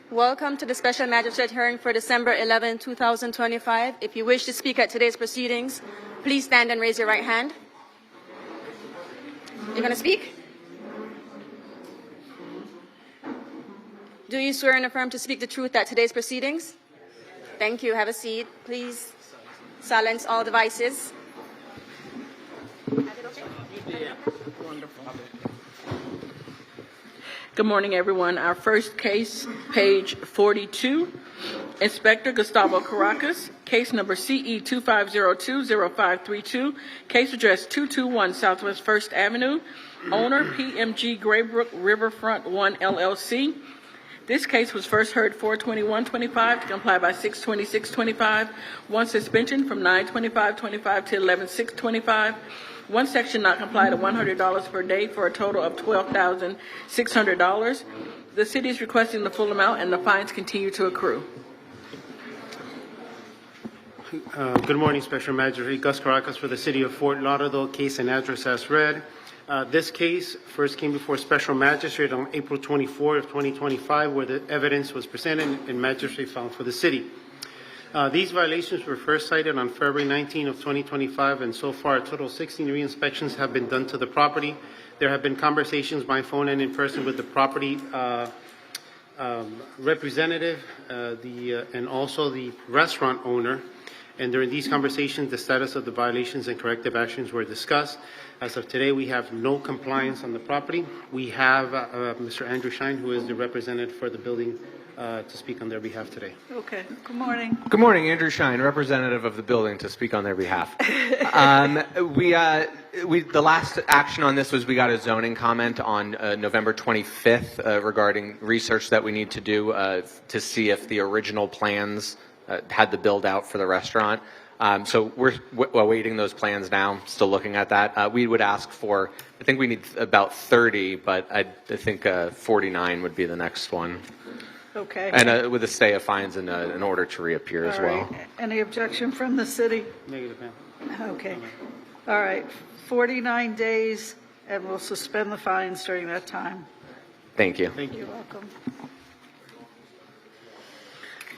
Welcome to the Special Magistrate hearing for December 11, 2025. If you wish to speak at today's proceedings, please stand and raise your right hand. You're going to speak? Do you swear and affirm to speak the truth at today's proceedings? Thank you. Have a seat. Please silence all devices. Good morning, everyone. Our first case, page 42, Inspector Gustavo Caracas, case number CE 25020532, case address 221 Southwest 1st Avenue, owner PMG Graybrook Riverfront 1 LLC. This case was first heard 4/21/25 to comply by 6/26/25, one suspension from 9/25/25 to 11/6/25. One section not complied at $100 per day for a total of $12,600. The city is requesting the full amount and the fines continue to accrue. Good morning, Special Magistrate Gus Caracas for the City of Fort Lauderdale, case and address as read. This case first came before Special Magistrate on April 24 of 2025, where the evidence was presented and Magistrate found for the city. These violations were first cited on February 19 of 2025, and so far a total of 16 re-inspections have been done to the property. There have been conversations by phone and in person with the property representative and also the restaurant owner. And during these conversations, the status of the violations and corrective actions were discussed. As of today, we have no compliance on the property. We have Mr. Andrew Shine, who is the representative for the building, to speak on their behalf today. Okay. Good morning. Good morning, Andrew Shine, representative of the building, to speak on their behalf. The last action on this was we got a zoning comment on November 25th regarding research that we need to do to see if the original plans had the build out for the restaurant. So we're awaiting those plans now, still looking at that. We would ask for, I think we need about 30, but I think 49 would be the next one. Okay. And with a stay of fines in order to reappear as well. Right. Any objection from the city? Negative, ma'am. Okay. All right. 49 days, and we'll suspend the fines during that time. Thank you. Thank you. You're welcome.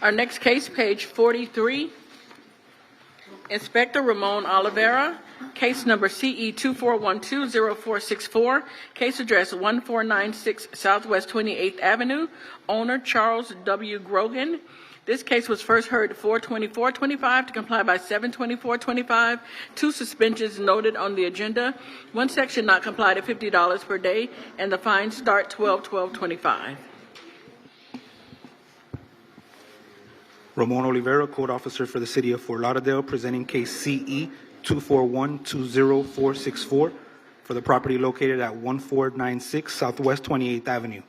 Our next case, page 43, Inspector Ramon Oliveira, case number CE 24120464, case address 1496 Southwest 28th Avenue, owner Charles W. Grogan. This case was first heard 4/24/25 to comply by 7/24/25. Two suspensions noted on the agenda. One section not complied at $50 per day, and the fines start 12/12/25. Ramon Oliveira, Code Officer for the City of Fort Lauderdale, presenting case CE 24120464 for the property located at 1496 Southwest 28th Avenue.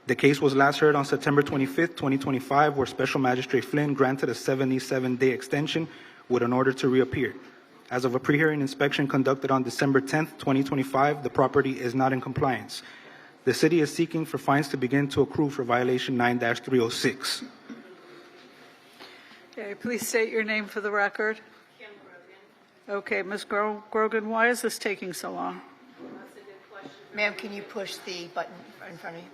The case was last heard on September 25th, 2025, where Special Magistrate Flynn granted a 77-day extension with an order to reappear. As of a pre-hearing inspection conducted on December 10th, 2025, the property is not in compliance. The city is seeking for fines to begin to accrue for violation 9-306. Okay. Please state your name for the record. Kim Grogan. Okay. Ms. Grogan, why is this taking so long? That's a good question. Ma'am, can you push the button in front of you?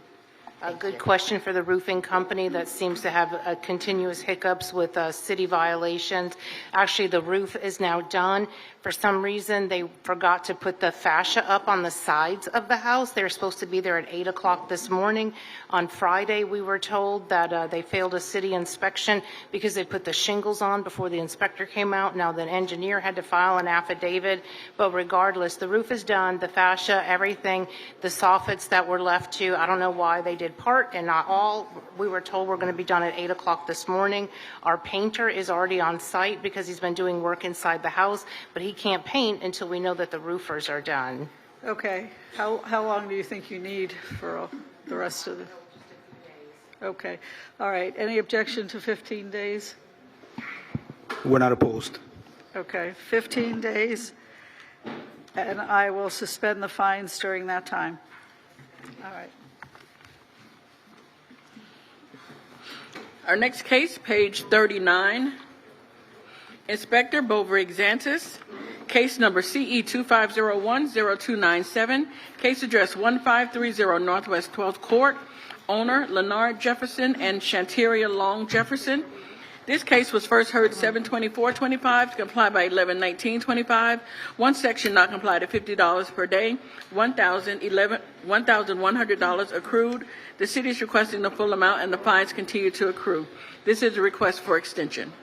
A good question for the roofing company that seems to have continuous hiccups with city violations. Actually, the roof is now done. For some reason, they forgot to put the fascia up on the sides of the house. They were supposed to be there at 8 o'clock this morning. On Friday, we were told that they failed a city inspection because they put the shingles on before the inspector came out. Now, the engineer had to file an affidavit. But regardless, the roof is done, the fascia, everything, the soffits that were left to, I don't know why they did part and not all. We were told we're going to be done at 8 o'clock this morning. Our painter is already on site because he's been doing work inside the house, but he can't paint until we know that the roofers are done. Okay. How long do you think you need for the rest of the? Okay. All right. Any objection to 15 days? We're not opposed. Okay. 15 days, and I will suspend the fines during that time. All right. Our next case, page 39, Inspector Bovrig Xantis, Case number CE 2501-0297, case address 1530 Northwest 12th Court, owner Leonard Jefferson and Shanteria Long Jefferson. This case was first heard 7/24/25 to comply by 11/19/25. One section not complied at $50 per day, $1,100 accrued. The city is requesting the full amount and the fines continue to accrue. This is a request for extension.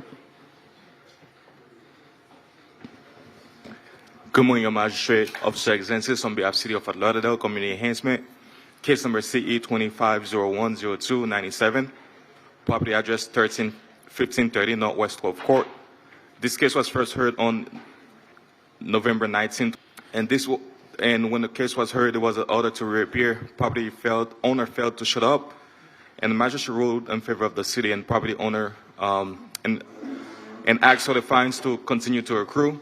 Good morning, Your Magistrate. Officer Exensis on behalf of City of Fort Lauderdale, Community Enhancement. Case number CE 25010297. Property address 1530 Northwest 12th Court. This case was first heard on November 19th, and when the case was heard, there was an order to reappear. Owner failed to shut up, and the magistrate ruled in favor of the city and property owner and asked for the fines to continue to accrue.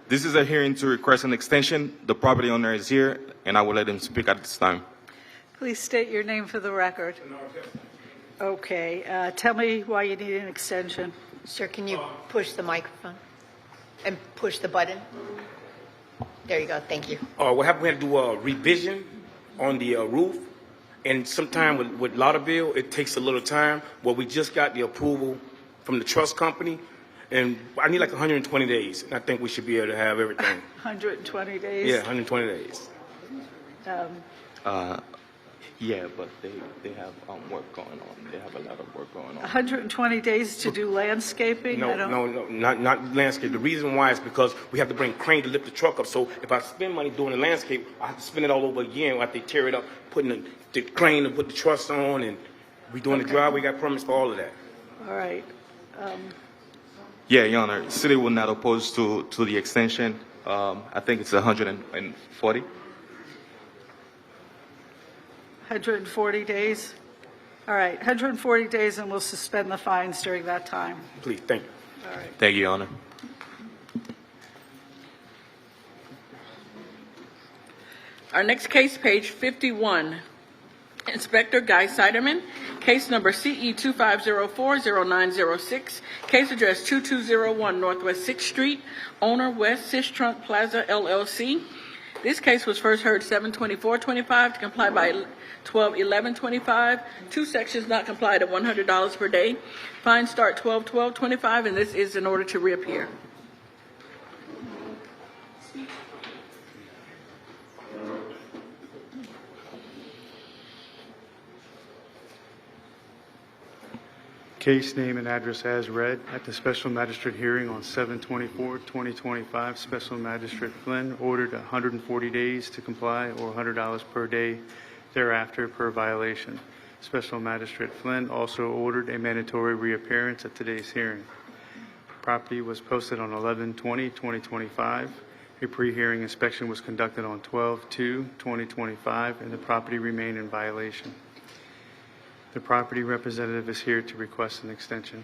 This is a hearing to request an extension. The property owner is here, and I will let him speak at this time. Please state your name for the record. Okay, tell me why you need an extension. Sir, can you push the microphone and push the button? There you go. Thank you. What happened? We had to do a revision on the roof, and sometime with Lauderdale, it takes a little time. Well, we just got the approval from the trust company, and I need like 120 days, and I think we should be able to have everything. 120 days? Yeah, 120 days. Yeah, but they have work going on. They have a lot of work going on. 120 days to do landscaping? No, not landscape. The reason why is because we have to bring crane to lift the truck up. So if I spend money doing the landscape, I have to spend it all over again. I have to tear it up, putting the crane to put the truss on, and we doing the driveway. We got permits for all of that. All right. Yeah, Your Honor, the city will not oppose to the extension. I think it's 140. 140 days? All right, 140 days, and we'll suspend the fines during that time. Please, thank you. All right. Thank you, Your Honor. Our next case, page 51. Inspector Guy Siderman, case number CE 25040906, case address 2201 Northwest 6th Street, owner West Sistrunk Plaza LLC. This case was first heard 7/24/25 to comply by 12/11/25. Two sections not complied at $100 per day. Fines start 12/12/25, and this is in order to reappear. Case name and address as read at the special magistrate hearing on 7/24/2025. Special Magistrate Flynn ordered 140 days to comply or $100 per day thereafter per violation. Special Magistrate Flynn also ordered a mandatory reappearance at today's hearing. Property was posted on 11/20/2025. A pre-hearing inspection was conducted on 12/2/2025, and the property remained in violation. The property representative is here to request an extension.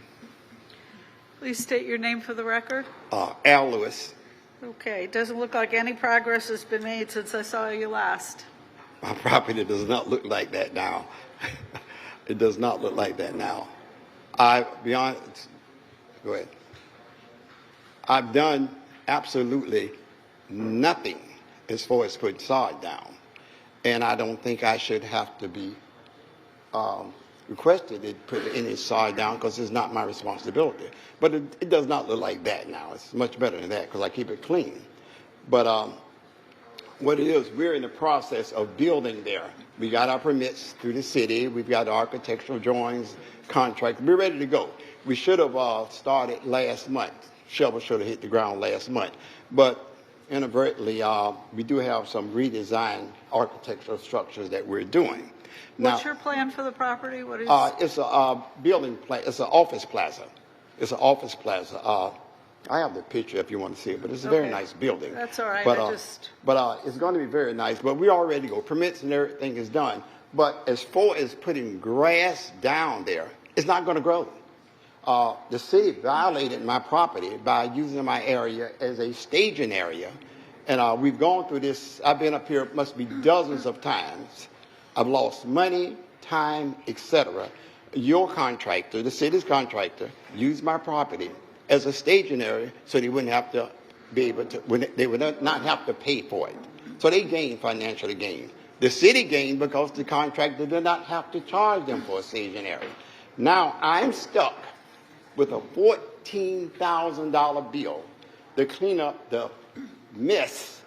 Please state your name for the record. Al Lewis. Okay, it doesn't look like any progress has been made since I saw you last. My property does not look like that now. It does not look like that now. Go ahead. I've done absolutely nothing as far as putting sod down, and I don't think I should have to be requested to put any sod down because it's not my responsibility. But it does not look like that now. It's much better than that because I keep it clean. But what it is, we're in the process of building there. We got our permits through the city. We've got architectural drawings, contract. We're ready to go. We should have started last month. Shovel should have hit the ground last month. But inadvertently, we do have some redesigned architectural structures that we're doing. What's your plan for the property? What is? It's a building plan. It's an office plaza. It's an office plaza. I have the picture if you want to see it, but it's a very nice building. That's all right. But, but it's going to be very nice. But we are ready to go. Permits and everything is done. But as far as putting grass down there, it's not going to grow. The city violated my property by using my area as a staging area. And we've gone through this. I've been up here, must be dozens of times. I've lost money, time, etc. Your contractor, the city's contractor, used my property as a staging area so they wouldn't have to be able to, they would not have to pay for it. So they gained, financially gained. The city gained because the contractor did not have to charge them for a staging area. Now I'm stuck with a $14,000 bill to clean up the mess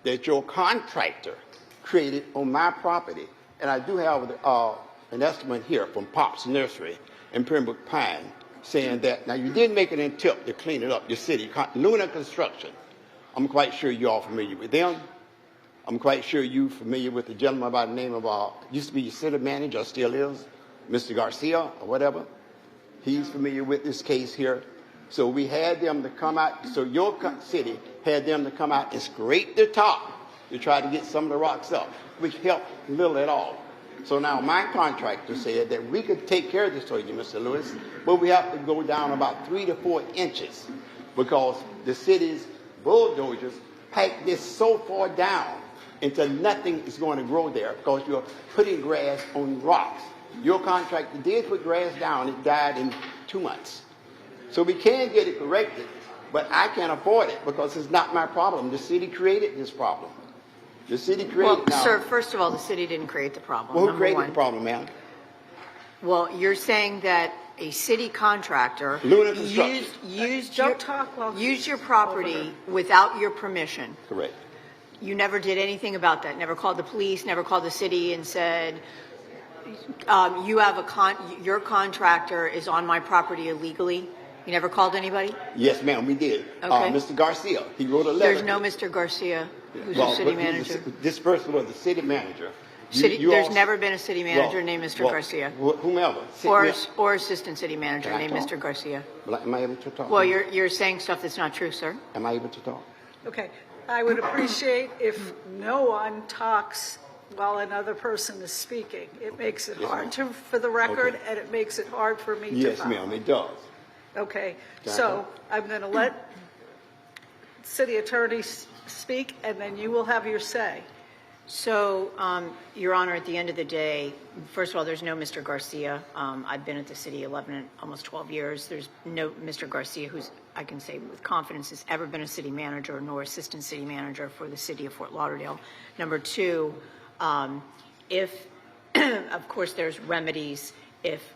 that your contractor created on my property. And I do have an estimate here from Pop's Nursery in Pembroke Pine saying that, now you did make an attempt to clean it up, your city, Luna Construction. I'm quite sure you're all familiar with them. I'm quite sure you're familiar with the gentleman by the name of, used to be your city manager, still is, Mr. Garcia or whatever. He's familiar with this case here. So we had them to come out, so your city had them to come out and scrape the top to try to get some of the rocks up, which helped little at all. So now my contractor said that we could take care of this for you, Mr. Lewis, but we have to go down about 3 to 4 inches because the city's bulldozers packed this so far down until nothing is going to grow there because you're putting grass on rocks. Your contractor did put grass down. It died in 2 months. So we can get it corrected, but I can't afford it because it's not my problem. The city created this problem. The city created Well, sir, first of all, the city didn't create the problem. Well, who number created one. the problem, ma'am? Well, you're saying that a city contractor Luna Construction. used your property without your permission. Correct. You never did anything about that. Never called the police. Never called the city and said, "You have your contractor is on my property illegally." You never called anybody? Yes, ma'am, we did. Okay. Mr. Garcia, he wrote a letter. There's no Mr. Garcia, who's the city manager. This person was the city manager. There's never been a city manager named Mr. Garcia. Whomever. Or assistant city manager Can I named talk? Mr. Garcia. Am I able to talk? Well, you're saying stuff that's not true, sir. Am I able to talk? Okay, I would appreciate if no one talks while another person is speaking. It makes it hard for the record, and it makes it hard for me to Yes, follow. ma'am, it does. Okay, Can I so talk? I'm going to let city attorney speak, and then you will have your say. So, Your Honor, at the end of the day, first of all, there's no Mr. Garcia. I've been at the city 11, almost 12 years. There's no Mr. Garcia who's, I can say with confidence, has ever been a city manager nor assistant city manager for the city of Fort Lauderdale. Number two, if, of course, there's remedies if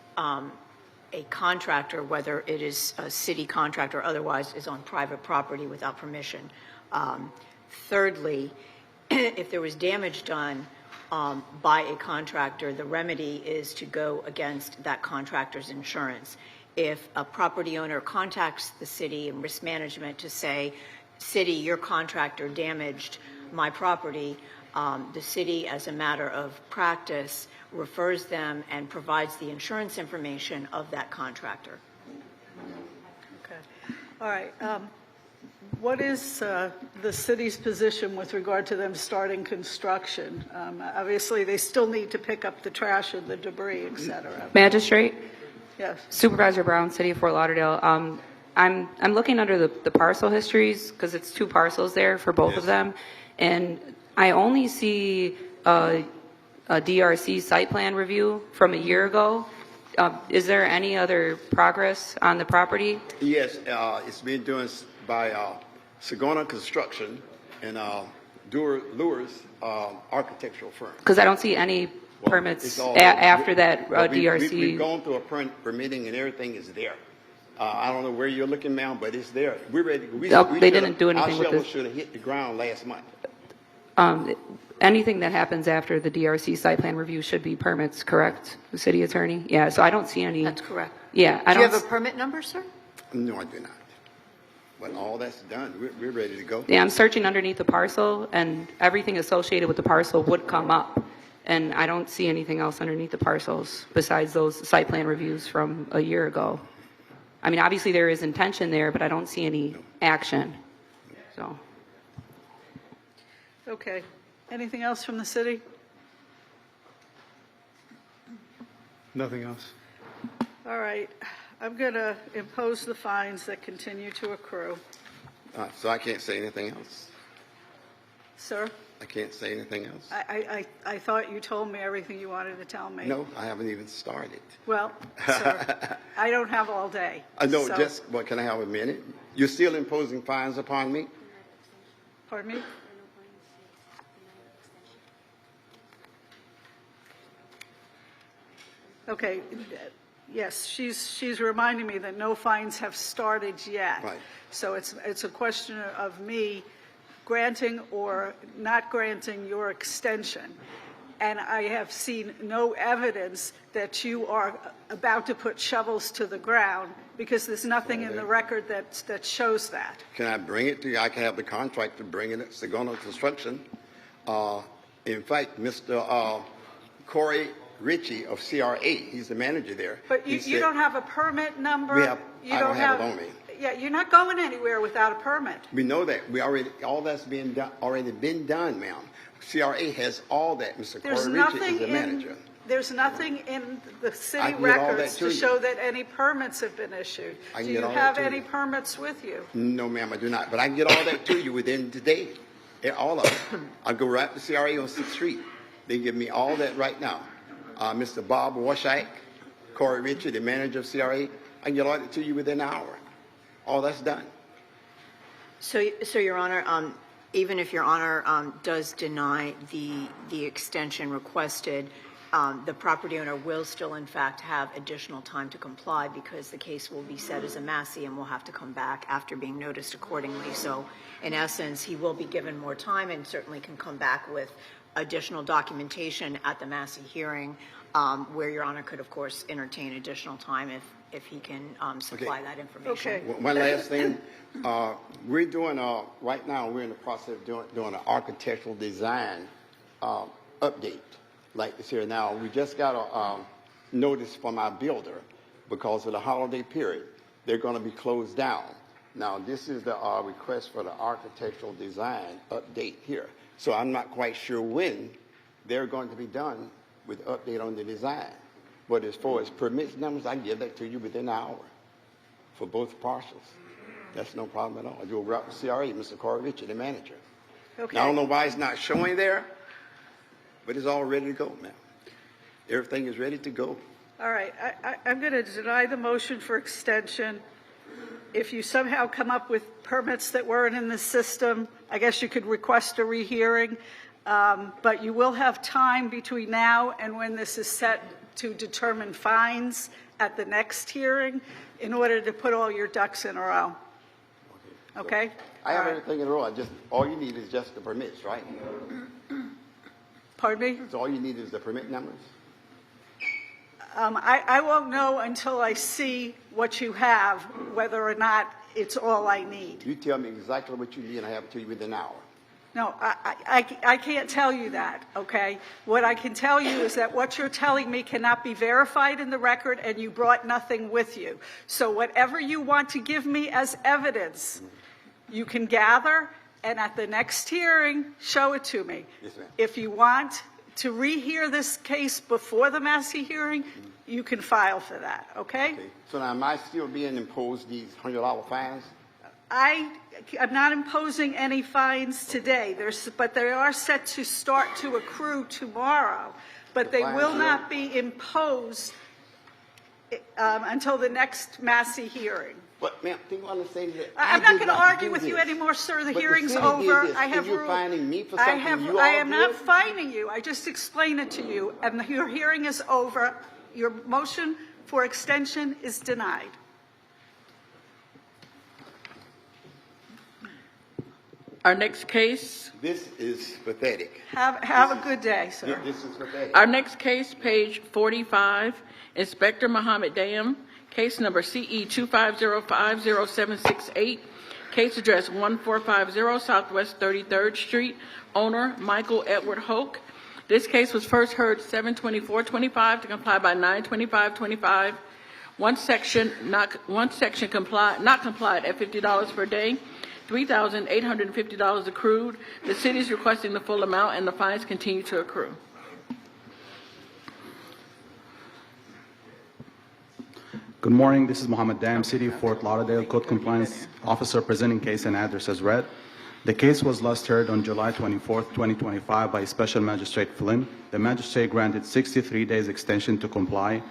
a contractor, whether it is a city contractor or otherwise, is on private property without permission. Thirdly, if there was damage done by a contractor, the remedy is to go against that contractor's insurance. If a property owner contacts the city and risk management to say, city, your contractor damaged my property, the city, as a matter of practice, refers them and provides the insurance information of that contractor. Okay, all right. What is the city's position with regard to them starting construction? Obviously, they still need to pick up the trash and the debris, et cetera. Magistrate, Yes. Supervisor Brown, City of Fort Lauderdale. I'm looking under the parcel histories because it's 2 parcels there for both of them, and I only see a DRC site plan review from a year ago. Is there any other progress on the property? Yes, it's been done by Sagona Construction and Lures architectural firm. Because I don't see any permits It's all- after that Well, DRC. We've gone through a permitting and everything is there. I don't know where you're looking, ma'am, but it's there. We're ready. They didn't do anything with Our shovel this. should have hit the ground last month. Anything that happens after the DRC site plan review should be permits, correct, the city attorney? Yeah, so I don't see any. That's correct. Yeah, I Do you don't. have a permit number, sir? No, I do not. But all that's done, we're ready to go. Yeah, I'm searching underneath the parcel, and everything associated with the parcel would come up. And I don't see anything else underneath the parcels besides those site plan reviews from a year ago. I mean, obviously there is intention there, but I don't see any action. So, Okay. Anything else from the city? Nothing else. All right. I'm going to impose the fines that continue to accrue. So I can't say anything else. Sir, I can't say anything else. I thought you told me everything you wanted to tell me. No, I haven't even started. Well, sir, I don't have all day. No, so- just, well, can I have a minute? You're still imposing fines upon me? Pardon me? Okay, yes, she's reminding me that no fines have started yet. Right. So it's a question of me granting or not granting your extension. And I have seen no evidence that you are about to put shovels to the ground because there's nothing in the record that shows that. Can I bring it to you? I can have the contractor bring it. It's going on construction. In fact, Mr. Corey Ritchie of CRA, he's the manager there. But you He said- don't have a permit number? We have- You I don't have it on me. Yeah, you're not going anywhere without a permit. We know that. We already, all that's being done, already been done, ma'am. CRA has all that. Mr. There's Corey Ritchie nothing is the manager. There's nothing in the I city can get all that records to to you. show that any permits have been issued. I can Do get you all that have to any you. permits with you? No, ma'am, I do not. But I can get all that to you within today. Yeah, all of it. I'll go right to CRA on 6th Street. They give me all that right now. Mr. Bob Washak, Corey Ritchie, the manager of CRA, I can get all that to you within an hour. All that's done. So Your Honor, even if Your Honor does deny the extension requested, the property owner will still, in fact, have additional time to comply because the case will be set as a Massey and will have to come back after being noticed accordingly. So, in essence, he will be given more time and certainly can come back with additional documentation at the Massey hearing, where Your Honor could, of course, entertain additional time if he can supply Okay. that information. Okay. One last thing. We're doing, right now, we're in the process of doing an architectural design update. Like this here now, we just got a notice from our builder because of the holiday period. They're going to be closed down. Now, this is the request for the architectural design update here. So I'm not quite sure when they're going to be done with update on the design. But as far as permits numbers, I can give that to you within an hour for both parcels. That's no problem at all. You'll route to CRA, Mr. Corey Ritchie, the manager. Okay. Now, I don't know why it's not showing there, but it's all ready to go, ma'am. Everything is ready to go. All right, I'm going to deny the motion for extension. If you somehow come up with permits that weren't in the system, I guess you could request a rehearing. But you will have time between now and when this is set to determine fines at the next hearing in order to put all your ducks in a row. Okay? I have All right. everything in a row. All you need is just the permits, right? Pardon me? So all you need is the permit numbers? I won't know until I see what you have, whether or not it's all I need. You tell me exactly what you need and I have it to you within an hour. No, I can't tell you that, okay? What I can tell you is that what you're telling me cannot be verified in the record and you brought nothing with you. So whatever you want to give me as evidence, you can gather and at the next hearing, show it to me. Yes, ma'am. If you want to rehear this case before the Massey hearing, you can file for that, okay? Okay. So now am I still being imposed these $100 fines? I'm not imposing any fines today, but they are set to start to accrue tomorrow, but they will not be imposed until the next Massey hearing. But ma'am, think on the thing that I'm not going to argue with you anymore, sir. The hearing's over. I have You're ruled. fining me for something you all I am not did? fining you. I just explained it to you, and your hearing is over. Your motion for extension is denied. Our next case, This is pathetic. Have a good day, sir. This is pathetic. our next case, page 45, Inspector Mohammed Dayam, case number CE 25050768, case address 1450 Southwest 33rd Street, owner Michael Edward Hoke. This case was first heard 7/24/25 to comply by 9/25/25. One section not complied at $50 per day. $3,850 accrued. The city is requesting the full amount, and the fines continue to accrue. Good morning. This is Mohammed Dam, City of Fort Lauderdale Code Compliance Officer, presenting case and address as read. The case was last heard on July 24, 2025 by Special Magistrate Flynn. The magistrate granted 63 days extension to comply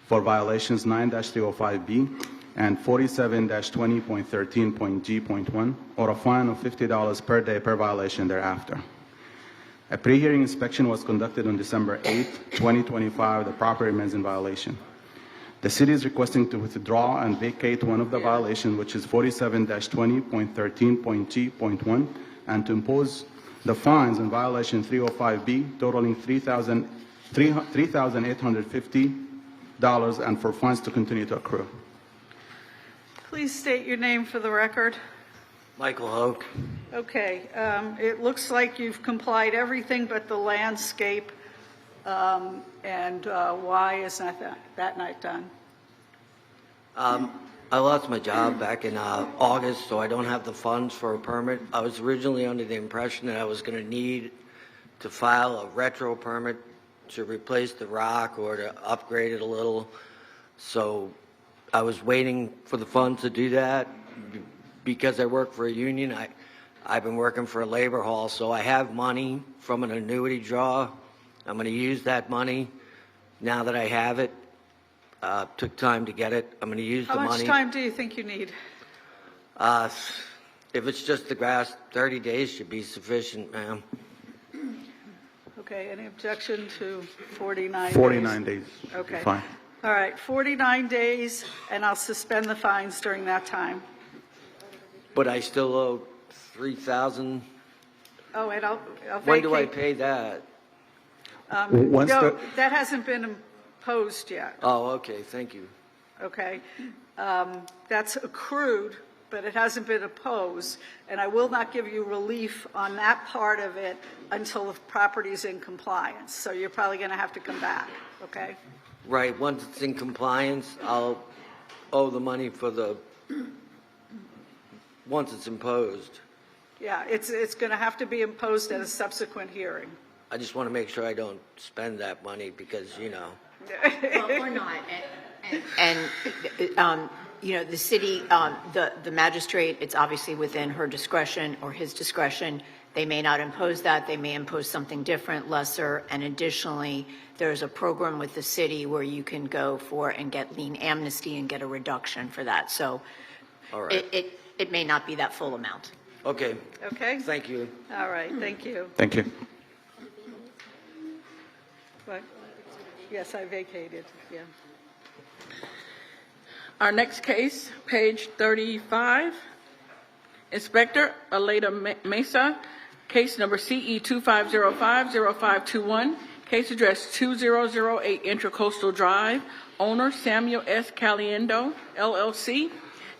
for violations 9-305B, and 47-20.13.G.1, or a fine of $50 per day per violation thereafter. A pre-hearing inspection was conducted on December 8, 2025. The property remains in violation. The city is requesting to withdraw and vacate one of the violations, which is 47-20.13.G.1, and to impose the fines in violation 305B totaling $3,850 and for fines to continue to accrue. Please state your name for the record. Michael Hoke. Okay, it looks like you've complied everything but the landscape, and why is that not done? I lost my job back in August, so I don't have the funds for a permit. I was originally under the impression that I was going to need to file a retro permit to replace the rock or to upgrade it a little. So I was waiting for the funds to do that. Because I work for a union, I've been working for a labor hall, so I have money from an annuity draw. I'm going to use that money now that I have it. Took time to get it. I'm going to use the money. How much time do you think you need? If it's just the grass, 30 days should be sufficient, ma'am. Okay, any objection to 49 days? 49 days. Okay. Fine. All right, 49 days, and I'll suspend the fines during that time. But I still owe $3,000. Oh, and I'll vacate. When do I pay that? Once No, the- that hasn't been imposed yet, Oh, okay, thank you. okay? That's accrued, but it hasn't been imposed, and I will not give you relief on that part of it until the property's in compliance. So you're probably going to have to come back, okay? Right, once it's in compliance, I'll owe the money for the, once it's imposed. Yeah, it's going to have to be imposed at a subsequent hearing. I just want to make sure I don't spend that money because, you know. Well, we're not. And you know, the city, the magistrate, it's obviously within her discretion or his discretion. They may not impose that. They may impose something different, lesser. And additionally, there's a program with the city where you can go for and get lien amnesty and get a reduction for that. So All right. it may not be that full amount. Okay, Okay? thank you. All right, thank you. Thank you. What? Yes, I vacated, yeah. Our next case, page 35, Inspector Aleda Mesa, case number CE 25050521, case address 2008 Intracoastal Drive, owner Samuel S. Caliendo, LLC.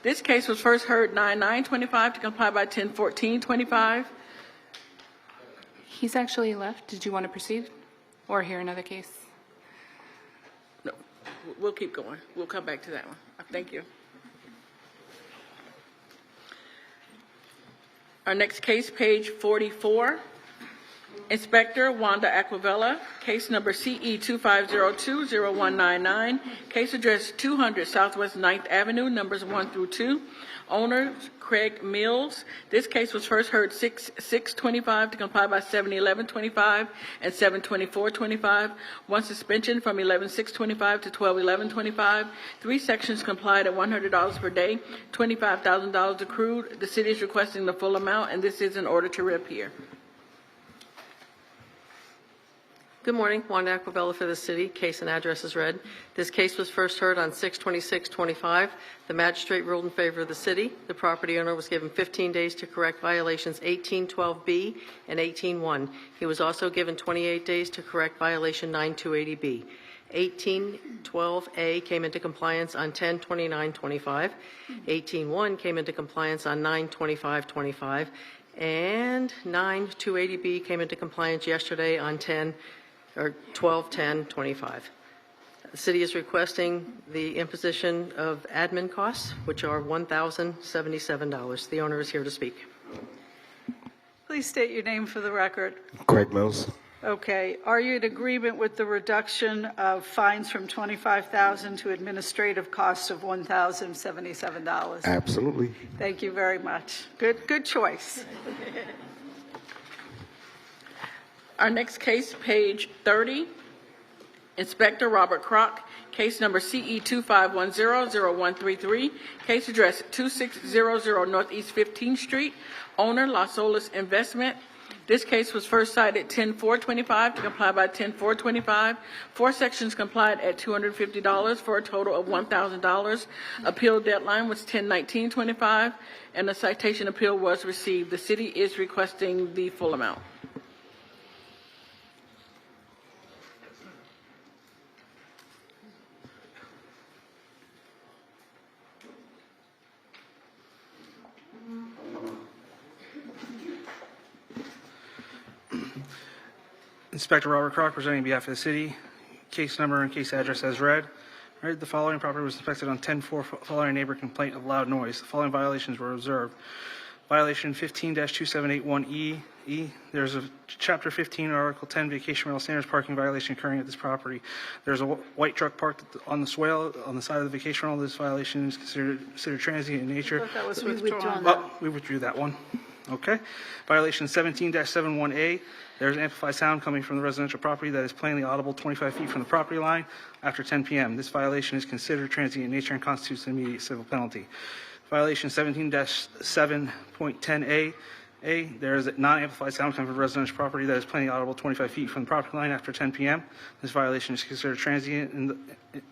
This case was first heard 9/9/25 to comply by 10/14/25. He's actually left. Did you want to proceed or hear another case? No, we'll keep going. We'll come back to that one. Thank you. Our next case, page 44. Inspector Wanda Aquavella, case number CE 25020199, case address 200 Southwest 9th Avenue, numbers 1 through 2. Owner Craig Mills. This case was first heard 6/6/25 to comply by 7/11/25 and 7/24/25. One suspension from 11/6/25 to 12/11/25. 3 sections complied at $100 per day, $25,000 accrued. The city is requesting the full amount, and this is in order to reappear. Good morning, Wanda Aquavella for the city. Case and address is read. This case was first heard on 6/26/25. The magistrate ruled in favor of the city. The property owner was given 15 days to correct violations 1812B and 18-1. He was also given 28 days to correct violation 9280B. 1812A came into compliance on 10/29/25. 18-1 came into compliance on 9/25/25. And 9280B came into compliance yesterday on 12/10/25. The city is requesting the imposition of admin costs, which are $1,077. The owner is here to speak. Please state your name for the record. Craig Mills. Okay, are you in agreement with the reduction of fines from $25,000 to administrative costs of $1,077? Absolutely. Thank you very much. Good choice. Our next case, page 30. Inspector Robert Kroc, case number CE 25100133, case address 2600 Northeast 15th Street, owner Las Olas Investment. This case was first cited 10-425 to comply by 10-425. 4 sections complied at $250 for a total of $1,000. Appeal deadline was 10-19-25, and the citation appeal was received. The city is requesting the full amount. Inspector Robert Kroc, presenting on behalf of the city. Case number and case address as read. All right, the following property was inspected on 10-4 following a neighbor complaint of loud noise. The following violations were observed. Violation 15-2781E. There's a Chapter 15, Article 10, Vacation Rental Standards parking violation occurring at this property. There's a white truck parked on the swale on the side of the vacation rental. This violation is considered transient in nature. I thought that was withdrawn. Oh, we withdrew that one. Okay. Violation 17-71A. There's amplified sound coming from the residential property that is plainly audible 25 feet from the property line after 10 p.m. This violation is considered transient in nature and constitutes an immediate civil penalty. Violation 17-7.10A. There is a non-amplified sound coming from residential property that is plainly audible 25 feet from the property line after 10 p.m. This violation is considered transient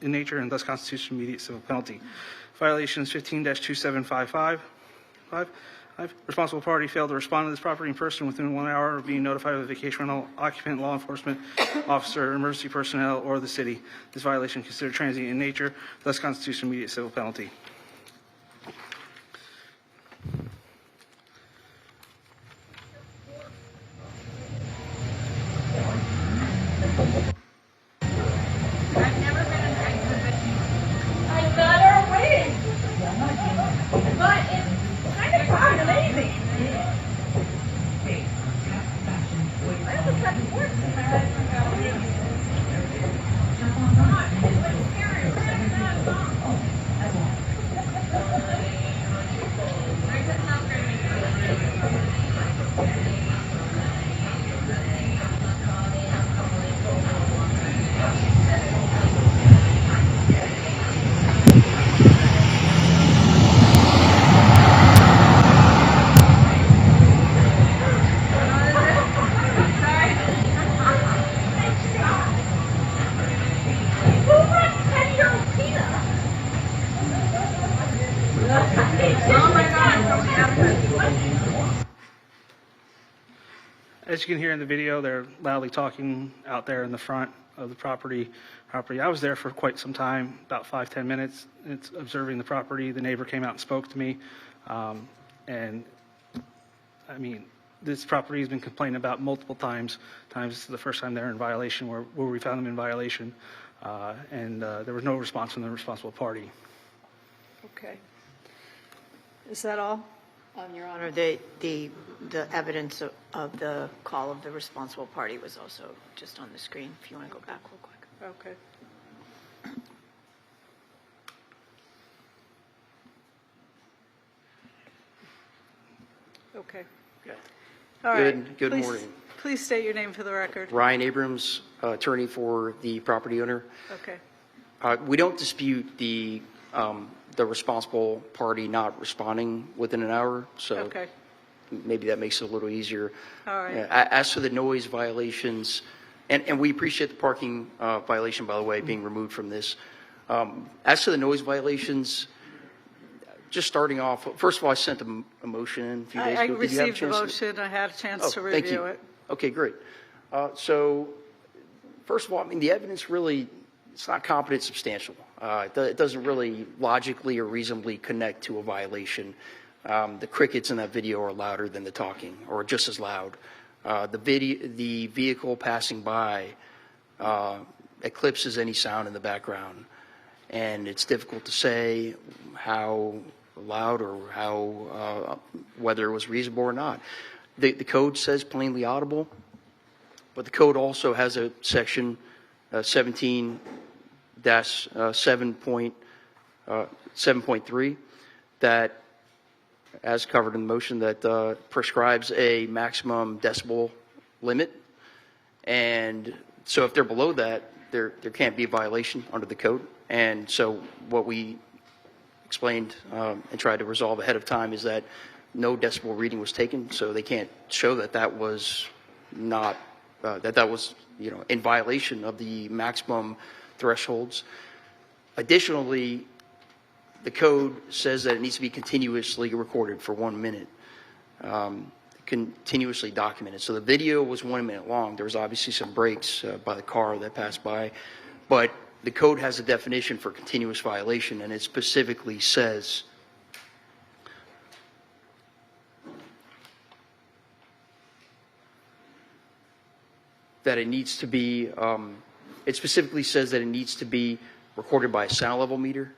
in nature and thus constitutes an immediate civil penalty. Violations 15-2755. Responsible party failed to respond to this property in person within 1 hour of being notified of the vacation rental occupant, law enforcement officer, emergency personnel, or the city. This violation is considered transient in nature, thus constitutes an immediate civil penalty. I got her waiting, but it's kind of fun and amazing. I have to cut the work in my husband got away. Come on, it's like scary. We're gonna have that song. As you can hear in the video, they're loudly talking out there in the front of the property. I was there for quite some time, about 5-10 minutes. It's observing the property. The neighbor came out and spoke to me. And I mean, this property has been complained about multiple times. This is the first time they're in violation where we found them in violation. There was no response from the responsible party. Okay. Is that all? Your Honor, the evidence of the call of the responsible party was also just on the screen, if you want to go back real quick. Okay. Okay. Good. All right. Good Please- morning. Please state your name for the record. Ryan Abrams, attorney for the property owner. Okay. We don't dispute the responsible party not responding within an hour, so Okay. maybe that makes it a little easier. All right. As for the noise violations, and we appreciate the parking violation, by the way, being removed from this. As to the noise violations, just starting off, first of all, I sent a motion in a few days I ago. Did you have a received the chance to- motion. I had a chance to thank you. review it. Okay, great. So, first of all, I mean, the evidence really, it's not competent substantial. It doesn't really logically or reasonably connect to a violation. The crickets in that video are louder than the talking, or just as loud. The vehicle passing by eclipses any sound in the background, and it's difficult to say how loud or how whether it was reasonable or not. The code says plainly audible, but the code also has a section 17-7.3 that, as covered in the motion, that prescribes a maximum decibel limit. And so if they're below that, there can't be a violation under the code. And so what we explained and tried to resolve ahead of time is that no decibel reading was taken, so they can't show that that was not that was in violation of the maximum thresholds. Additionally, the code says that it needs to be continuously recorded for 1 minute, continuously documented. So the video was 1 minute long. There was obviously some breaks by the car that passed by, but the code has a definition for continuous violation, and it specifically says that it needs to be, it specifically says that it needs to be recorded by a sound level meter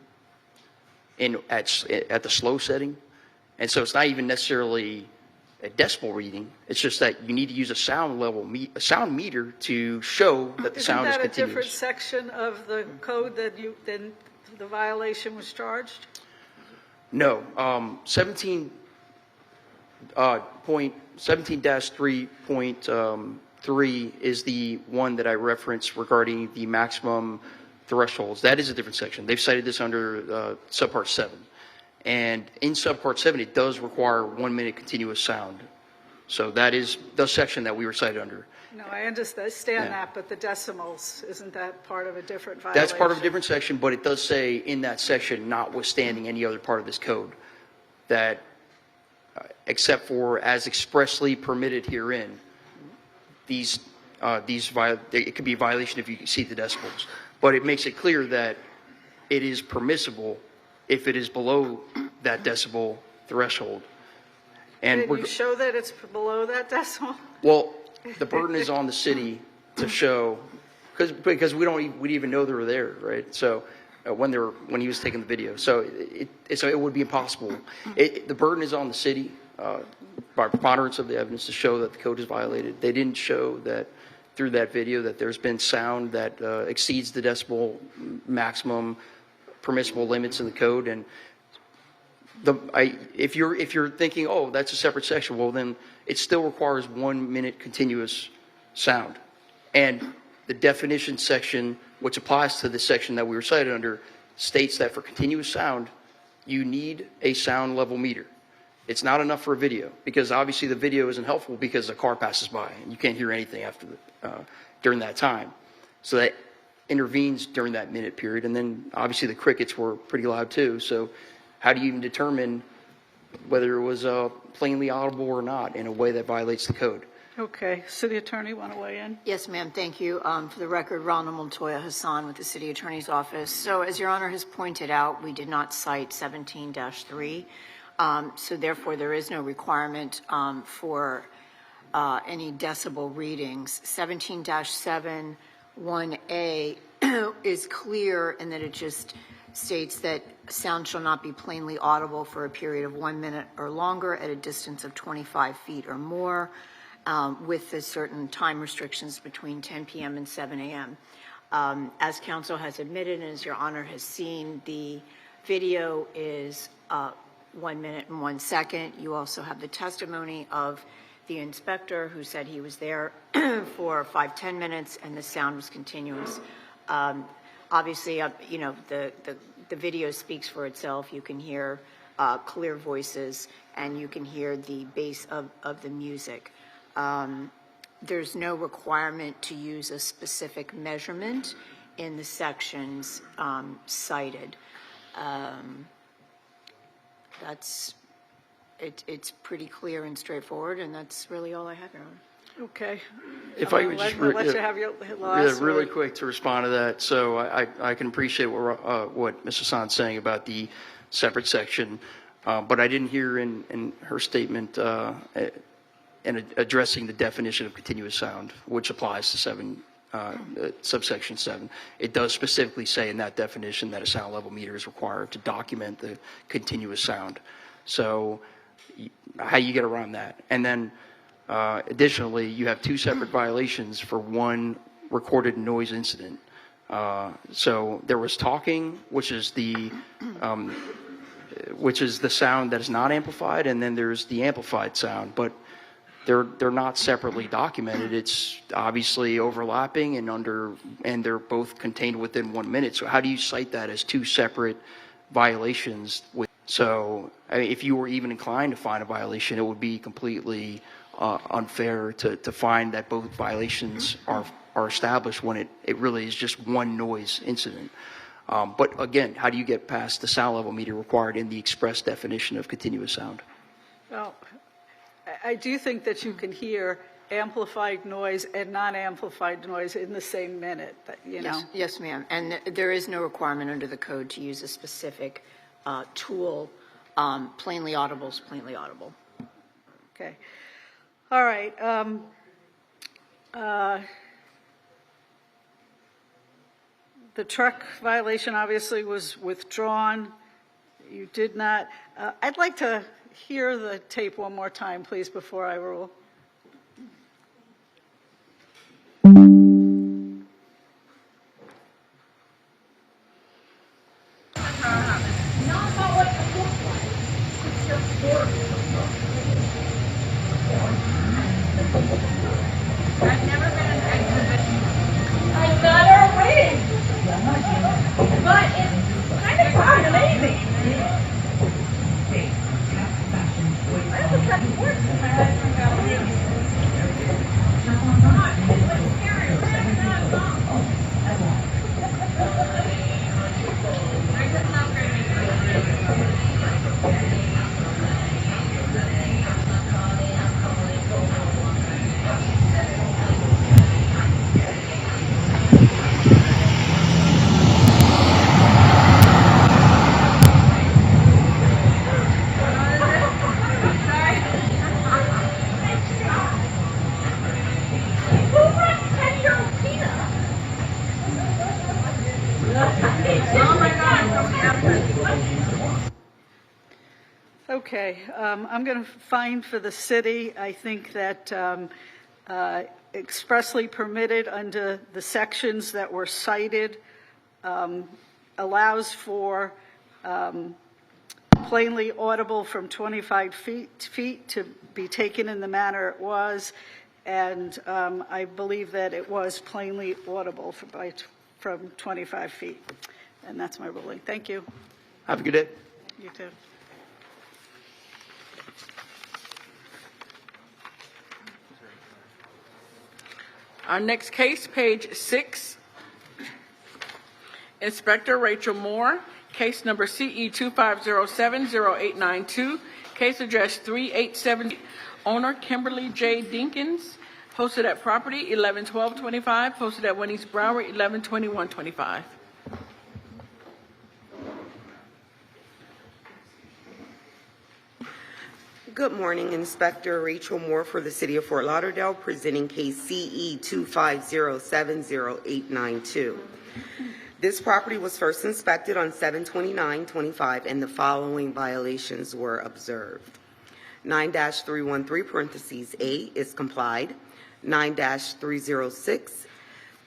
at the slow setting. And so it's not even necessarily a decibel reading. It's just that you need to use a sound level, a sound meter to show that the sound is Isn't that a continuous. different section of the code than the violation was charged? No, 17-3.3 is the one that I referenced regarding the maximum thresholds. That is a different section. They've cited this under subpart 7. And in subpart 7, it does require 1 minute continuous sound. So that is the section that we were cited under. No, I understand that, but the decimals, isn't that part of a different violation? That's part of a different section, but it does say in that section, notwithstanding any other part of this code, that except for as expressly permitted herein, it could be a violation if you exceed the decibels. But it makes it clear that it is permissible if it is below that decibel threshold. And Did you show that it's below that decimal? well, the burden is on the city to show, because we didn't even know they were there, right? So when he was taking the video, so it would be impossible. The burden is on the city by preponderance of the evidence to show that the code is violated. They didn't show that through that video that there's been sound that exceeds the decibel maximum permissible limits in the code. And if you're thinking, oh, that's a separate section, well, then it still requires 1 minute continuous sound. And the definition section, which applies to the section that we were cited under, states that for continuous sound, you need a sound level meter. It's not enough for a video, because obviously the video isn't helpful because a car passes by and you can't hear anything during that time. So that intervenes during that minute period. And then obviously the crickets were pretty loud too. So how do you even determine whether it was plainly audible or not in a way that violates the code? Okay, City Attorney, want to weigh in? Yes, ma'am, thank you. For the record, Ronald Montoya Hassan with the City Attorney's Office. So as Your Honor has pointed out, we did not cite 17-3. So therefore, there is no requirement for any decibel readings. 17-7, 1A is clear in that it just states that sound shall not be plainly audible for a period of 1 minute or longer at a distance of 25 feet or more, with the certain time restrictions between 10 p.m. and 7 a.m. As counsel has admitted and as Your Honor has seen, the video is 1 minute and 1 second. You also have the testimony of the inspector who said he was there for 5-10 minutes and the sound was continuous. Obviously, the video speaks for itself. You can hear clear voices and you can hear the bass of the music. There's no requirement to use a specific measurement in the sections cited. It's pretty clear and straightforward, and that's really all I have, Your Honor. Okay. If I could just let you have your last really word. quick to respond to that. So I can appreciate what Ms. Hassan's saying about the separate section, but I didn't hear in her statement in addressing the definition of continuous sound, which applies to subsection 7. It does specifically say in that definition that a sound level meter is required to document the continuous sound. So how you get around that? And then additionally, you have 2 separate violations for 1 recorded noise incident. So there was talking, which is the sound that is not amplified, and then there's the amplified sound. But they're not separately documented. It's obviously overlapping and they're both contained within 1 minute. So how do you cite that as two separate violations? So I mean, if you were even inclined to find a violation, it would be completely unfair to find that both violations are established when it really is just one noise incident. But again, how do you get past the sound level meter required in the express definition of continuous sound? Well, I do think that you can hear amplified noise and non-amplified noise in the same minute, you know. Yes, ma'am. And there is no requirement under the code to use a specific tool. Plainly audible is plainly audible. Okay. All right. The truck violation obviously was withdrawn. You did not. I'd like to hear the tape one more time, please, before I rule. I've never been an exhibition. I got her wig. But it's kind of fun and amazing. I have a second word in my head from Galileo. Come on, it's scary. We're going to have that Okay, I'm going to find for the city. I think that expressly permitted under the sections that were cited allows for plainly audible from 25 feet to be taken in the manner it was, and I believe that it was plainly audible from 25 feet. And that's my ruling. Thank you. Have a good day. You too. Our next case, page 6, Inspector Rachel Moore, case number CE 25070892, case address 3870, owner Kimberly J. Dinkins, posted at property 111225, posted at Winnie's Broward 112125. Good morning, Inspector Rachel Moore for the City of Fort Lauderdale, presenting case CE 25070892. This property was first inspected on 7/29/25, and the following violations were observed. 9-313 parentheses A is complied. 9-306,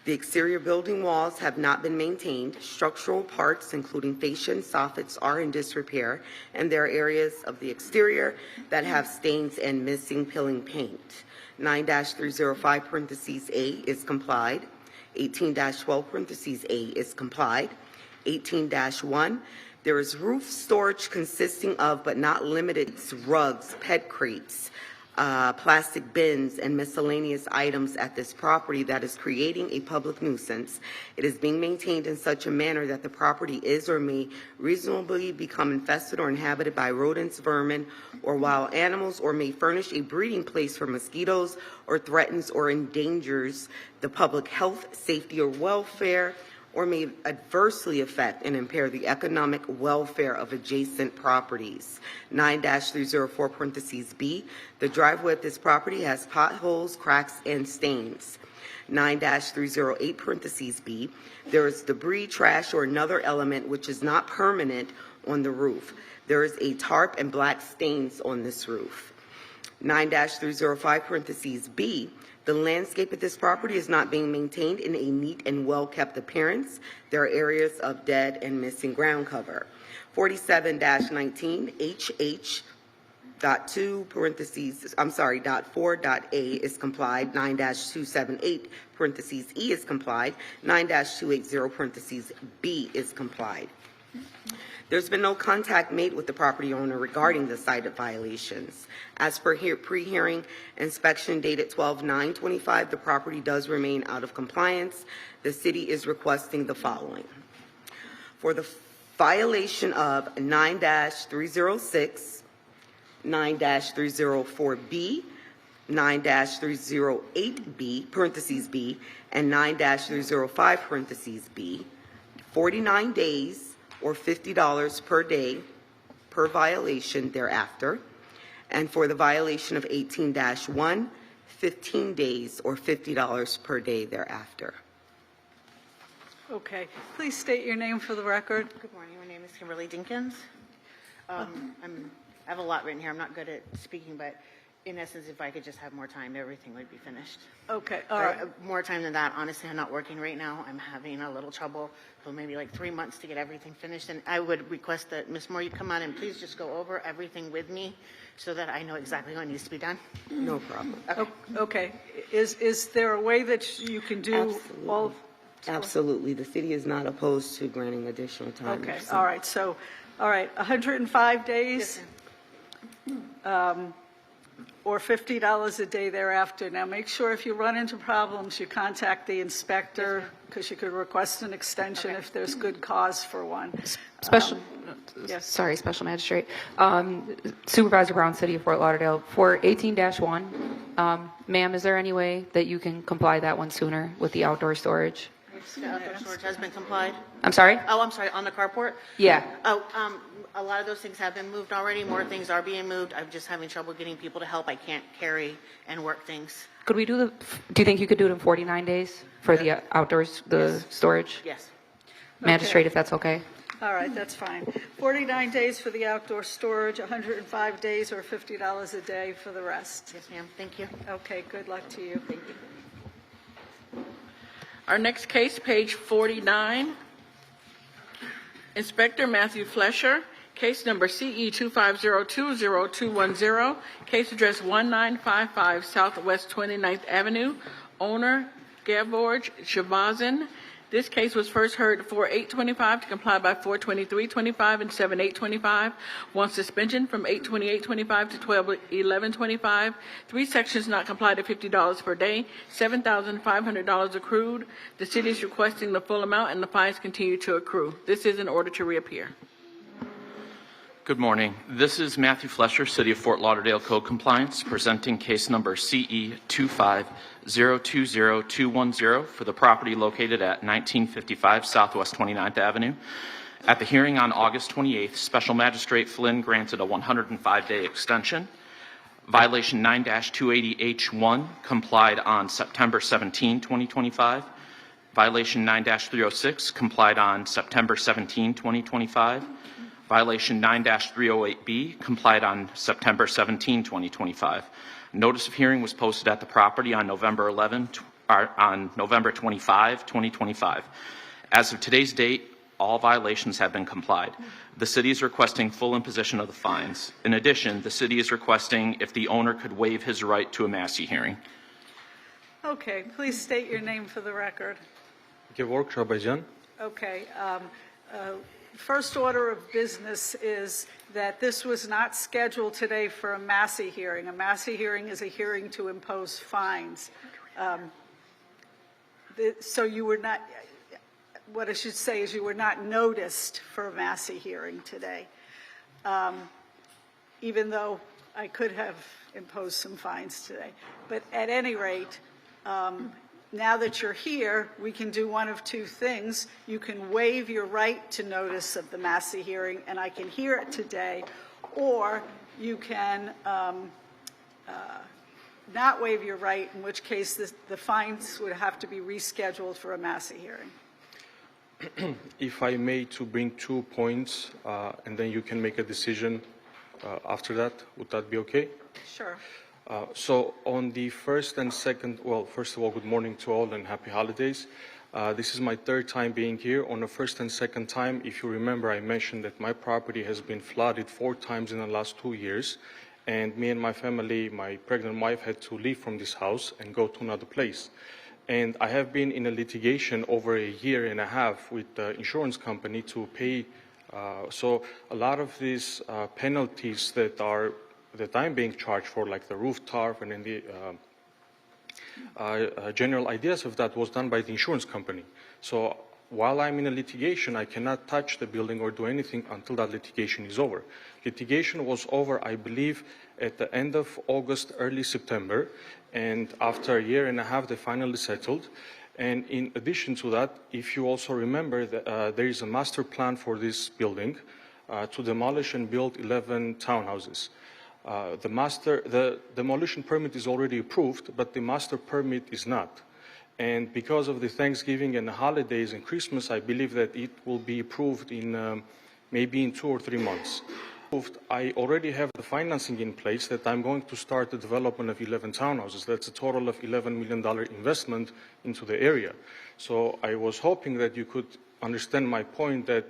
the exterior building walls have not been maintained. Structural parts, including fascia and soffits, are in disrepair, and there are areas of the exterior that have stains and missing peeling paint. 9-305 parentheses A is complied. 18-12 parentheses A is complied. 18-1, there is roof storage consisting of but not limited to rugs, pet crates, plastic bins, and miscellaneous items at this property that is creating a public nuisance. It is being maintained in such a manner that the property is or may reasonably become infested or inhabited by rodents, vermin, or wild animals, or may furnish a breeding place for mosquitoes, or threatens or endangers the public health, safety, or welfare, or may adversely affect and impair the economic welfare of adjacent properties. 9-304 parentheses B, the driveway at this property has potholes, cracks, and stains. 9-308 parentheses B, there is debris, trash, or another element which is not permanent on the roof. There is a tarp and black stains on this roof. 9-305 parentheses B, the landscape at this property is not being maintained in a neat and well-kept appearance. There are areas of dead and missing ground cover. 47-19 HH .2 parentheses, I'm sorry, .4.A is complied, 9-278 parentheses E is complied, 9-280 parentheses B is complied. There's been no contact made with the property owner regarding the cited violations. As per pre-hearing inspection dated 12/9/25, the property does remain out of compliance. The city is requesting the following. For the violation of 9-306, 9-304B, 9-308B, parentheses B, and 9-305, parentheses B, 49 days or $50 per day per violation thereafter. And for the violation of 18-1, 15 days or $50 per day thereafter. Okay. Please state your name for the record. Good morning. My name is Kimberly Dinkins. I have a lot written here. I'm not good at speaking, but in essence, if I could just have more time, everything would be finished. Okay. All right. More time than that. Honestly, I'm not working right now. I'm having a little trouble, so maybe like 3 months to get everything finished. And I would request that Ms. Moore, you come on and please just go over everything with me so that I know exactly what needs to be done. No problem. Okay. Is there a way that you can do all? Absolutely. The city is not opposed to granting additional time. Okay. All right. So, all right, 105 days. Or $50 a day thereafter. Now, make sure if you run into problems, you contact the inspector, because you could request an extension if there's good cause for one. Special, yes. Sorry, Special Magistrate. Supervisor Brown, City of Fort Lauderdale. For 18-1, ma'am, is there any way that you can comply that one sooner with the outdoor storage? The outdoor storage has been complied. I'm sorry? Oh, I'm sorry, on the carport? Yeah. Oh, a lot of those things have been moved already. More things are being moved. I'm just having trouble getting people to help. I can't carry and work things. Could we do you think you could do it in 49 days for the outdoors, the storage? Yes. Magistrate, if that's okay. All right, that's fine. 49 days for the outdoor storage, 105 days or $50 a day for the rest. Yes, ma'am. Thank you. Okay, good luck to you. Thank you. Our next case, page 49. Inspector Matthew Flesher, case number CE 25020-210, case address 1955 Southwest 29th Avenue, owner Gevorg Shavazin. This case was first heard 4/8/25 to comply by 4/23/25 and 7/8/25. One suspension from 8/28/25 to 12/11/25. 3 sections not complied at $50 per day. $7,500 accrued. The city is requesting the full amount, and the fines continue to accrue. This is in order to reappear. Good morning. This is Matthew Flesher, City of Fort Lauderdale Code Compliance, presenting case number CE 25020-210 for the property located at 1955 Southwest 29th Avenue. At the hearing on August 28th, Special Magistrate Flynn granted a 105-day extension. Violation 9-280H1 complied on September 17, 2025. Violation 9-306 complied on September 17, 2025. Violation 9-308B complied on September 17, 2025. Notice of hearing was posted at the property on November 25, 2025. As of today's date, all violations have been complied. The city is requesting full imposition of the fines. In addition, the city is requesting if the owner could waive his right to a Massey hearing. Okay, please state your name for the record. Gevorg Shavazin. Okay. First order of business is that this was not scheduled today for a Massey hearing. A Massey hearing is a hearing to impose fines. So you were not, what I should say is you were not noticed for a Massey hearing today, even though I could have imposed some fines today. But at any rate, now that you're here, we can do one of two things. You can waive your right to notice of the Massey hearing, and I can hear it today, or you can not waive your right, in which case the fines would have to be rescheduled for a Massey hearing. If I may, to bring 2 points, and then you can make a decision after that, would that be okay? Sure. So on the first and second, well, first of all, good morning to all and happy holidays. This is my 3rd time being here. On the first and second time, if you remember, I mentioned that my property has been flooded 4 times in the last 2 years. and me and my family, my pregnant wife, had to leave from this house and go to another place. And I have been in a litigation over a year and a half with the insurance company to pay. So a lot of these penalties that I'm being charged for, like the roof tarp and then the general ideas of that, was done by the insurance company. So while I'm in a litigation, I cannot touch the building or do anything until that litigation is over. Litigation was over, I believe, at the end of August, early September, and after a year and a half, they finally settled. And in addition to that, if you also remember, there is a master plan for this building to demolish and build 11 townhouses. The demolition permit is already approved, but the master permit is not. And because of the Thanksgiving and the holidays and Christmas, I believe that it will be approved in maybe in 2 or 3 months. I already have the financing in place that I'm going to start the development of 11 townhouses. That's a total of $11 million investment into the area. So I was hoping that you could understand my point that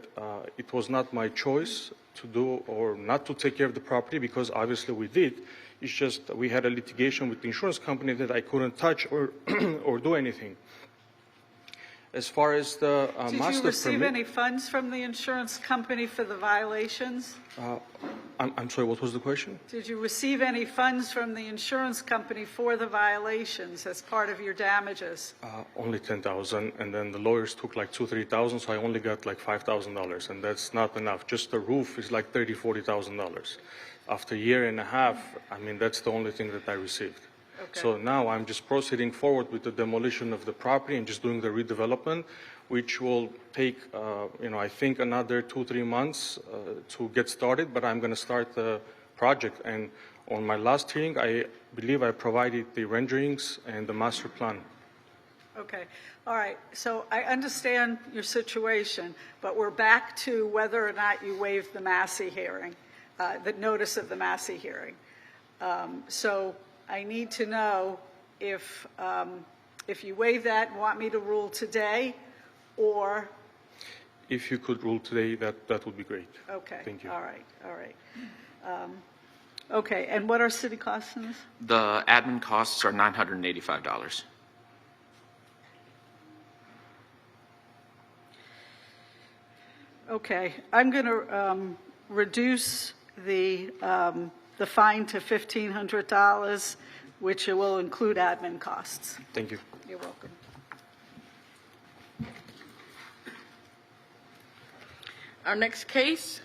it was not my choice to do or not to take care of the property, because obviously we did. It's just we had a litigation with the insurance company that I couldn't touch or or do anything. As far as the master permit... Did you receive any funds from the insurance company for the violations? I'm sorry, what was the question? Did you receive any funds from the insurance company for the violations as part of your damages? Only $10,000, and then the lawyers took like $2,000-3,000, so I only got like $5,000, and that's not enough. Just the roof is like $30,000-40,000. After a year and a half, I mean, that's the only thing that I received. Okay. So now I'm just proceeding forward with the demolition of the property and just doing the redevelopment, which will take, I think another 2-3 months to get started, but I'm going to start the project. And on my last hearing, I believe I provided the renderings and the master plan. Okay. All right. So I understand your situation, but we're back to whether or not you waived the Massey hearing, the notice of the Massey hearing. So I need to know if you waive that and want me to rule today, or... If you could rule today, that would be great. Okay. Thank you. All right. All right. Okay. And what are city costs in this? The admin costs are $985. Okay. I'm going to reduce the fine to $1,500, which will include admin costs. Thank you. You're welcome. Our next case,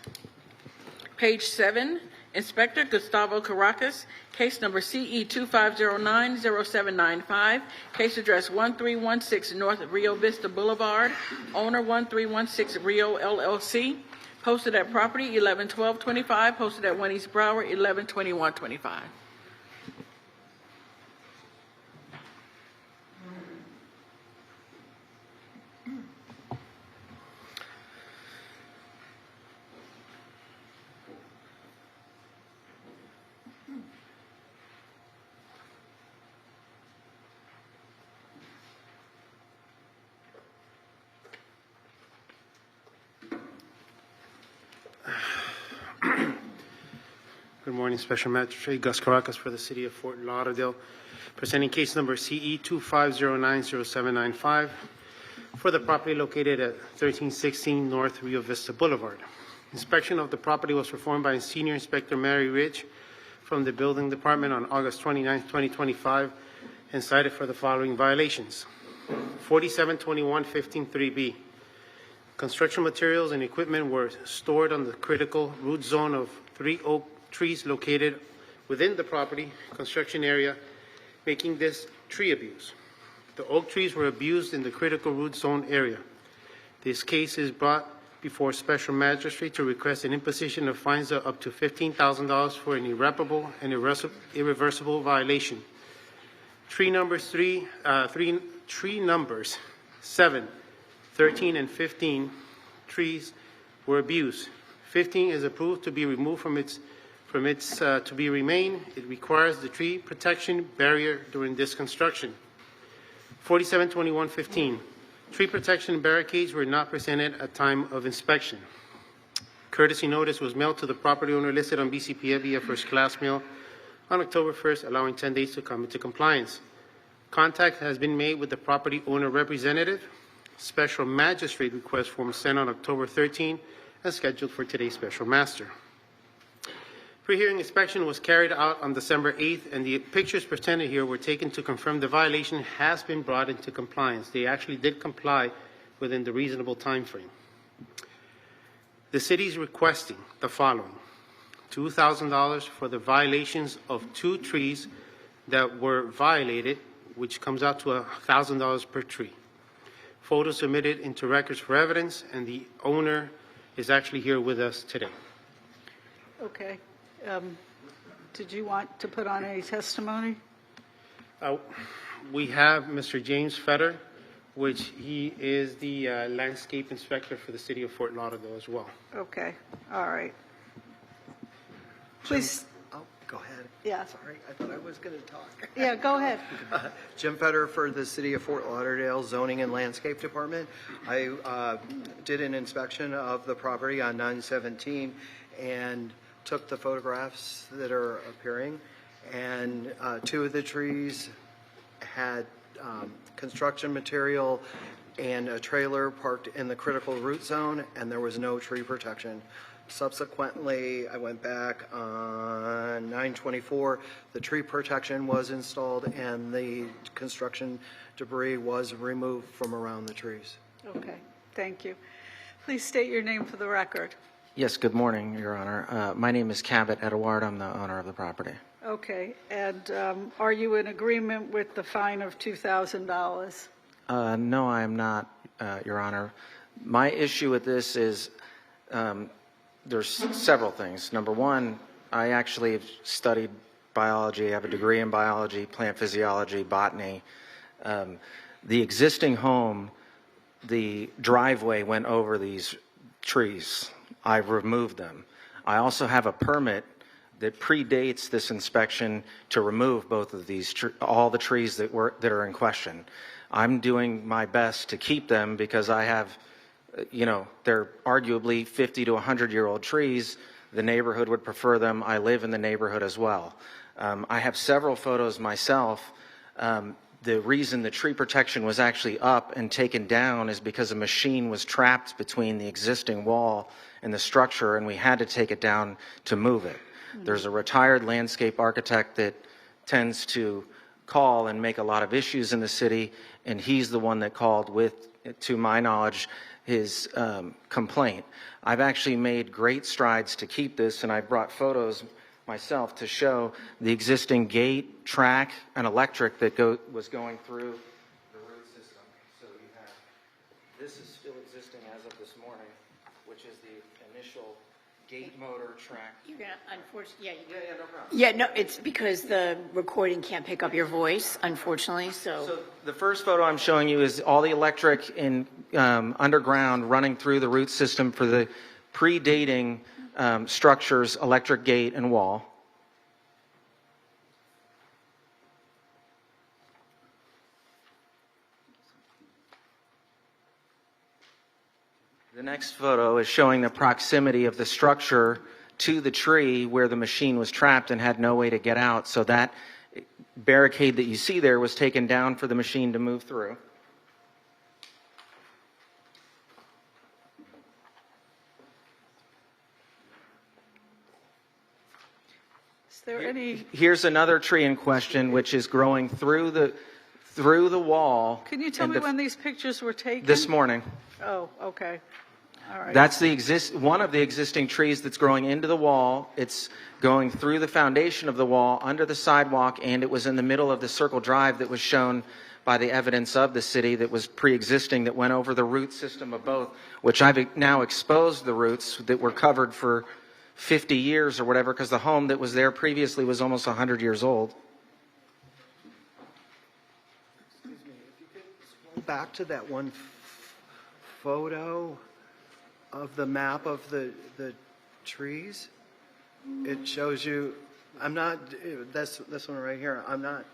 page 7, Inspector Gustavo Caracas, case number CE 25090795, case address 1316 North Rio Vista Boulevard, owner 1316 Rio LLC, posted at property 111225, posted at 1 East Broward 112125. Good morning, Special Magistrate Gus Caracas for the City of Fort Lauderdale, presenting case number CE 25090795 for the property located at 1316 North Rio Vista Boulevard. Inspection of the property was performed by Senior Inspector Mary Ridge from the Building Department on August 29, 2025, and cited for the following violations. 4721-15-3B. Construction materials and equipment were stored on the critical root zone of 3 oak trees located within the property construction area, making this tree abuse. The oak trees were abused in the critical root zone area. This case is brought before Special Magistrate to request an imposition of fines of up to $15,000 for an irreparable and irreversible violation. Tree numbers 7, 13, and 15 trees were abused. 15 is approved to be removed from its to be remain. It requires the tree protection barrier during this construction. 4721-15. Tree protection barricades were not presented at time of inspection. Courtesy notice was mailed to the property owner listed on BCPA via first class mail on October 1st, allowing 10 days to come into compliance. Contact has been made with the property owner representative. Special magistrate request form sent on October 13 and scheduled for today's special master. Pre-hearing inspection was carried out on December 8th, and the pictures presented here were taken to confirm the violation has been brought into compliance. They actually did comply within the reasonable time frame. The city is requesting the following: $2,000 for the violations of 2 trees that were violated, which comes out to $1,000 per tree. Photos submitted into records for evidence, and the owner is actually here with us today. Okay. Did you want to put on any testimony? We have Mr. James Fetter, which he is the landscape inspector for the city of Fort Lauderdale as well. Okay, all right. Please. Oh, go ahead. Yeah. Sorry, I thought I was going to talk. Yeah, go ahead. Jim Fetter for the City of Fort Lauderdale Zoning and Landscape Department. I did an inspection of the property on 9/17 and took the photographs that are appearing. And 2 of the trees had construction material and a trailer parked in the critical root zone, and there was no tree protection. Subsequently, I went back on 9/24. The tree protection was installed, and the construction debris was removed from around the trees. Okay, thank you. Please state your name for the record. Yes, good morning, Your Honor. My name is Cabot Edouard. I'm the owner of the property. Okay, and are you in agreement with the fine of $2,000? No, I am not, Your Honor. My issue with this is there's several things. Number one, I actually have studied biology. I have a degree in biology, plant physiology, botany. The existing home, the driveway went over these trees. I've removed them. I also have a permit that predates this inspection to remove both of these, all the trees that are in question. I'm doing my best to keep them because I have, they're arguably 50 to 100-year-old trees. The neighborhood would prefer them. I live in the neighborhood as well. I have several photos myself. The reason the tree protection was actually up and taken down is because a machine was trapped between the existing wall and the structure, and we had to take it down to move it. There's a retired landscape architect that tends to call and make a lot of issues in the city, and he's the one that called with, to my knowledge, his complaint. I've actually made great strides to keep this, and I brought photos myself to show the existing gate, track, and electric that was going through the root system. So you have, this is still existing as of this morning, which is the initial gate motor track. You're gonna, unfortunately, no problem. Yeah, no, it's because the recording can't pick up your voice, unfortunately, So the first photo I'm showing you is all the electric in underground running through the root system for the predating structures, electric gate and wall. The next photo is showing the proximity of the structure to the tree where the machine was trapped and had no way to get out. So that barricade that you see there was taken down for the machine to move through. Is there any? Here's another tree in question, which is growing through the wall. Can you tell me when these pictures were taken? This morning. Oh, okay. All right. That's one of the existing trees that's growing into the wall. It's going through the foundation of the wall, under the sidewalk, and it was in the middle of the circle drive that was shown by the evidence of the city that was pre-existing that went over the root system of both, which I've now exposed the roots that were covered for 50 years or whatever, because the home that was there previously was almost 100 years old. Excuse me, if you could scroll back to that one photo of the map of the trees. It shows you, I'm not, that's this one right here, I'm not,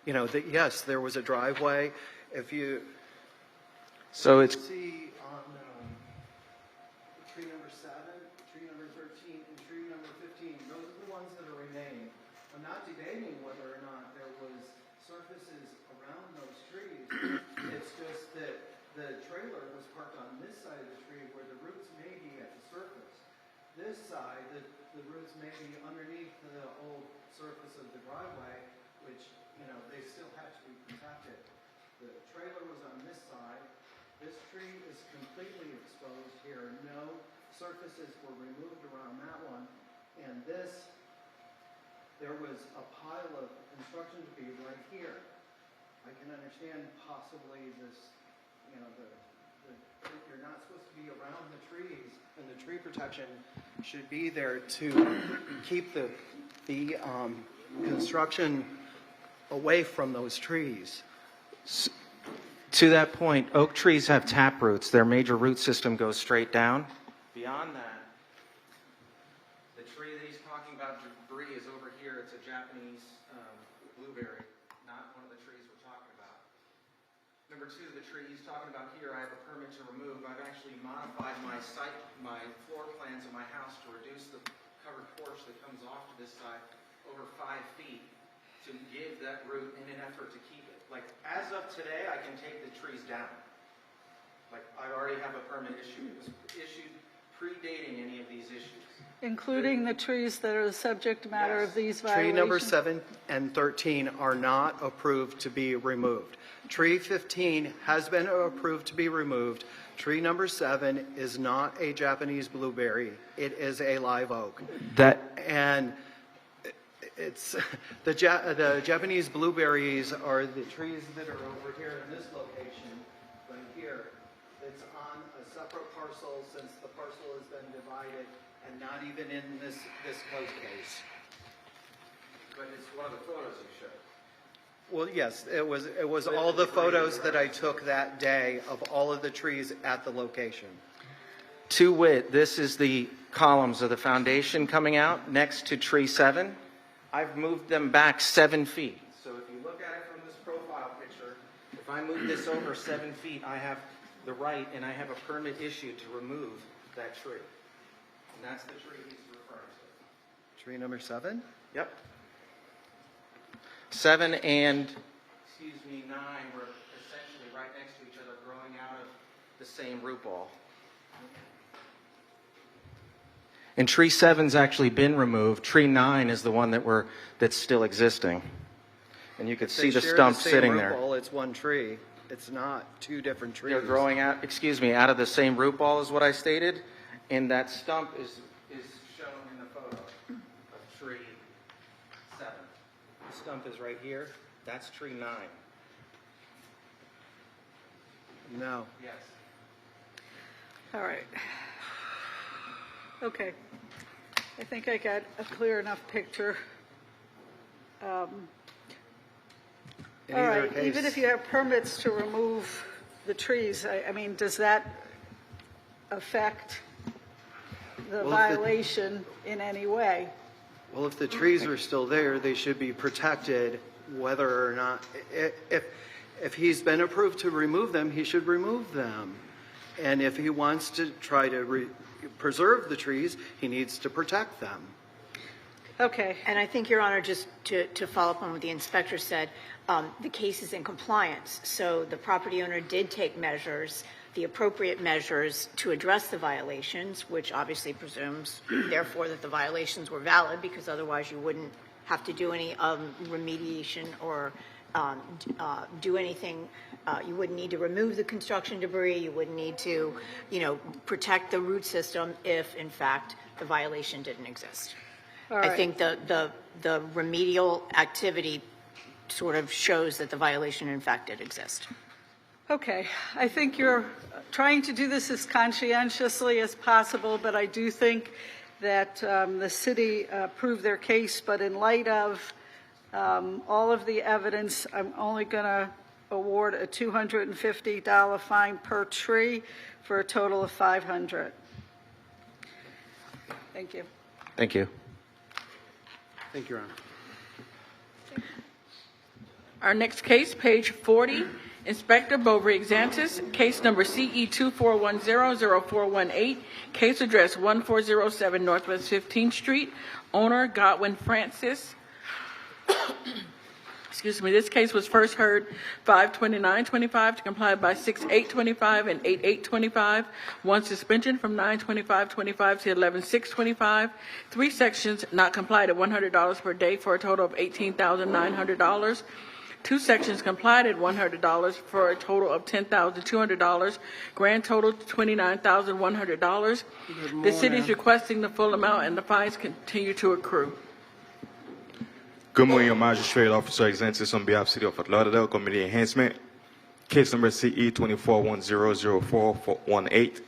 that yes, there was a driveway. If you so it's see on tree number 7, tree number 13, and tree number 15, those are the ones that are remaining. I'm not debating debating whether or not there was surfaces around those trees. It's just that the trailer was parked on this side of the tree where the roots may be at the surface. This side, the roots may be underneath the old surface of the driveway, which, they still have to be protected. The trailer was on this side. This tree is completely exposed here. No surfaces were removed around that one. And this, there was a pile of construction debris right here. I can understand possibly this, you're not supposed to be around the trees, and the tree protection should be there to keep the construction away from those trees. To that point, oak trees have tap roots. Their major root system goes straight down. Beyond that, the tree that he's talking about, debris, is over here. It's a Japanese blueberry, not one of the trees we're talking about. Number two, the tree he's talking about here, I have a permit to remove. I've actually modified my floor plans of my house to reduce the covered porch that comes off to this side over 5 feet to give that root in an effort to keep it. Like, as of today, I can take the trees down. Like, I already have a permit issued. It was issued predating any of these issues. Including the trees that are the subject matter of these violations? Tree number 7 and 13 are not approved to be removed. Tree 15 has been approved to be removed. Tree number 7 is not a Japanese blueberry. It is a live oak. And it's the Japanese blueberries are the trees that are over here in this location, right here. It's on a separate parcel since the parcel has been divided, and not even in this code case. But it's one of the photos you showed. Well, yes, it was all the photos that I took that day of all of the trees at the location. To wit, this is the columns of the foundation coming out next to tree 7. I've moved them back 7 feet. So if you look at it from this profile picture, if I move this over 7 feet, I have the right and I have a permit issued to remove that tree. And that's the tree he's referring to. Tree number 7? Yep. 7 and, 9 were essentially right next to each other, growing out of the same root ball. And tree 7's actually been removed. Tree 9 is the one that's still existing. And you could see the stump sitting there. It's one tree. It's not two different trees. They're growing out, out of the same root ball is what I stated. And that stump is shown in the photo of tree 7. The stump is right here. That's tree 9. No. Yes. All right. Okay. I think I got a clear enough picture. All right, even if you have permits to remove the trees, I mean, does that affect the violation in any way? Well, if the trees are still there, they should be protected whether or not, if he's been approved to remove them, he should remove them. And if he wants to try to preserve the trees, he needs to protect them. Okay. And I think, Your Honor, just to follow up on what the inspector said, the case is in compliance. So the property owner did take measures, the appropriate measures to address the violations, which obviously presumes, therefore, that the violations were valid, because otherwise you wouldn't have to do any remediation or do anything. You wouldn't need to remove the construction debris. You wouldn't need to, protect the root system if, in fact, the violation didn't exist. All right. I think the remedial activity sort of shows that the violation, in fact, did exist. Okay. I think you're trying to do this as conscientiously as possible, but I do think that the city proved their case. But in light of all of the evidence, I'm only going to award a $250 fine per tree for a total of $500. Thank you. Thank you. Thank you, Your Honor. Our next case, page 40, Inspector Bovary-Xantis, case number CE 24100418, case address 1407 Northwest 15th Street, owner Godwin Francis, Excuse me, this case was first heard 5/29/25 to comply by 6/8/25 and 8/8/25. One suspension from 9/25/25 to 11/6/25. Three sections not complied at $100 per day for a total of $18,900. Two sections complied at $100 for a total of $10,200. Grand total $29,100. The city is requesting the full amount and the fines continue to accrue. Good morning, your Magistrate Officer Exentis on behalf of City of Fort Lauderdale, Committee Enhancement. Case number CE 24100418.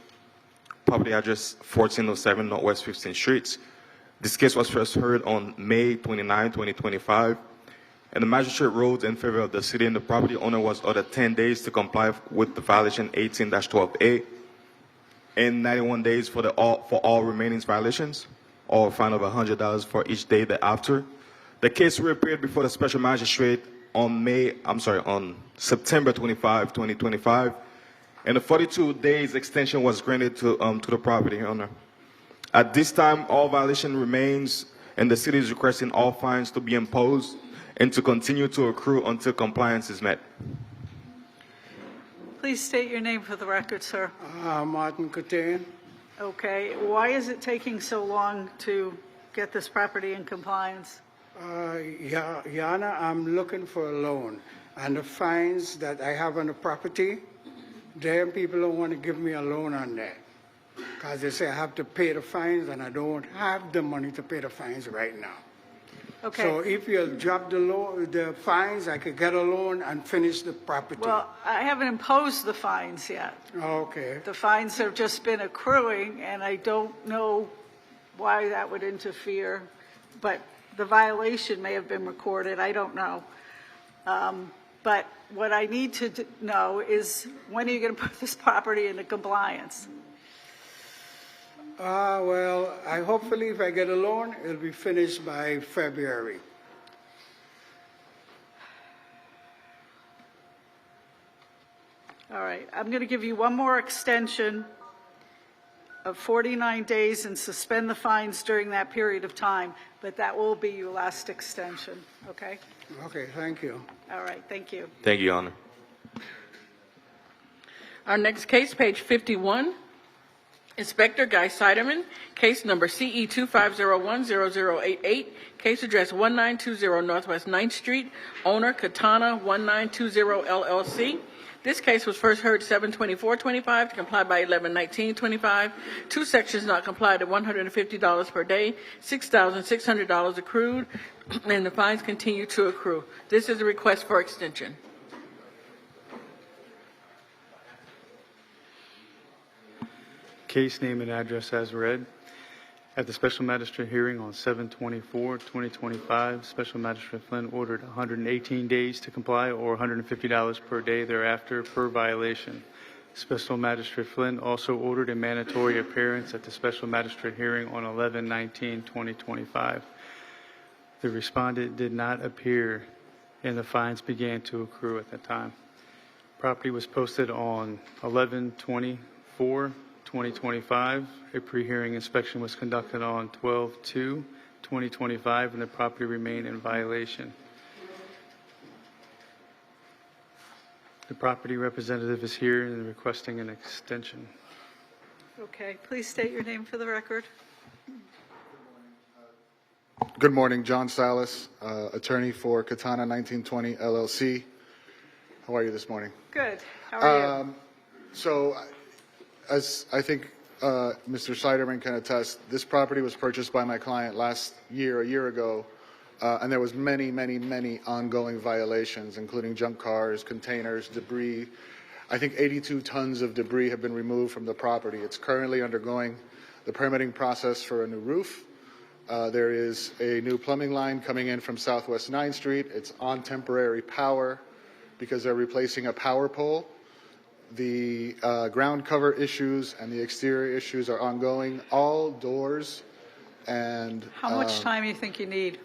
Property address 1407 Northwest 15th Street. This case was first heard on May 29, 2025. And the magistrate ruled in favor of the city, and the property owner was ordered 10 days to comply with the violation 18-12A and 91 days for all remaining violations, or a fine of $100 for each day thereafter. The case reappeared before the special magistrate on September 25, 2025, and a 42 days extension was granted to the property owner. At this time, all violation remains, and the city is requesting all fines to be imposed and to continue to accrue until compliance is met. Please state your name for the record, sir. Martin Cotain. Okay, why is it taking so long to get this property in compliance? Yana, I'm looking for a loan, and the fines that I have on the property, damn people don't want to give me a loan on that, because they say I have to pay the fines, and I don't have the money to pay the fines right now. Okay. So if you drop the fines, I could get a loan and finish the property. Well, I haven't imposed the fines yet. Okay. The fines have just been accruing, and I don't know why that would interfere, but the violation may have been recorded. I don't know. But what I need to know is, when are you going to put this property into compliance? Well, hopefully if I get a loan, it'll be finished by February. All right, I'm going to give you one more extension of 49 days and suspend the fines during that period of time, but that will be your last extension, okay? Okay, thank you. All right, thank you. Thank you, Your Honor. Our next case, page 51. Inspector Guy Seiderman, case number CE 25010088, case address 1920 Northwest 9th Street, owner Katana 1920 LLC. This case was first heard 7/24/25 to comply by 11/19/25. Two sections not complied at $150 per day, $6,600 accrued, and the fines continue to accrue. This is a request for extension. Case name and address as read. At the Special Magistrate hearing on 7/24/2025, Special Magistrate Flynn ordered 118 days to comply or $150 per day thereafter per violation. Special Magistrate Flynn also ordered a mandatory appearance at the Special Magistrate hearing on 11/19/2025. The respondent did not appear, and the fines began to accrue at that time. Property was posted on 11/24/2025. A pre-hearing inspection was conducted on 12/2/2025, and the property remained in violation. The property representative is here and requesting an extension. Okay, please state your name for the record. Good morning, John Salas, attorney for Katana 1920 LLC. How are you this morning? Good. How are you? So, as I think Mr. Seiderman can attest, this property was purchased by my client a year ago, and there was many ongoing violations, including junk cars, containers, debris. I think 82 tons of debris have been removed from the property. It's currently undergoing the permitting process for a new roof. There is a new plumbing line coming in from Southwest 9th Street. It's on temporary power because they're replacing a power pole. The ground cover issues and the exterior issues are ongoing. All doors and... How much time do you think you need?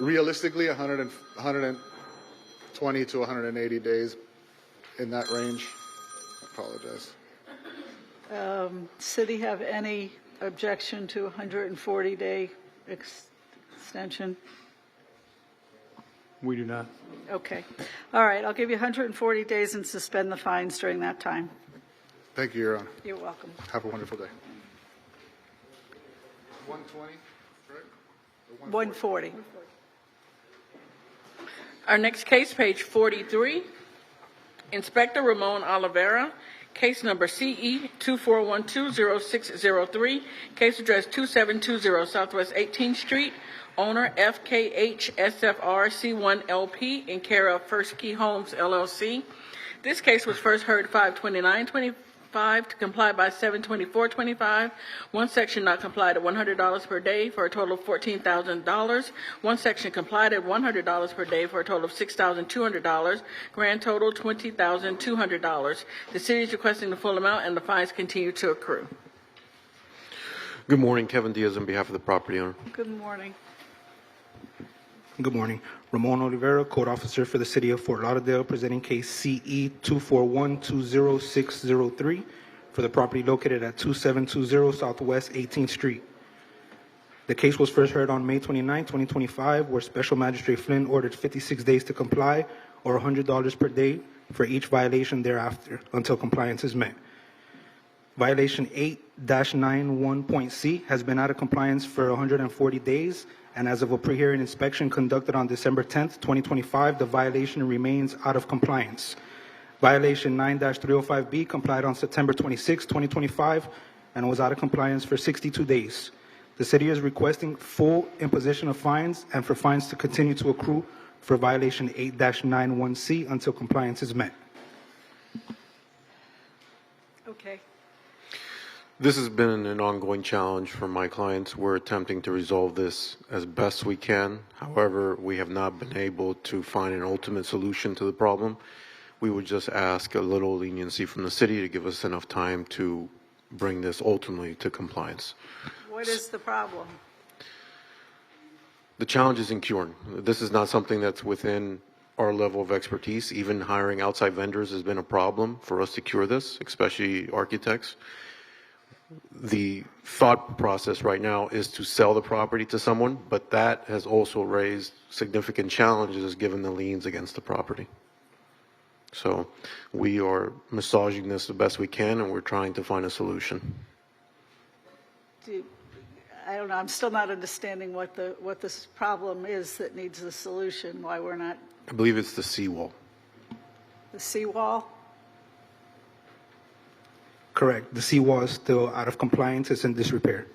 Realistically, 120 to 180 days, in that range. I apologize. City have any objection to 140-day extension? We do not. Okay. All right, I'll give you 140 days and suspend the fines during that time. Thank you, Your Honor. You're welcome. Have a wonderful day. 120, correct? Or 140. Our next case, page 43, Inspector Ramon Oliveira, case number CE 24120603, case address 2720 Southwest 18th Street, owner FKH SFR C1LP, in care of First Key Homes LLC. This case was first heard 5/29/25 to comply by 7/24/25. One section not complied at $100 per day for a total of $14,000. One section complied at $100 per day for a total of $6,200. Grand total $20,200. The city is requesting the full amount, and the fines continue to accrue. Good morning, Kevin Diaz on behalf of the property owner. Good morning. Good morning. Ramon Oliveira, Code Officer for the City of Fort Lauderdale, presenting case CE 241-20603 for the property located at 2720 Southwest 18th Street. The case was first heard on May 29, 2025, where Special Magistrate Flynn ordered 56 days to comply or $100 per day for each violation thereafter until compliance is met. Violation 8-91.C has been out of compliance for 140 days, and as of a pre-hearing inspection conducted on December 10th, 2025, the violation remains out of compliance. Violation 9-305B complied on September 26, 2025, and was out of compliance for 62 days. The city is requesting full imposition of fines and for fines to continue to accrue for violation 8-91C until compliance is met. Okay. This has been an ongoing challenge for my clients. We're attempting to resolve this as best we can. However, we have not been able to find an ultimate solution to the problem. We would just ask a little leniency from the city to give us enough time to bring this ultimately to compliance. What is the problem? The challenge is incurring. This is not something that's within our level of expertise. Even hiring outside vendors has been a problem for us to cure this, especially architects. The thought process right now is to sell the property to someone, but that has also raised significant challenges given the liens against the property. So we are massaging this the best we can, and we're trying to find a solution. I don't know. I'm still not understanding what this problem is that needs a solution. Why we're not I believe it's the seawall. the seawall? Correct. The seawall is still out of compliance. It's in disrepair.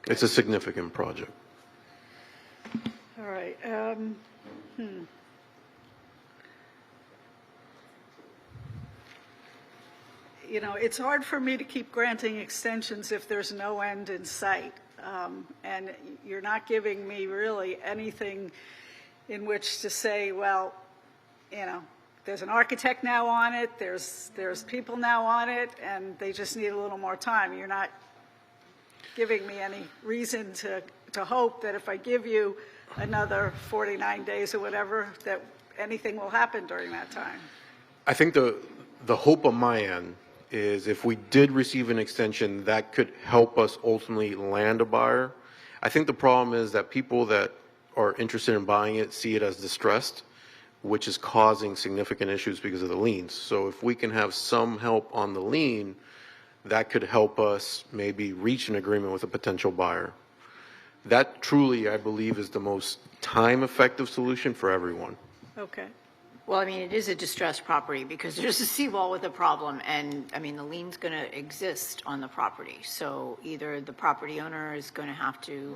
It's a significant project. All right. You know, it's hard for me to keep granting extensions if there's no end in sight. And you're not giving me really anything in which to say, well, you know, there's an architect now on it, there's people now on it, and they just need a little more time. You're not giving me any reason to hope that if I give you another 49 days or whatever, that anything will happen during that time. I think the hope on my end is if we did receive an extension, that could help us ultimately land a buyer. I think the problem is that people that are interested in buying it see it as distressed, which is causing significant issues because of the liens. So if we can have some help on the lien, that could help us maybe reach an agreement with a potential buyer. That truly, I believe, is the most time-effective solution for everyone. Okay. Well, I mean, it is a distressed property because there's a seawall with a problem, and I mean, the lien's going to exist on the property. So either the property owner is going to have to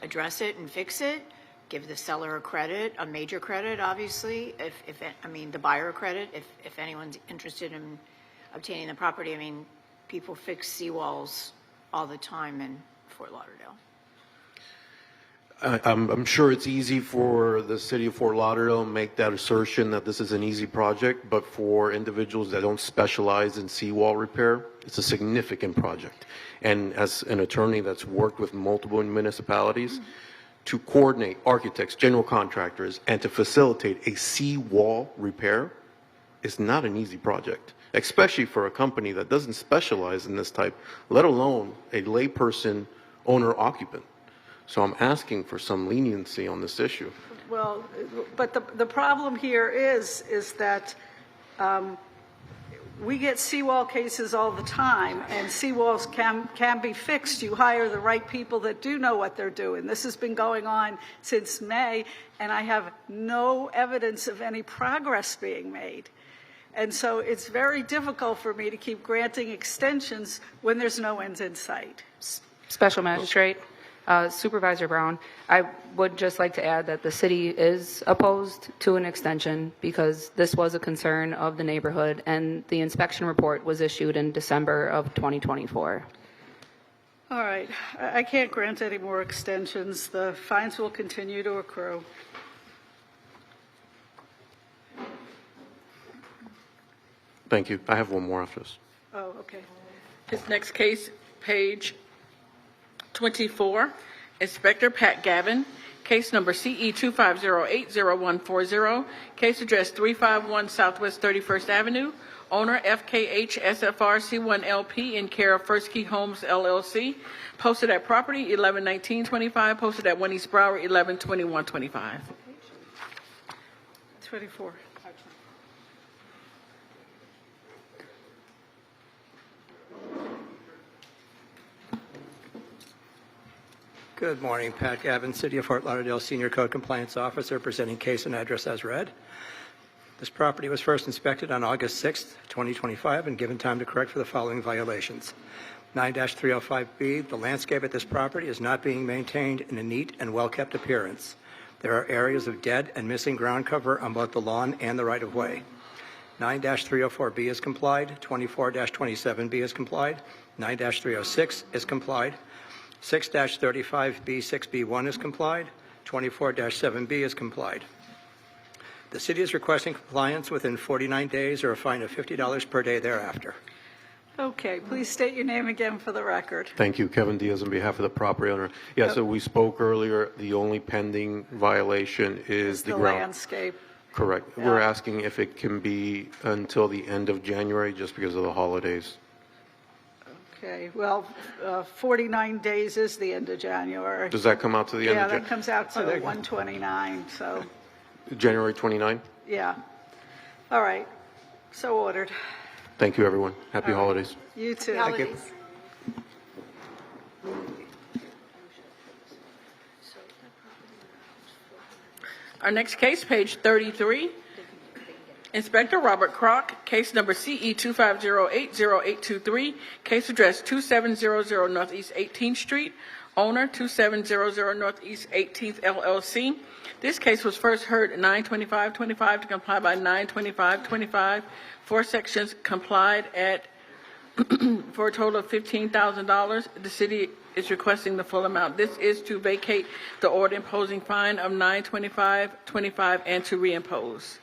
address it and fix it, give the seller a credit, a major credit, obviously, the buyer a credit, if anyone's interested in obtaining the property. I mean, people fix seawalls all the time in Fort Lauderdale. I'm sure it's easy for the city of Fort Lauderdale to make that assertion that this is an easy project, but for individuals that don't specialize in seawall repair, it's a significant project. And as an attorney that's worked with multiple municipalities, to coordinate architects, general contractors, and to facilitate a seawall repair is not an easy project, especially for a company that doesn't specialize in this type, let alone a layperson owner-occupant. So I'm asking for some leniency on this issue. Well, but the problem here is that we get seawall cases all the time, and seawalls can be fixed. You hire the right people that do know what they're doing. This has been going on since May, and I have no evidence of any progress being made. And so it's very difficult for me to keep granting extensions when there's no end in sight. Special Magistrate, Supervisor Brown, I would just like to add that the city is opposed to an extension because this was a concern of the neighborhood, and the inspection report was issued in December of 2024. All right, I can't grant any more extensions. The fines will continue to accrue. Thank you. I have one more after this. Oh, okay. This next case, page 24, Inspector Pat Gavin, case number CE 25080140, case address 351 Southwest 31st Avenue, owner FKH SFR C1LP in care of First Key Homes LLC, posted at property 11/19/25, posted at 1 East Broward 11/21/25. 24. Good morning, Pat Gavin, City of Fort Lauderdale Senior Code Compliance Officer, presenting case and address as read. This property was first inspected on August 6th, 2025, and given time to correct for the following violations. 9-305B, the landscape at this property is not being maintained in a neat and well-kept appearance. There are areas of dead and missing ground cover on both the lawn and the right-of-way. 9-304B is complied, 24-27B is complied, 9-306 is complied, 6-35B6B1 is complied, 24-7B is complied. The city is requesting compliance within 49 days or a fine of $50 per day thereafter. Okay, please state your name again for the record. Thank you. Kevin Diaz on behalf of the property owner. Yeah, so we spoke earlier. The only pending violation is the ground. Landscape. Correct. Yeah. We're asking if it can be until the end of January just because of the holidays. Okay, well, 49 days is the end of January. Does that come out to the end Yeah, of that comes out to there you go. 129, so, January 29? yeah. All right, so ordered. Thank you, everyone. Happy All right. holidays. You too. Thank you. Our next case, page 33, Inspector Robert Kroc, case number CE 25080823, case address 2700 Northeast 18th Street, owner 2700 Northeast 18th LLC. This case was first heard at 9/25/25 to comply by 9/25/25. 4 sections complied at for a total of $15,000. The city is requesting the full amount. This is to vacate the order imposing fine of 9/25/25 and to reimpose.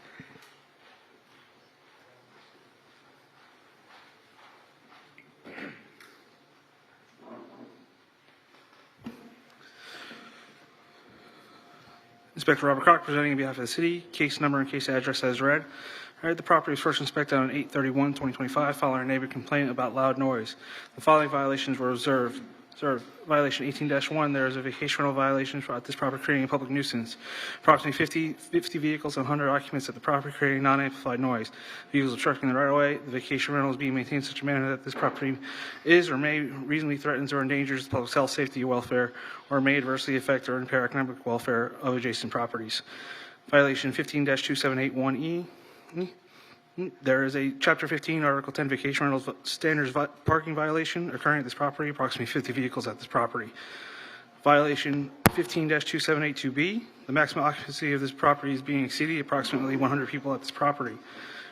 Inspector Robert Kroc presenting on behalf of the city, case number and case address as read. All right, the property was first inspected on 8/31/2025 following a neighbor complaint about loud noise. The following violations were observed. Violation 18-1, there is a vacation rental violation at this property creating a public nuisance. Approximately 50 vehicles and 100 occupants at the property creating non-amplified noise. Vehicles obstructing the right-of-way. The vacation rental is being maintained in such a manner that this property is or may reasonably threatens or endangers the public's health, safety, or welfare, or may adversely affect or impair economic welfare of adjacent properties. Violation 15-2781E. There is a Chapter 15, Article 10 vacation rentals standards parking violation occurring at this property, approximately 50 vehicles at this property. Violation 15-2782B, the maximum occupancy of this property is being exceeded, approximately 100 people at this property.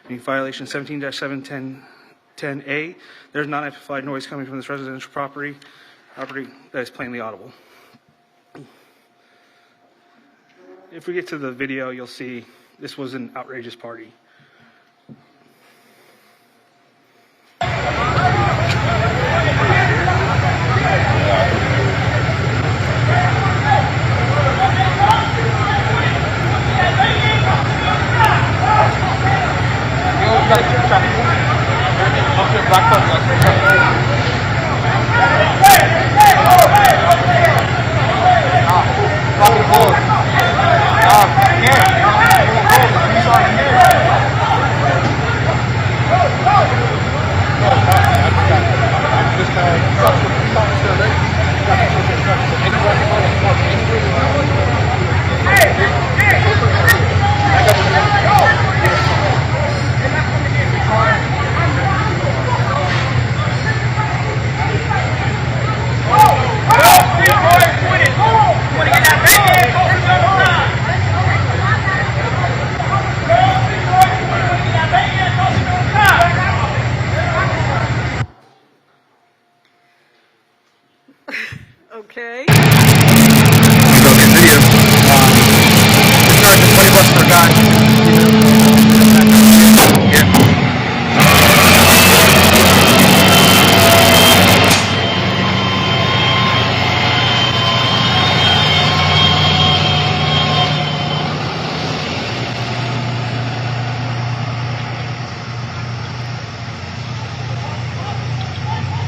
And violation 17-710A, there's non-amplified noise coming from this residential property that is plainly audible. If we get to the video, you'll see this was an outrageous party. Stop. Okay.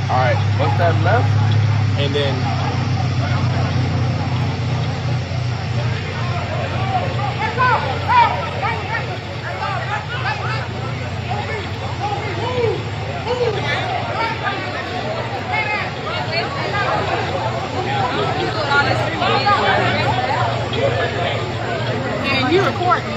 All right, what's that left? And then And you recording?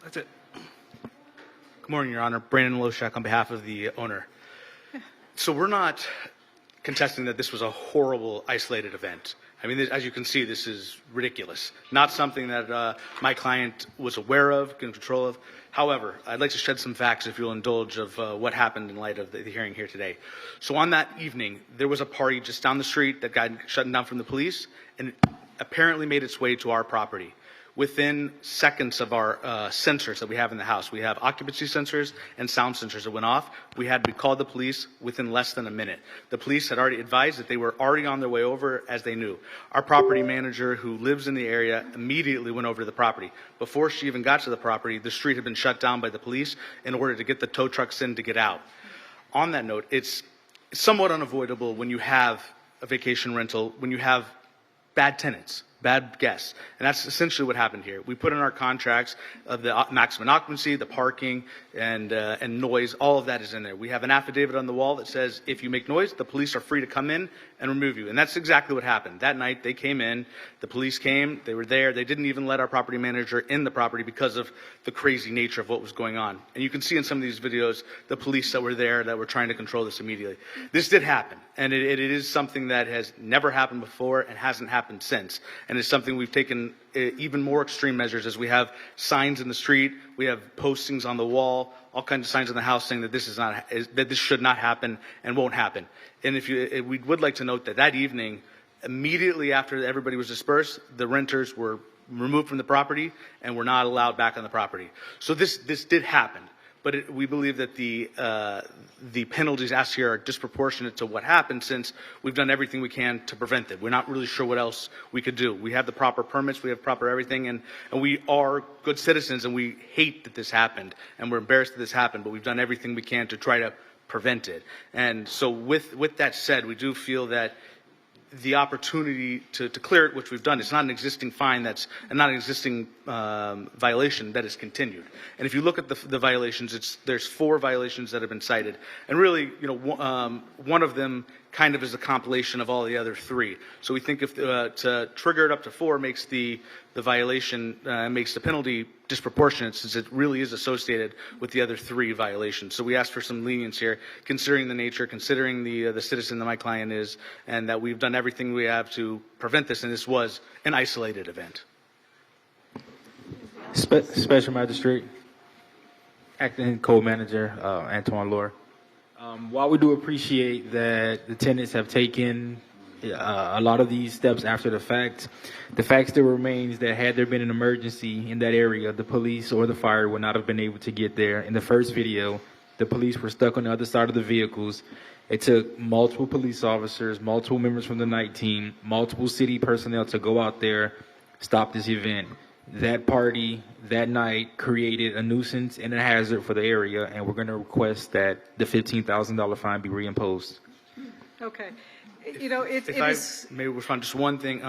That's it. Good morning, Your Honor. Brandon Loshak on behalf of the owner. So we're not contesting that this was a horrible, isolated event. I mean, as you can see, this is ridiculous. Not something that my client was aware of, in control of. However, I'd like to shed some facts, if you'll indulge, of what happened in light of the hearing here today. So on that evening, there was a party just down the street that got shut down from the police and it apparently made its way to our property. Within seconds of our sensors that we have in the house, we have occupancy sensors and sound sensors that went off. We called the police within less than a minute. The police had already advised that they were already on their way over as they knew. Our property manager, who lives in the area, immediately went over to the property. Before she even got to the property, the street had been shut down by the police in order to get the tow trucks in to get out. On that note, it's somewhat unavoidable when you have a vacation rental, when you have bad tenants, bad guests. And that's essentially what happened here. We put in our contracts of the maximum occupancy, the parking, and noise. All of that is in there. We have an affidavit on the wall that says if you make noise, the police are free to come in and remove you. And that's exactly what happened. That night, they came in. The police came. They were there. They didn't even let our property manager in the property because of the crazy nature of what was going on. And you can see in some of these videos the police that were there that were trying to control this immediately. This did happen. And it is something that has never happened before and hasn't happened since. And it's something we've taken even more extreme measures as we have signs in the street, we have postings on the wall, all kinds of signs in the house saying that this should not happen and won't happen. And we would like to note that that evening, immediately after everybody was dispersed, the renters were removed from the property and were not allowed back on the property. So this did happen. But we believe that the penalties asked here are disproportionate to what happened, since we've done everything we can to prevent it. We're not really sure what else we could do. We have the proper permits, we have proper everything, and we are good citizens, and we hate that this happened, and we're embarrassed that this happened, but we've done everything we can to try to prevent it. And so with that said, we do feel that the opportunity to clear it, which we've done, it's not an existing fine, that's not an existing violation that is continued. And if you look at the violations, there's 4 violations that have been cited, and really, one of them kind of is a compilation of all the other 3. So we think if to trigger it up to 4 makes the violation makes the penalty disproportionate, since it really is associated with the other 3 violations. So we ask for some lenience here, considering the nature, considering the citizen that my client is, and that we've done everything we have to prevent this, and this was an isolated event. Special Magistrate, Acting Co-Manager, Antoine Lohr. While we do appreciate that the tenants have taken a lot of these steps after the fact still remains that had there been an emergency in that area, the police or the fire would not have been able to get there. In the first video, the police were stuck on the other side of the vehicles. It took multiple police officers, multiple members from the night team, multiple city personnel to go out there, stop this event. That party that night created a nuisance and a hazard for the area, and we're going to request that the $15,000 fine be reimposed. Okay. If I may respond, just one thing.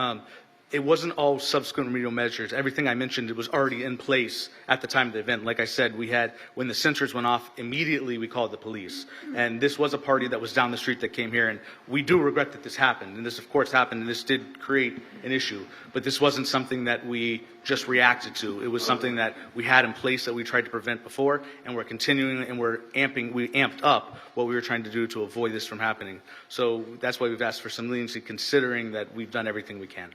it wasn't all subsequent remedial measures. Everything I mentioned, it was already in place at the time of the event. Like I said, when the sensors went off, immediately we called the police. And this was a party that was down the street that came here, and we do regret that this happened. And this, of course, happened, and this did create an issue. But this wasn't something that we just reacted to. It was something that we had in place that we tried to prevent before, and we're continuing, and we amped up what we were trying to do to avoid this from happening. So that's why we've asked for some leniency, considering that we've done everything we can.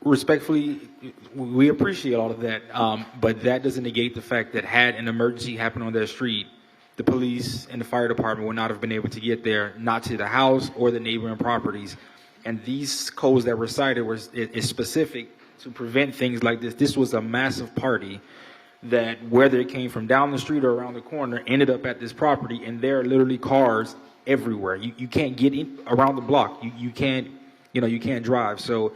Respectfully, we appreciate all of that, but that doesn't negate the fact that had an emergency happened on that street, the police and the fire department would not have been able to get there, not to the house or the neighboring properties. And these codes that were cited is specific to prevent things like this. This was a massive party that, whether it came from down the street or around the corner, ended up at this property, and there are literally cars everywhere. You can't get in around the block. You can't drive. So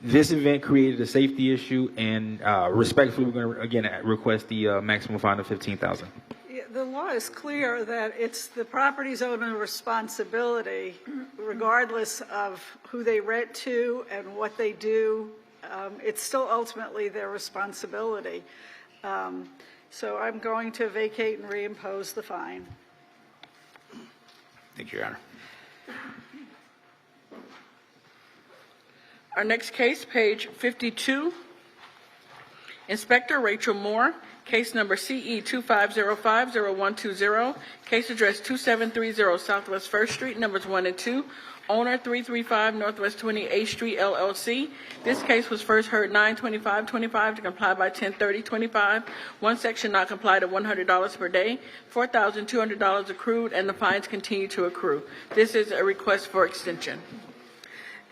this event created a safety issue, and respectfully, we're going to again request the maximum fine of $15,000. The law is clear that it's the property's owner responsibility, regardless of who they rent to and what they do. It's still ultimately their responsibility. So I'm going to vacate and reimpose the fine. Thank you, Your Honor. Our next case, page 52. Inspector Rachel Moore, case number CE 25050120, case address 2730 Southwest 1st Street, numbers 1 and 2, owner 335 Northwest 28th Street, LLC. This case was first heard 9/25/25 to comply by 10/30/25. One section not complied at $100 per day, $4,200 accrued, and the fines continue to accrue. This is a request for extension.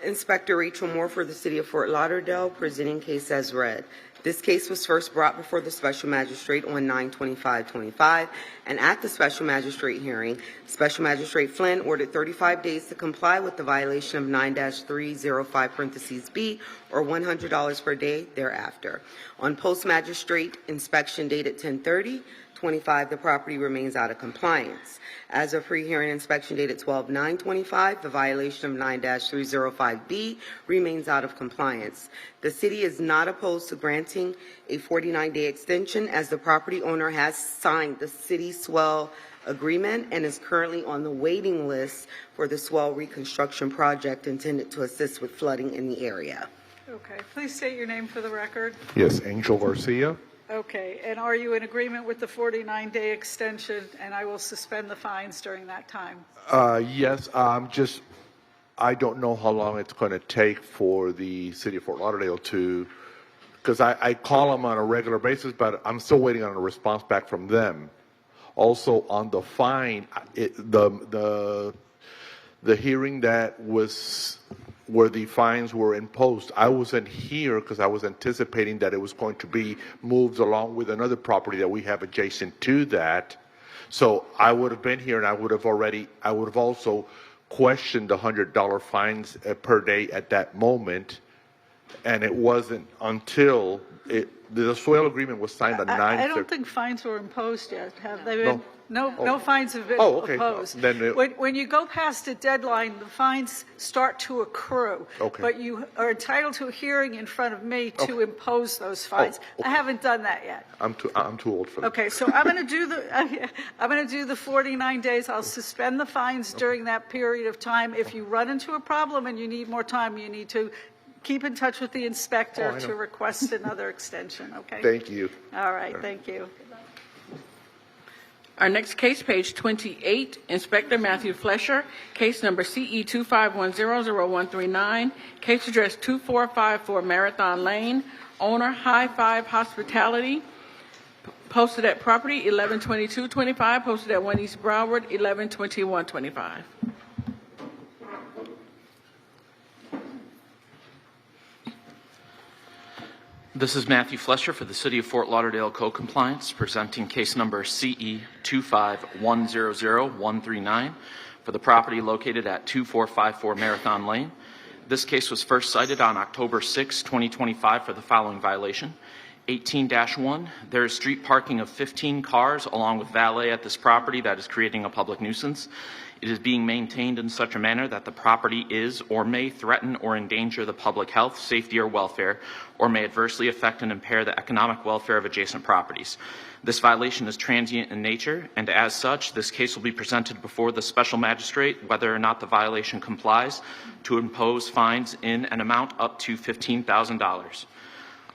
Inspector Rachel Moore for the City of Fort Lauderdale, presenting case as read. This case was first brought before the Special Magistrate on 9/25/25, and at the Special Magistrate hearing, Special Magistrate Flynn ordered 35 days to comply with the violation of 9-305(b) or $100 per day thereafter. On Post-Magistrate inspection dated 10/30/25, the property remains out of compliance. As of pre-hearing inspection dated 12/9/25, the violation of 9-305(b) remains out of compliance. The city is not opposed to granting a 49-day extension, as the property owner has signed the city swell agreement and is currently on the waiting list for the swell reconstruction project intended to assist with flooding in the area. Okay, please state your name for the record. Yes, Angel Garcia. Okay, and are you in agreement with the 49-day extension, and I will suspend the fines during that time? Yes, I don't know how long it's going to take for the city of Fort Lauderdale to, because I call them on a regular basis, but I'm still waiting on a response back from them. Also, on the fine, the hearing that was where the fines were imposed, I wasn't here because I was anticipating that it was going to be moved along with another property that we have adjacent to that. So I would have been here, and I would have also questioned the $100 fines per day at that moment. And it wasn't until the soil agreement was signed on 9. I don't think fines were imposed yet. Have they been? No. No fines have been imposed. When you go past a deadline, the fines start to accrue. Okay. But you are entitled to a hearing in front of me to impose those fines. I haven't done that yet. I'm too old for that. Okay, so I'm going to do the 49 days. I'll suspend the fines during that period of time. If you run into a problem and you need more time, you need to keep in touch with the inspector to request another extension, okay? Thank you. All right, thank you. Our next case, page 28, Inspector Matthew Flesher, case number CE 25100139, case address 2454 Marathon Lane, owner High Five Hospitality, posted at property 11/22/25, posted at 1 East Broward 11/21/25. This is Matthew Flesher for the City of Fort Lauderdale Code Compliance, presenting case number CE 25100139 for the property located at 2454 Marathon Lane. This case was first cited on October 6, 2025 for the following violation. 18-1, there is street parking of 15 cars along with valet at this property that is creating a public nuisance. It is being maintained in such a manner that the property is or may threaten or endanger the public health, safety, or welfare, or may adversely affect and impair the economic welfare of adjacent properties. This violation is transient in nature, and as such, this case will be presented before the special magistrate, whether or not the violation complies, to impose fines in an amount up to $15,000.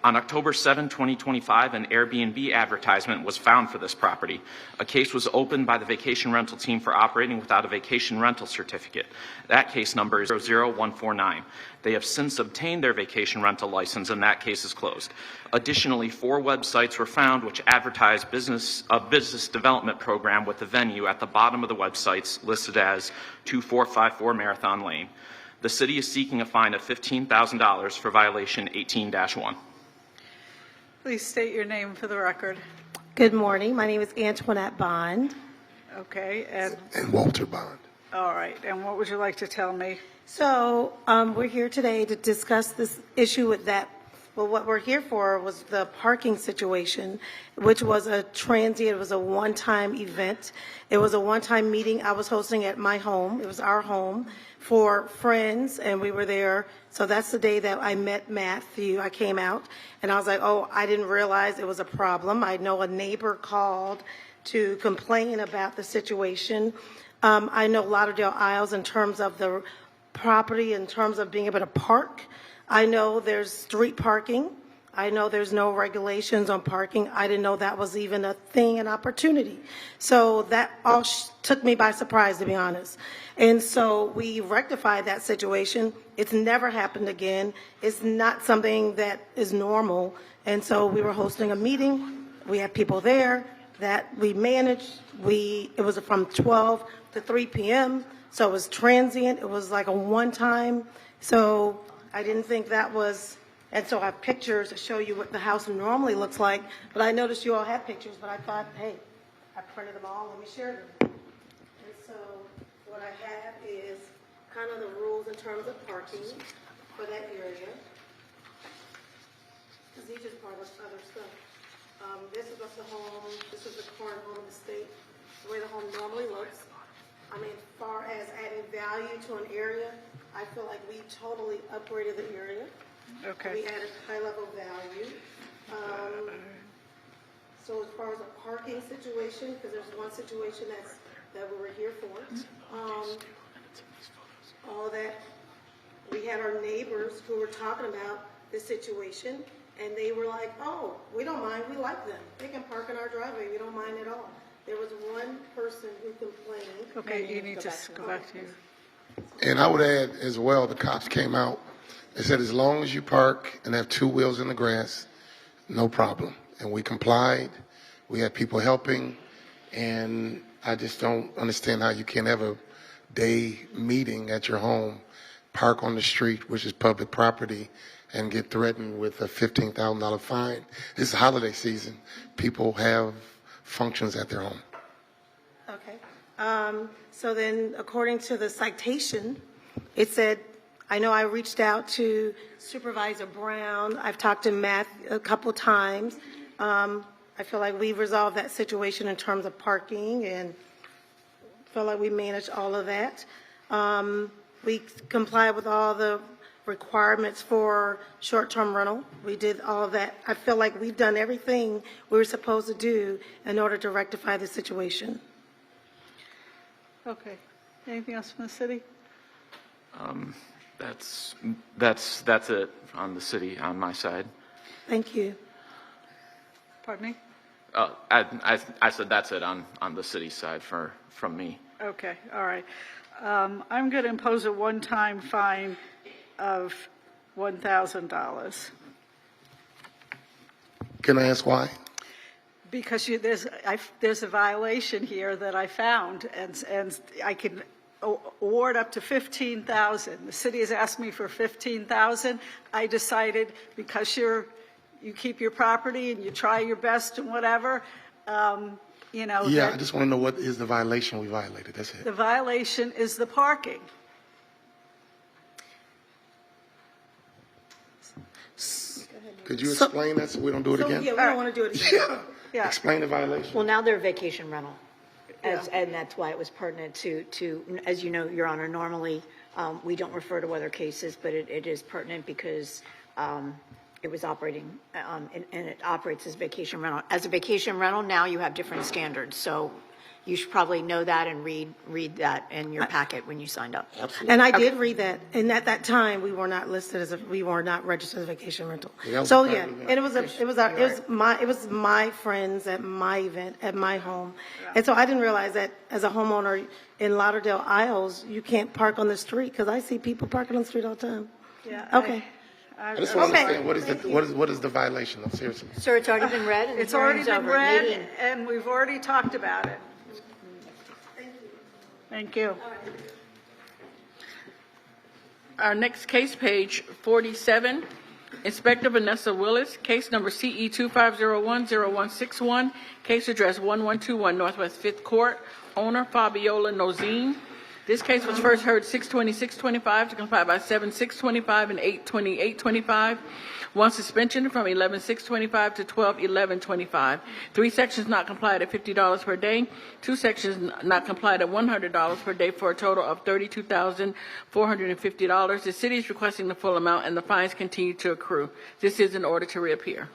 On October 7, 2025, an Airbnb advertisement was found for this property. A case was opened by the vacation rental team for operating without a vacation rental certificate. That case number is 00149. They have since obtained their vacation rental license, and that case is closed. Additionally, 4 websites were found which advertise a business development program with the venue at the bottom of the websites listed as 2454 Marathon Lane. The city is seeking a fine of $15,000 for violation 18-1. Please state your name for the record. Good morning. My name is Antoinette Bond. Okay, And Walter Bond. all right, and what would you like to tell me? So we're here today to discuss this issue with that. Well, what we're here for was the parking situation, which was a transient, it was a one-time event. It was a one-time meeting I was hosting at my home. It was our home for friends, and we were there. So that's the day that I met Matthew. I came out, and I was like, oh, I didn't realize it was a problem. I know a neighbor called to complain about the situation. I know Lauderdale Isles in terms of the property, in terms of being able to park. I know there's street parking. I know there's no regulations on parking. I didn't know that was even a thing, an opportunity. So that all took me by surprise, to be honest. And so we rectified that situation. It's never happened again. It's not something that is normal. And so we were hosting a meeting. We had people there that we managed. It was from 12 to 3 p.m. So it was transient. It was like a one-time. So I didn't think that was, and so I have pictures to show you what the house normally looks like, but I noticed you all had pictures, but I thought, hey, I printed them all, let me share them. And so what I have is kind of the rules in terms of parking for that area. Because these just brought us other stuff. This is what the home, this is the current home estate, the way the home normally looks. I mean, as far as adding value to an area, I feel like we totally upgraded the area. Okay. We added high-level value. So as far as a parking situation, because there's one situation that we were here for, all that, we had our neighbors who were talking about the situation, and they were like, oh, we don't mind, we like them. They can park in our driveway, we don't mind at all. There was one person who complained. Okay, you need to go back to you. And I would add as well, the cops came out and said, as long as you park and have 2 wheels in the grass, no problem. And we complied. We had people helping. And I just don't understand how you can't have a day meeting at your home, park on the street, which is public property, and get threatened with a $15,000 fine. It's holiday season. People have functions at their home. Okay. So then, according to the citation, it said, I know I reached out to Supervisor Brown. I've talked to Matt a couple times. I feel like we've resolved that situation in terms of parking and feel like we managed all of that. We complied with all the requirements for short-term rental. We did all of that. I feel like we've done everything we were supposed to do in order to rectify the situation. Okay. Anything else from the city? That's it on the city, on my side. Thank you. Pardon me? I said that's it on the city side from me. Okay, all right. I'm going to impose a one-time fine of $1,000. Can I ask why? Because there's a violation here that I found, and I can award up to $15,000. The city has asked me for $15,000. I decided because you keep your property and you try your best and whatever, you know. Yeah, I just want to know what is the violation we violated. That's it. The violation is the parking. Could you explain that so we don't do it again? Yeah, we don't want to do it again. Yeah. Explain the violation. Well, now they're vacation rental. And that's why it was pertinent to, as you know, Your Honor, normally we don't refer to other cases, but it is pertinent because it was operating, and it operates as vacation rental. As a vacation rental, now you have different standards. So you should probably know that and read that in your packet when you signed up. And I did read that, and at that time, we were not listed as we were not registered as a vacation rental. Yeah, So, we yeah, probably and it was my friends at my event, at my home. And so I didn't realize that as a homeowner in Lauderdale Isles, you can't park on the street, because I see people parking on the street all the time. Yeah. Okay. I just want to understand, what is the violation? No, seriously. Sir, it's already been read and the It's already hearing's been over. read, Meeting. and we've already talked about it. Thank you. Our next case, page 47, Inspector Vanessa Willis, case number CE 25010161, case address 1121 Northwest 5th Court, owner Fabiola Nozine. This case was first heard 6/26/25 to comply by 7/6/25 and 8/28/25. One suspension from 11/6/25 to 12/11/25. 3 sections not complied at $50 per day. 2 sections not complied at $100 per day for a total of $32,450. The city is requesting the full amount, and the fines continue to accrue. This is in order to reappear.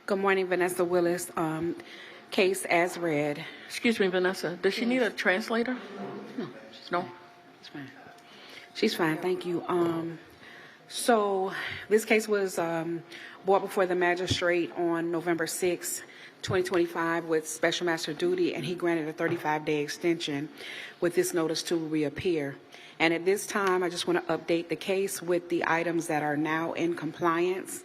Good morning, Vanessa Willis. Case as read. Excuse me, Vanessa. Does she need a translator? No. She's fine. She's fine, thank you. So this case was brought before the magistrate on November 6, 2025 with special master duty, and he granted a 35-day extension with this notice to reappear. And at this time, I just want to update the case with the items that are now in compliance.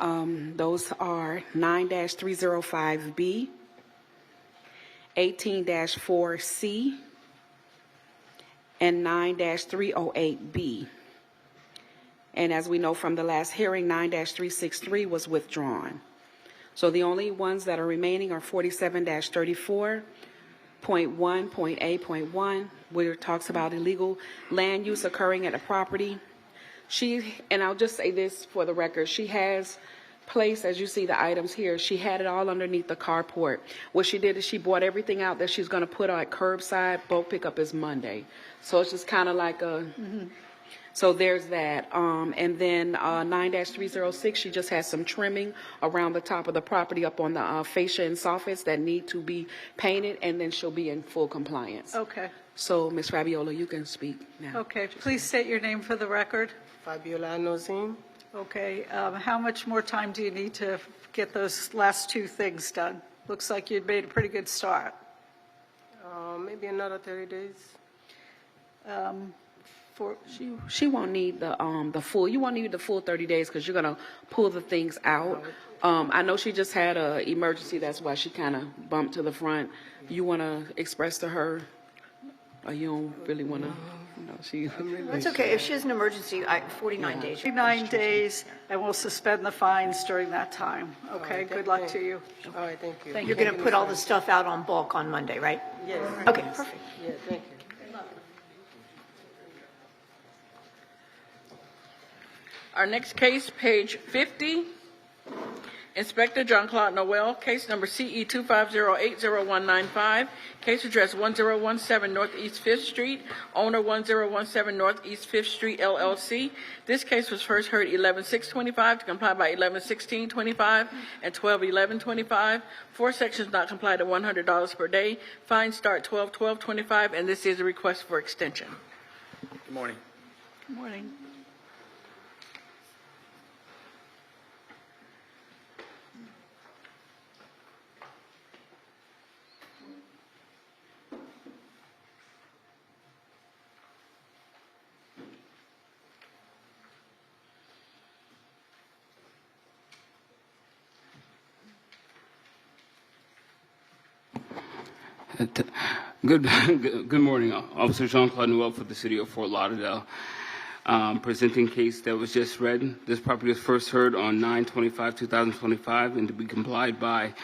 Those are 9-305B, 18-4C, and 9-308B. And as we know from the last hearing, 9-363 was withdrawn. So the only ones that are remaining are 47-34.1.A.1, where it talks about illegal land use occurring at a property. And I'll just say this for the record, she has placed, as you see the items here, she had it all underneath the carport. What she did is she bought everything out that she's going to put on curbside. Bulk pickup is Monday. So it's just kind of like a... So there's that. And then 9-306, she just has some trimming around the top of the property up on the fascia and soffits that need to be painted, and then she'll be in full compliance. Okay. So, Ms. Fabiola, you can speak now. Okay. Please state your name for the record. Fabiola Nozine. Okay. How much more time do you need to get those last 2 things done? Looks like you'd made a pretty good start. Maybe another 30 days. She won't need the full. You won't need the full 30 days because you're gonna pull the things out. I know she just had an emergency. That's why she kind of bumped to the front. You want to express to her, or you don't really want to? That's okay. If she has an emergency, 49 days. 49 days, and we'll suspend the fines during that time. Okay. Good luck to you. All right, thank you. You're going to put all the stuff out on bulk on Monday, right? Yes. Okay, perfect. Yeah, thank you. Our next case, page 50, Inspector John Claude Noel, case number CE 25080195, case address 1017 Northeast 5th Street, owner 1017 Northeast 5th Street, LLC. This case was first heard 11/6/25 to comply by 11/16/25 and 12/11/25. 4 sections not complied at $100 per day. Fines start 12/12/25, and this is a request for extension. Good morning. Good morning. Good morning, Officer Jean-Claude Noel for the City of Fort Lauderdale. Presenting case that was just read. This property was first heard on 9/25/2025 and to be complied by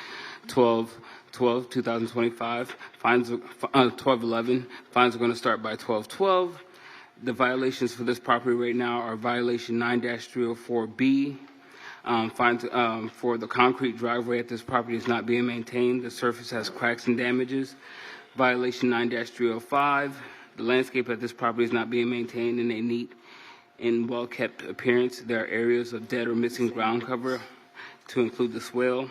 12/12/2025. Fines 12/11. Fines are going to start by 12/12. The violations for this property right now are violation 9-304B, Finds for the concrete driveway at this property is not being maintained. The surface has cracks and damages. Violation 9-305. The landscape at this property is not being maintained in a neat and well-kept appearance. There are areas of dead or missing ground cover, to include the swale.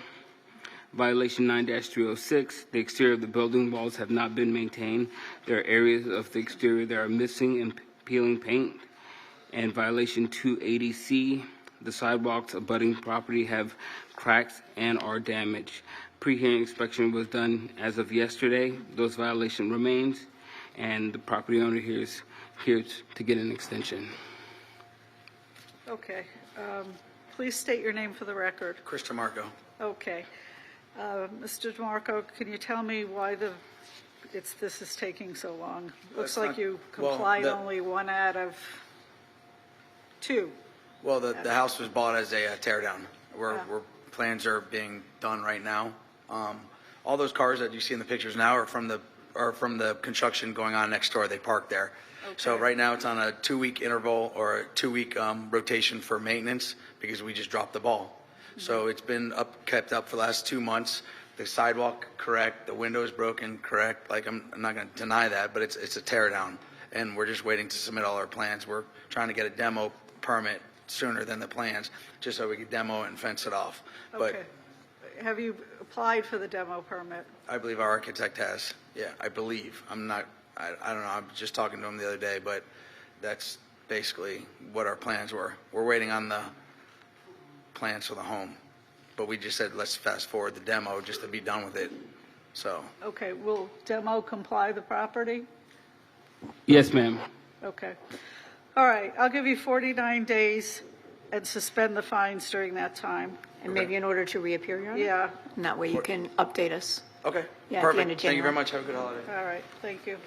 Violation 9-306, the exterior of the building walls have not been maintained. There are areas of the exterior that are missing and peeling paint. And violation 280C, the sidewalks abutting property have cracks and are damaged. Pre-hearing inspection was done as of yesterday. Those violation remains, and the property owner here is here to get an extension. Okay. Please state your name for the record. Chris DeMarco. Okay. Mr. DeMarco, can you tell me why this is taking so long? Looks like you complied only 1 out of 2. Well, the house was bought as a tear down. Where plans are being done right now. All those cars that you see in the pictures now are from the construction going on next door. They parked there. Okay. So right now it's on a 2-week interval or a 2-week rotation for maintenance because we just dropped the ball. So it's been kept up for the last 2 months. The sidewalk, correct. The windows broken, correct. Like I'm not going to deny that, but it's a tear down, and we're just waiting to submit all our plans. We're trying to get a demo permit sooner than the plans, just so we can demo it and fence it off. Okay. But have you applied for the demo permit? I believe our architect has. Yeah, I believe. I don't know. I was just talking to him the other day, but that's basically what our plans were. We're waiting on the plans for the home, but we just said let's fast forward the demo just to be done with it. So. Okay. Will demo comply the property? Yes, ma'am. Okay. All right. I'll give you 49 days and suspend the fines during that time. And maybe in order to reappear, Your Honor? Yeah. And that way you can update us. Okay. Yeah, Perfect. at the end of Thank you very January. much. Have a good holiday. All right. Thank you.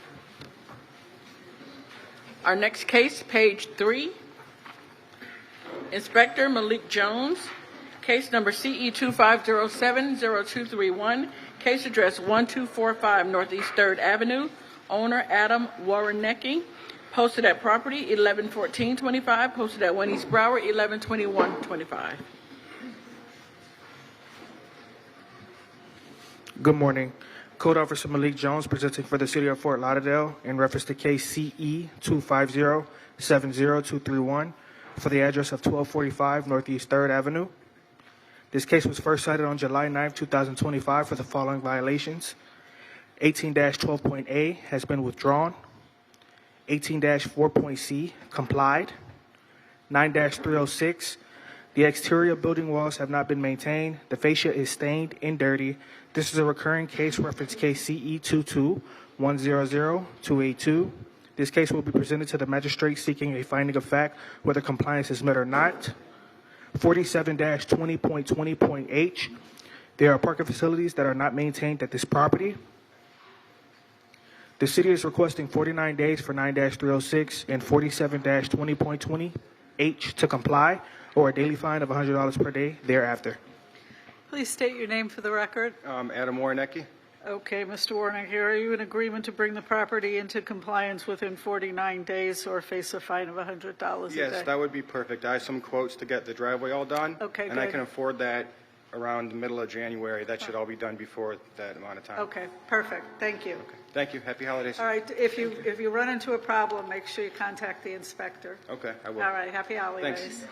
Our next case, page 3. Inspector Malik Jones, case number CE 2507-0231, case address 1245 Northeast 3rd Avenue, owner Adam Warrenecki, posted at property 111425, posted at 1 East Broward 112125. Good morning. Code Officer Malik Jones presenting for the City of Fort Lauderdale in reference to case CE 250-70231 for the address of 1245 Northeast 3rd Avenue. This case was first cited on July 9, 2025 for the following violations. 18-12.A has been withdrawn. 18-4.C complied. 9-306, the exterior building walls have not been maintained. The fascia is stained and dirty. This is a recurring case, reference case CE 22-100-282. This case will be presented to the magistrate seeking a finding of fact whether compliance is met or not. 47-20.20.H, there are parking facilities that are not maintained at this property. The city is requesting 49 days for 9-306 and 47-20.20H to comply, or a daily fine of $100 per day thereafter. Please state your name for the record. Adam Warrenecki. Okay, Mr. Warnicki, are you in agreement to bring the property into compliance within 49 days or face a fine of $100 a day? Yes, that would be perfect. I have some quotes to get the driveway all done. Okay, and I good. can afford that around the middle of January. That should all be done before that amount of time. Okay, perfect. Thank you. Okay. Thank you. Happy holidays. All right, if you run into a problem, make sure you contact the inspector. Okay, I will. All right, happy holidays. Thanks.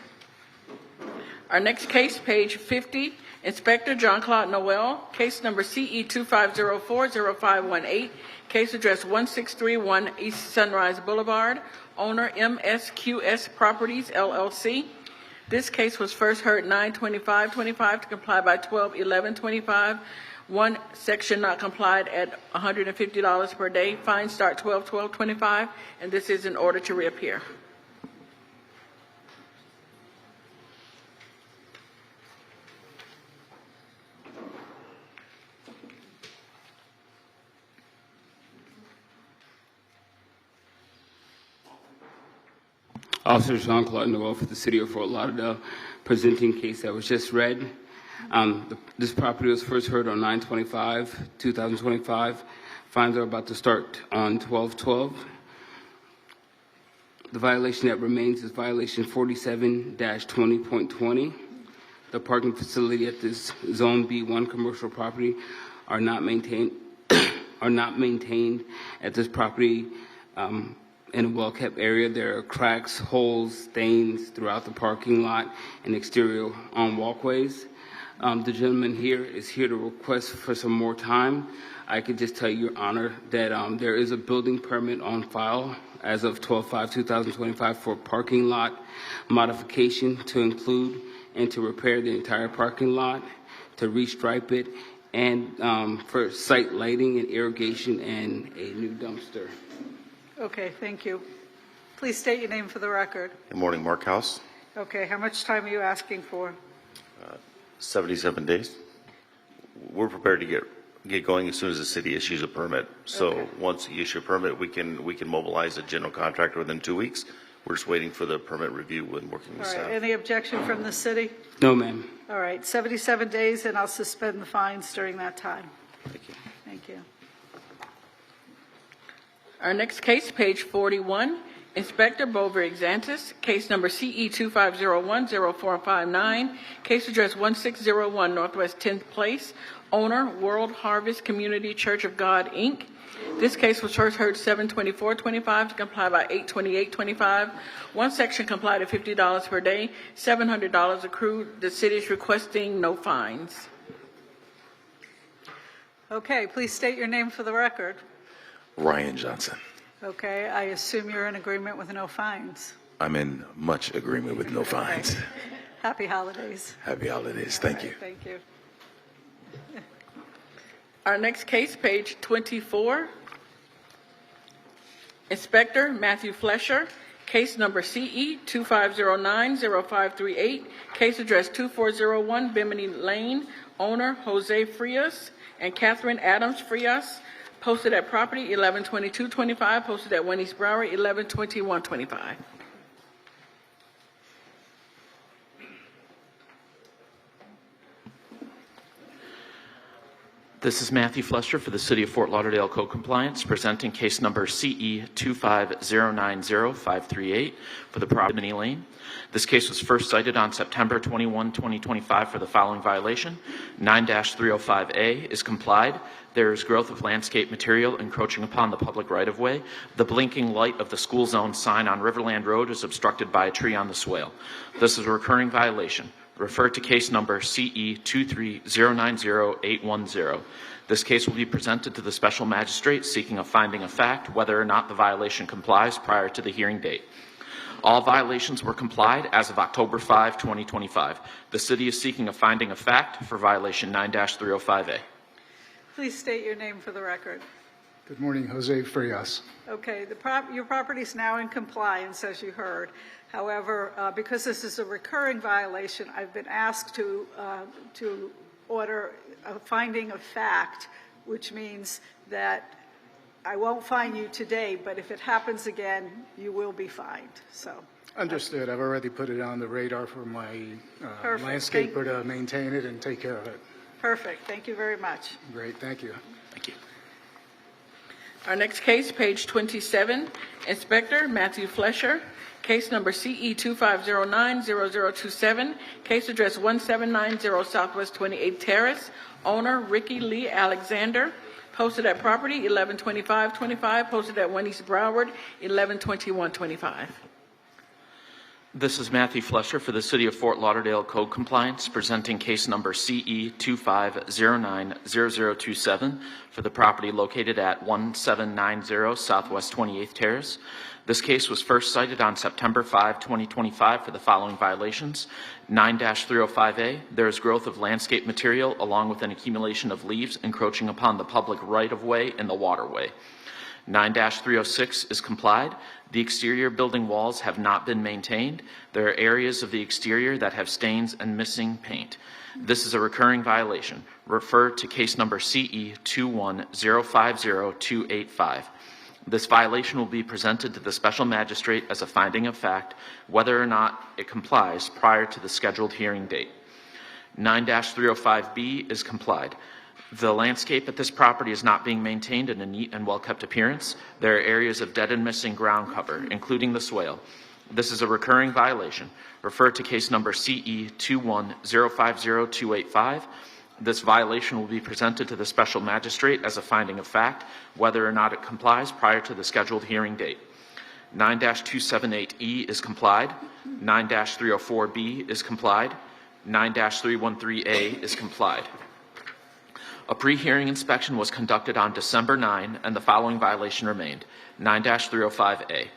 Our next case, page 50, Inspector John Claude Noel, case number CE 2504-0518, case address 1631 East Sunrise Boulevard, owner MSQS Properties, LLC. This case was first heard 9/25/25 to comply by 12/11/25. One section not complied at $150 per day. Fine start 12/12/25, and this is in order to reappear. Officer Jean-Claude Noel for the City of Fort Lauderdale, presenting case that was just read. This property was first heard on 9/25/2025. Fines are about to start on 12/12. The violation that remains is violation 47-20.20. the parking facility at this Zone B1 commercial property are not maintained at this property in a well-kept area. There are cracks, holes, stains throughout the parking lot and exterior on walkways. The gentleman here is here to request for some more time. I could just tell you, Your Honor, that there is a building permit on file as of 12/5/2025 for parking lot modification to include and to repair the entire parking lot, to restripe it, and for site lighting and irrigation and a new dumpster. Okay, thank you. Please state your name for the record. Good morning, Mark House. Okay, how much time are you asking for? 77 days. We're prepared to get going as soon as the city issues a permit. So Okay. once you issue a permit, we can mobilize a general contractor within 2 weeks. We're just waiting for the permit review and working All with right, staff. any objection from the city? No, ma'am. All right, 77 days, and I'll suspend the fines during that time. Thank you. Thank you. Our next case, page 41, Inspector Bover-Exantis, case number CE 25010459, case address 1601 Northwest 10th Place, owner World Harvest Community Church of God, Inc. This case was first heard 7/24/25 to comply by 8/28/25. One section complied at $50 per day, $700 accrued. The city is requesting no fines. Okay, please state your name for the record. Ryan Johnson. Okay, I assume you're in agreement with no fines. I'm in much agreement with no fines. Happy holidays. Happy holidays. Thank you. Thank you. Our next case, page 24, Inspector Matthew Flesher, case number CE 25090538, case address 2401 Bimini Lane, owner Jose Frias and Catherine Adams Frias, posted at property 11/22/25, posted at 1 East Broward 11/21/25. This is Matthew Flesher for the City of Fort Lauderdale Code Compliance, presenting case number CE 25090538 for the property Bimini Lane. This case was first cited on September 21, 2025 for the following violation. 9-305A is complied. There is growth of landscape material encroaching upon the public right-of-way. The blinking light of the school zone sign on Riverland Road is obstructed by a tree on the swale. This is a recurring violation. Refer to case number CE 23090-810. This case will be presented to the special magistrate seeking a finding of fact whether or not the violation complies prior to the hearing date. All violations were complied as of October 5, 2025. The city is seeking a finding of fact for violation 9-305A. Please state your name for the record. Good morning, Jose Frias. Okay, your property is now in compliance, as you heard. However, because this is a recurring violation, I've been asked to order a finding of fact, which means that I won't fine you today, but if it happens again, you will be fined. So. Understood. I've already put it on the radar for my Perfect. landscaper to maintain it and take care of it. Perfect. Thank you very much. Great. Thank you. Thank you. Our next case, page 27, Inspector Matthew Flesher, case number CE 25090027, case address 1790 Southwest 28th Terrace, owner Ricky Lee Alexander, posted at property 11/25/25, posted at 1 East Broward 11/21/25. This is Matthew Flesher for the City of Fort Lauderdale Code Compliance, presenting case number CE 25090027 for the property located at 1790 Southwest 28th Terrace. This case was first cited on September 5, 2025 for the following violations. 9-305A, there is growth of landscape material along with an accumulation of leaves encroaching upon the public right-of-way in the waterway. 9-306 is complied. The exterior building walls have not been maintained. There are areas of the exterior that have stains and missing paint. This is a recurring violation. Refer to case number CE 21050-285. This violation will be presented to the special magistrate as a finding of fact whether or not it complies prior to the scheduled hearing date. 9-305B is complied. The landscape at this property is not being maintained in a neat and well-kept appearance. There are areas of dead and missing ground cover, including the swale. This is a recurring violation. Refer to case number CE 210500285. This violation will be presented to the special magistrate as a finding of fact, whether or not it complies prior to the scheduled hearing date. 9-278E is complied. 9-304B is complied. 9-313A is complied. A pre-hearing inspection was conducted on December 9, and the following violation remained. 9-305A.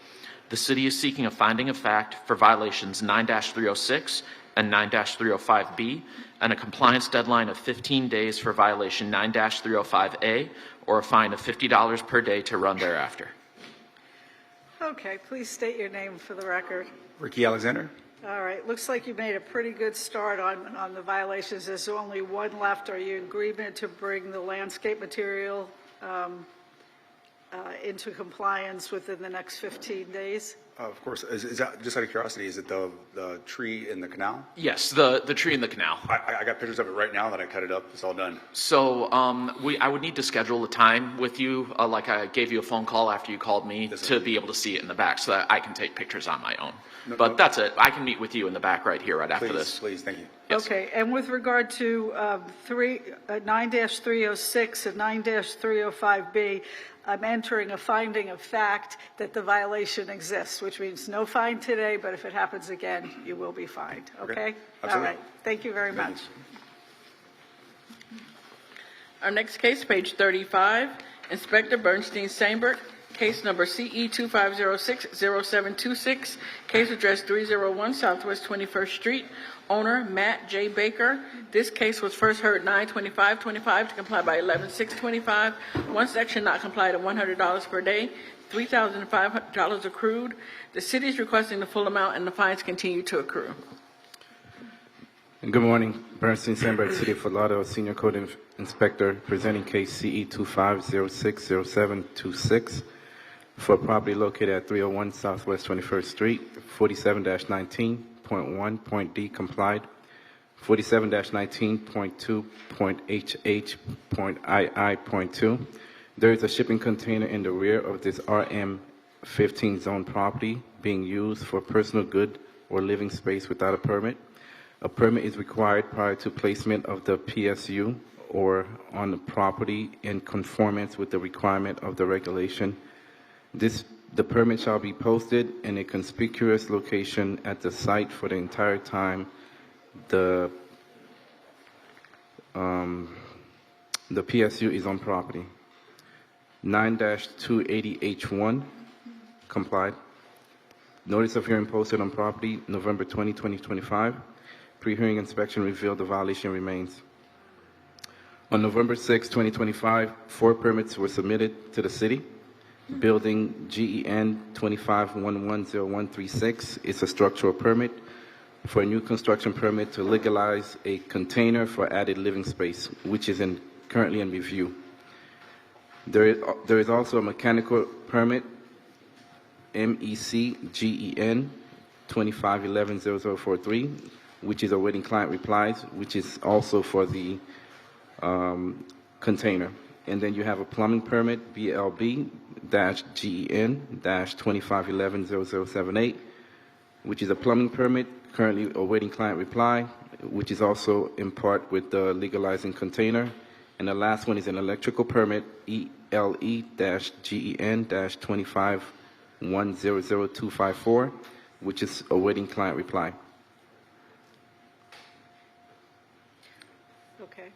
The city is seeking a finding of fact for violations 9-306 and 9-305B, and a compliance deadline of 15 days for violation 9-305A, or a fine of $50 per day to run thereafter. Okay, please state your name for the record. Ricky Alexander. All right, looks like you made a pretty good start on the violations. There's only one left. Are you in agreement to bring the landscape material into compliance within the next 15 days? Of course. Is that, just out of curiosity, is it the tree in the canal? Yes, the tree in the canal. I got pictures of it right now that I cut it up. It's all done. So I would need to schedule a time with you, like I gave you a phone call after you called me, to be able to see it in the back so that I can take pictures on my own. But that's it. I can meet with you in the back right here right after this. Please, thank you. Yes. Okay, and with regard to 9-306 and 9-305B, I'm entering a finding of fact that the violation exists, which means no fine today, but if it happens again, you will be fined. Okay? Absolutely. All right. Thank you very much. Our next case, page 35, Inspector Bernstein Seinberg, case number CE 2506-0726, case address 301 Southwest 21st Street, owner Matt J. Baker. This case was first heard 9/25/25 to comply by 11/6/25. One section not complied at $100 per day, $3,500 accrued. The city is requesting the full amount, and the fines continue to accrue. Good morning, Bernstein Sandberg, City of Fort Lauderdale, Senior Code Inspector, presenting case CE 25060726 for a property located at 301 Southwest 21st Street, 47-19.1.d complied, 47-19.2.HH.II. There is a shipping container in the rear of this RM15 zone property being used for personal good or living space without a permit. A permit is required prior to placement of the PSU or on the property in conformance with the requirement of the regulation. The permit shall be posted in a conspicuous location at the site for the entire time the PSU is on property. 9-280H1 complied. Notice of hearing posted on property November 20, 2025. Pre-hearing inspection revealed the violation remains. On November 6, 2025, 4 permits were submitted to the city. Building GEN 25110136 is a structural permit for a new construction permit to legalize a container for added living space, which is currently in review. There is also a mechanical permit, MEC GEN 25110043, which is awaiting client replies, which is also for the container. And then you have a plumbing permit, BLB-GEN-25110078, which is a plumbing permit currently awaiting client reply, which is also in part with the legalizing container. And the last one is an electrical permit, ELE-GEN-25100254, which is awaiting client reply. Okay.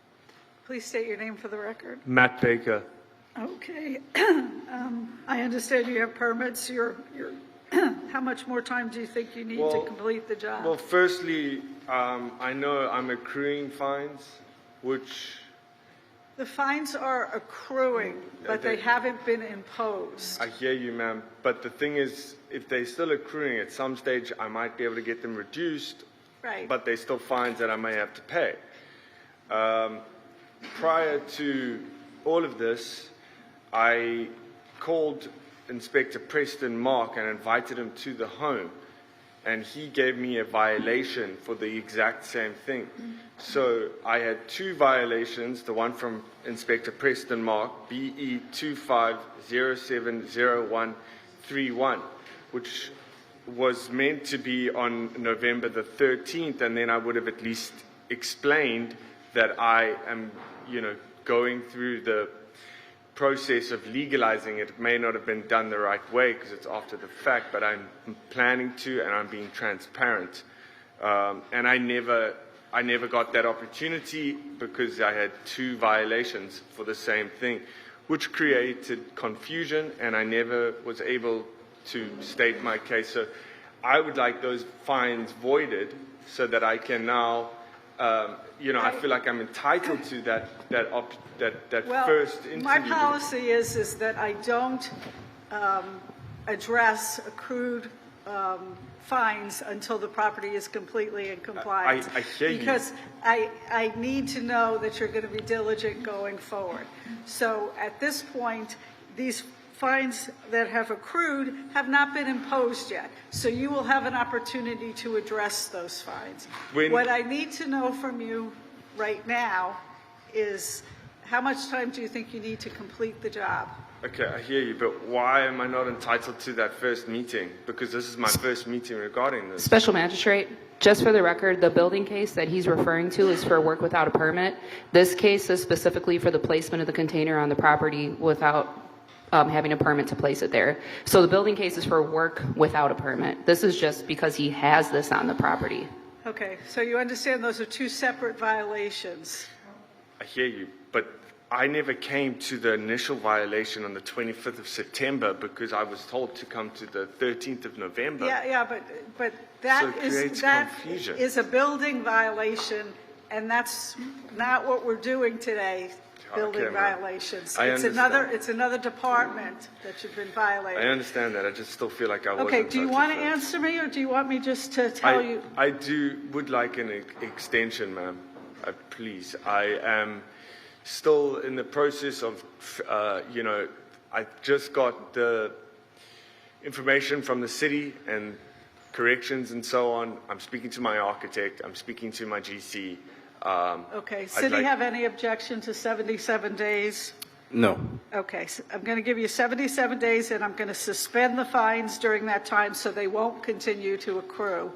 Please state your name for the record. Matt Baker. Okay. I understand you have permits. How much more time do you think you need to complete the job? Well, firstly, I know I'm accruing fines, which... The fines are accruing, but they haven't been imposed. I hear you, ma'am. But the thing is, if they're still accruing, at some stage I might be able to get them reduced, Right. but they're still fines that I may have to pay. Prior to all of this, I called Inspector Preston Mark and invited him to the home, and he gave me a violation for the exact same thing. So I had 2 violations, the one from Inspector Preston Mark, BE 25070131, which was meant to be on November the 13th, and then I would have at least explained that I am, going through the process of legalizing it. It may not have been done the right way because it's after the fact, but I'm planning to, and I'm being transparent. And I never got that opportunity because I had 2 violations for the same thing, which created confusion, and I never was able to state my case. So I would like those fines voided so that I can now, I feel like I'm entitled to that first interview. My policy is that I don't address accrued fines until the property is completely in compliance. I hear you. Because I need to know that you're going to be diligent going forward. So at this point, these fines that have accrued have not been imposed yet. So you will have an opportunity to address those fines. What I need to know from you right now is how much time do you think you need to complete the job? Okay, I hear you, but why am I not entitled to that first meeting? Because this is my first meeting regarding this. Special Magistrate, just for the record, the building case that he's referring to is for work without a permit. This case is specifically for the placement of the container on the property without having a permit to place it there. So the building case is for work without a permit. This is just because he has this on the property. Okay, so you understand those are 2 separate violations. I hear you, but I never came to the initial violation on the 25th of September because I was told to come to the 13th of November. Yeah, but that So it creates confusion. is a building violation, and that's not what we're doing today. Building Okay, ma'am. violations. I understand. It's another department that you've been violating. I understand that. I just still feel like I wasn't. Okay, do you want to answer me, or do you want me just to tell you? I would like an extension, ma'am. Please. I am still in the process of, I just got the information from the city and corrections and so on. I'm speaking to my architect. I'm speaking to my GC. Okay, city have any objection to 77 days? No. Okay, so I'm going to give you 77 days, and I'm going to suspend the fines during that time so they won't continue to accrue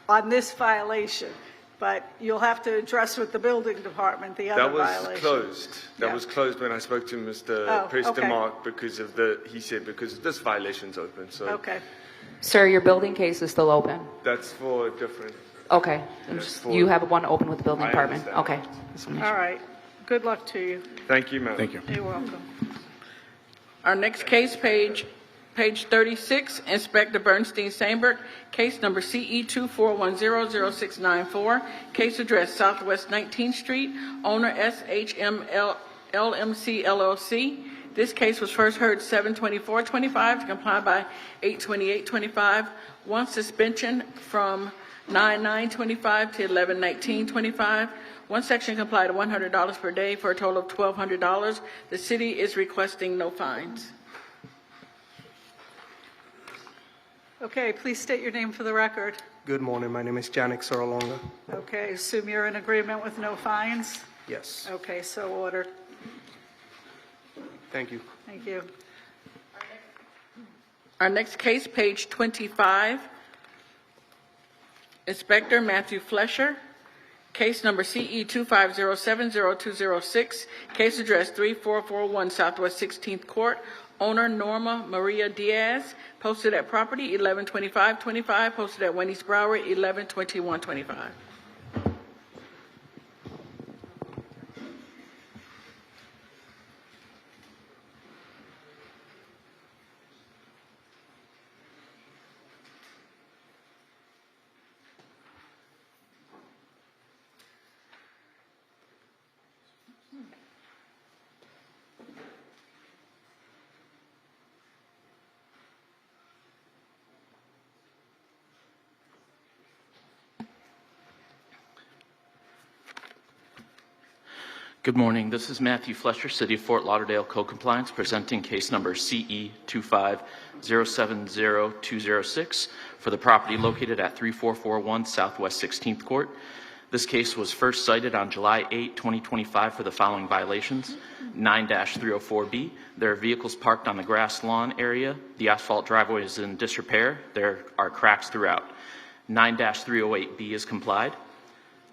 on this violation. But you'll have to address with the building department the other violation. That was closed. That was closed when I spoke to Mr. Preston okay. Mark because of he said because this violation's open. So Okay. Sir, your building case is still open. that's for different. Okay. That's for- You have one open with the building I department. understand. Okay. Just wanna All make sure. right. Good luck to you. Thank you, ma'am. Thank you. You're welcome. Our next case, page 36, Inspector Bernstein Sainberg, case number CE 24100694, case address Southwest 19th Street, owner SHML LMC LLC. This case was first heard 7/24/25 to comply by 8/28/25. One suspension from 9/9/25 to 11/19/25. One section complied to $100 per day for a total of $1,200. The city is requesting no fines. Okay, please state your name for the record. Good morning. My name is Janik Sorolonga. Okay, assume you're in agreement with no fines? Yes. Okay, so ordered. Thank you. Thank you. Our next case, page 25, Inspector Matthew Flesher, case number CE 25070206, case address 3441 Southwest 16th Court, owner Norma Maria Diaz, posted at property 11/25/25, posted at Wendy's Broward 11/21/25. Good morning. This is Matthew Flesher, City of Fort Lauderdale Co-Compliance, presenting case number CE 25070206 for the property located at 3441 Southwest 16th Court. This case was first cited on July 8, 2025 for the following violations. 9-304B, there are vehicles parked on the grass lawn area. The asphalt driveway is in disrepair. There are cracks throughout. 9-308B is complied.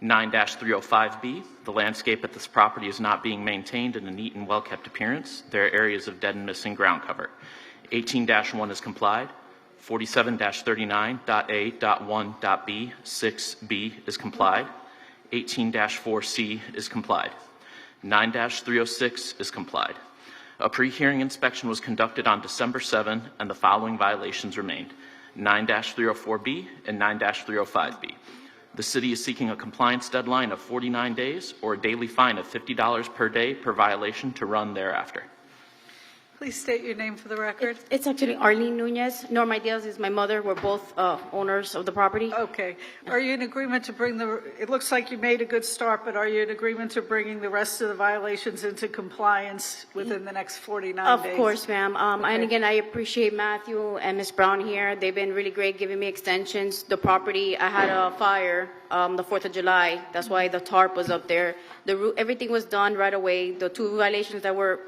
9-305B, the landscape at this property is not being maintained in a neat and well-kept appearance. There are areas of dead and missing ground cover. 18-1 is complied. 47-39.A.1.B, 6B is complied. 18-4C is complied. 9-306 is complied. A pre-hearing inspection was conducted on December 7, and the following violations remained: 9-304B and 9-305B. The city is seeking a compliance deadline of 49 days or a daily fine of $50 per day per violation to run thereafter. Please state your name for the record. It's actually Arlene Nunez. Norma Diaz is my mother. We're both owners of the property. Okay. Are you in agreement to bring it looks like you made a good start, but are you in agreement to bringing the rest of the violations into compliance within the next 49 days? Of course, ma'am. And again, I appreciate Matthew and Ms. Brown here. They've been really great giving me extensions. The property, I had a fire the 4th of July. That's why the tarp was up there. The roof, everything was done right away. The two violations that were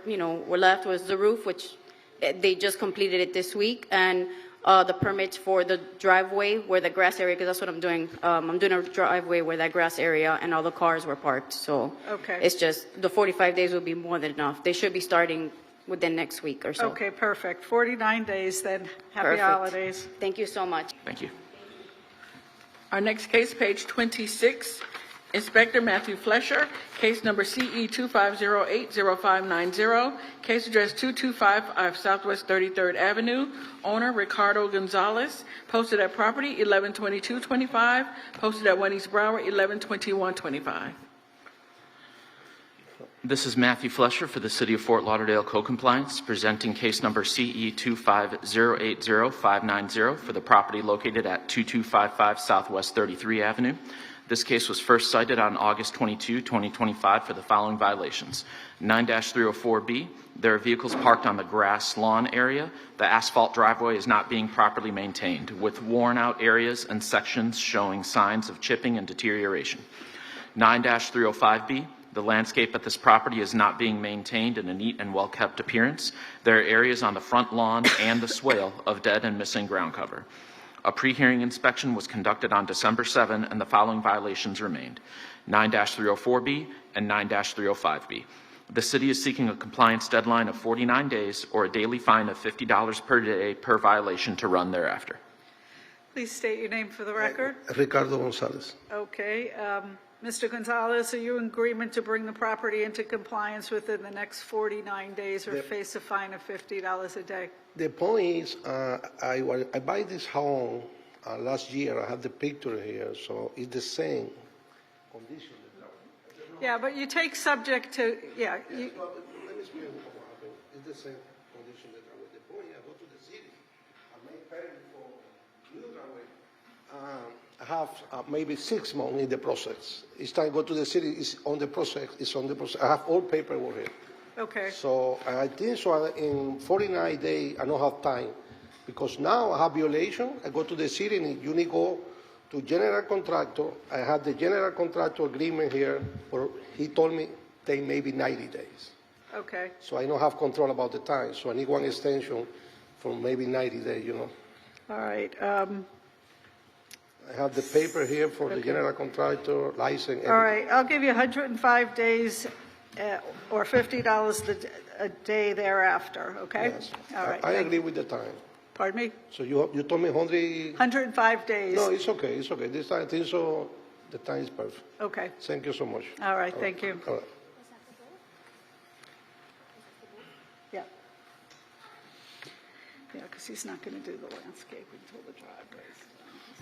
left was the roof, which they just completed it this week, and the permits for the driveway where the grass area, because that's what I'm doing. I'm doing a driveway where that grass area and all the cars were parked. So it's just the 45 days will be more than enough. They should be starting within next week or so. Okay, perfect. 49 days then. Happy Perfect. holidays. Thank you so much. Thank you. Our next case, page 26, Inspector Matthew Flesher, case number CE 25080590, case address 2255 Southwest 33rd Avenue, owner Ricardo Gonzalez, posted at property 112225, posted at 1 East Broward 112125. This is Matthew Flesher for the City of Fort Lauderdale Co-Compliance, presenting case number CE 25080590 for the property located at 2255 Southwest 33 Avenue. This case was first cited on August 22, 2025 for the following violations. 9-304B, there are vehicles parked on the grass lawn area. The asphalt driveway is not being properly maintained, with worn out areas and sections showing signs of chipping and deterioration. 9-305B, the landscape at this property is not being maintained in a neat and well-kept appearance. There are areas on the front lawn and the swale of dead and missing ground cover. A pre-hearing inspection was conducted on December 7, and the following violations remained: 9-304B and 9-305B. The city is seeking a compliance deadline of 49 days or a daily fine of $50 per day per violation to run thereafter. Please state your name for the record. Ricardo Gonzalez. Okay. Mr. Gonzalez, are you in agreement to bring the property into compliance within the next 49 days or face a fine of $50 a day? The point is, I buy this home last year. I have the picture here, so it's the same condition. Yeah, but you take subject to, yeah. Let me explain what happened. It's the same condition that I was. The point is, I go to the city, I make payment for new driveway. I have maybe 6 months in the process. Each time I go to the city, it's on the process. It's on the process. I have all paperwork here. Okay. So I think so in 49 days, I don't have time. Because now I have violation. I go to the city and you need to go to general contractor. I have the general contractor agreement here. Or he told me take maybe 90 days. Okay. So I don't have control about the time. So I need one extension for maybe 90 days, All right. I have the paper here for the general contractor, license. All right. I'll give you 105 days or $50 a day thereafter, okay? Yes. All right. I agree with the time. Pardon me? So you told me 105 days. No, it's okay. It's okay. This time, I think so. The time is perfect. Okay. Thank you so much. All right. Thank you. All right. Yeah. Yeah, because he's not going to do the landscape until the driveways.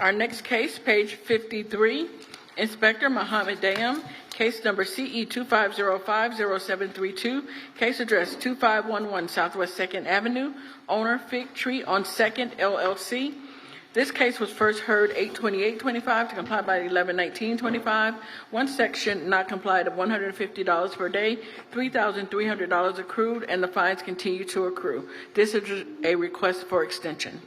Our next case, page 53, Inspector Mohammed Dayam, case number CE 25050732, case address 2511 Southwest 2nd Avenue, owner Fig Tree on 2nd LLC. This case was first heard 8/28/25 to comply by 11/19/25. One section not complied of $150 per day, $3,300 accrued, and the fines continue to accrue. This is a request for extension.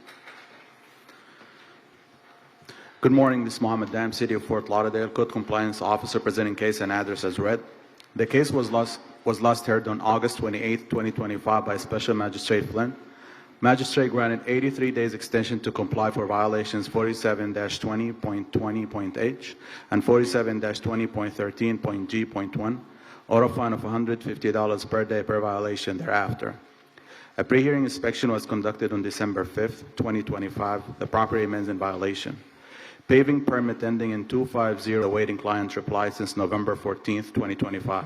Good morning, this is Mohammed Dam, City of Fort Lauderdale, Code Compliance Officer, presenting case and address as read. The case was lost was last heard on August 28, 2025 by Special Magistrate Flynn. Magistrate granted 83 days extension to comply for violations 47-20.20.h and 47-20.13.g.1, auto fine of $150 per day per violation thereafter. A pre-hearing inspection was conducted on December 5th, 2025. The property remains in violation. Paving permit ending in 250 awaiting client's reply since November 14th, 2025.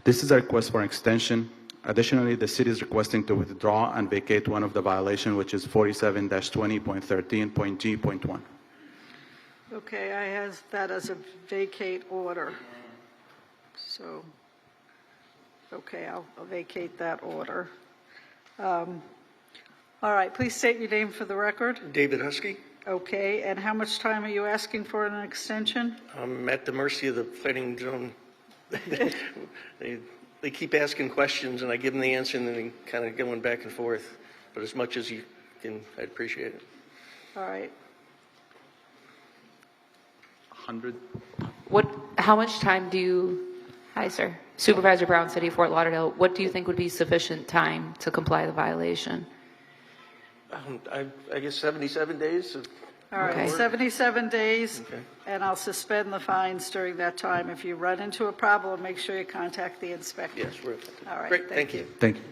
This is a request for an extension. Additionally, the city is requesting to withdraw and vacate one of the violation, which is 47-20.13.g.1. Okay, I have that as a vacate order. So, okay, I'll vacate that order. All right, please state your name for the record. David Husky. Okay, and how much time are you asking for an extension? I'm at the mercy of the planning zone. They keep asking questions, and I give them the answer, and then they kind of going back and forth. But as much as you can, I'd appreciate it. All right. 100. How much time do you, hi sir, Supervisor Brown, City of Fort Lauderdale, what do you think would be sufficient time to comply with the violation? I guess 77 days. All right, Okay. 77 days, Okay. and I'll suspend the fines during that time. If you run into a problem, make sure you contact the inspector. Yes, we're All right, great. Thank you. Thank you.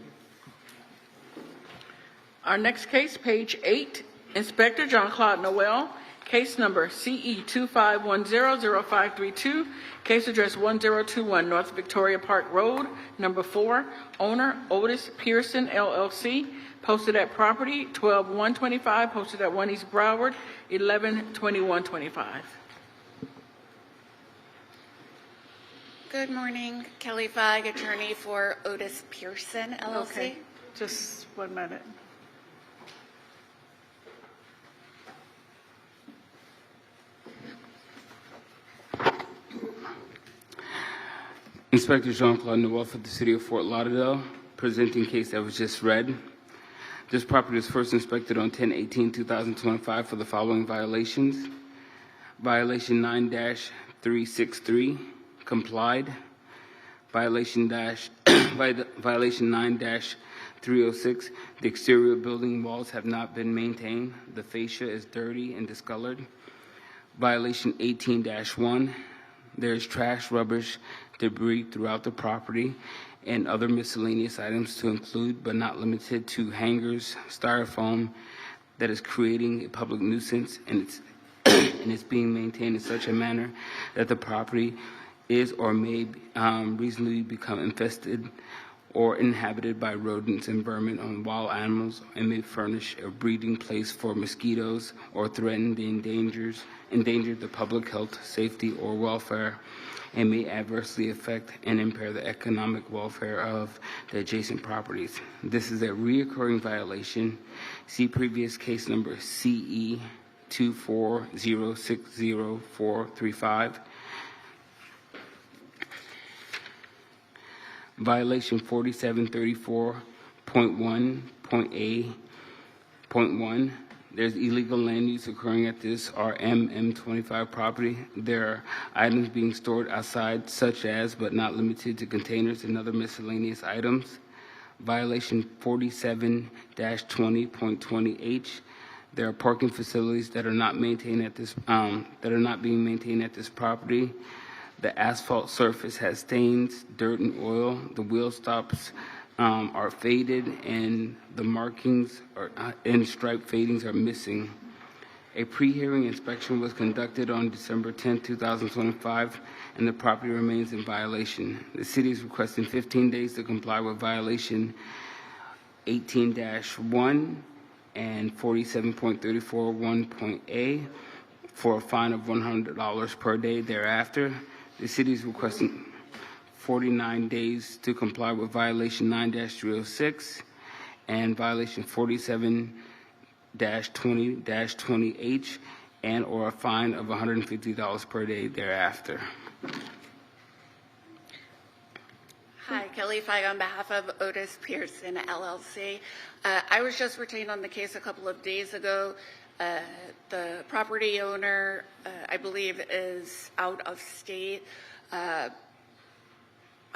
Our next case, page 8, Inspector John Claude Noel, case number CE 25100532, case address 1021 North Victoria Park Road, number 4, owner Otis Pearson LLC, posted at property 12/125, posted at 1 East Broward 11/21/25. Good morning, Kelly Feig, attorney for Otis Pearson LLC. Okay, just 1 minute. Inspector Jean-Claude Noel for the City of Fort Lauderdale, presenting case that was just read. This property was first inspected on 10/18/2025 for the following violations. Violation 9-363, complied. Violation 9-306, the exterior building walls have not been maintained. The fascia is dirty and discolored. Violation 18-1, there is trash, rubbish, debris throughout the property, and other miscellaneous items to include but not limited to hangers, styrofoam that is creating a public nuisance, and it's being maintained in such a manner that the property is or may reasonably become infested or inhabited by rodents and vermin on wild animals, and may furnish a breeding place for mosquitoes or threaten the endanger the public health, safety, or welfare, and may adversely affect and impair the economic welfare of the adjacent properties. This is a reoccurring violation. See previous case number CE 24060-435. Violation 4734.1.A.1. There's illegal land use occurring at this RM-M25 property. There are items being stored outside, such as, but not limited to, containers and other miscellaneous items. Violation 47-20.20H. There are parking facilities that are not maintained at this, being maintained at this property. The asphalt surface has stains, dirt, and oil. The wheel stops are faded, and the markings and stripe fadings are missing. A pre-hearing inspection was conducted on December 10, 2025, and the property remains in violation. The city is requesting 15 days to comply with violation 18-1 and 47.34.1.A for a fine of $100 per day thereafter. The city is requesting 49 days to comply with violation 9-306 and violation 47-20-20H, and or a fine of $150 per day thereafter. Hi, Kelly Feig on behalf of Otis Pearson LLC. I was just retained on the case a couple of days ago. The property owner, I believe, is out of state.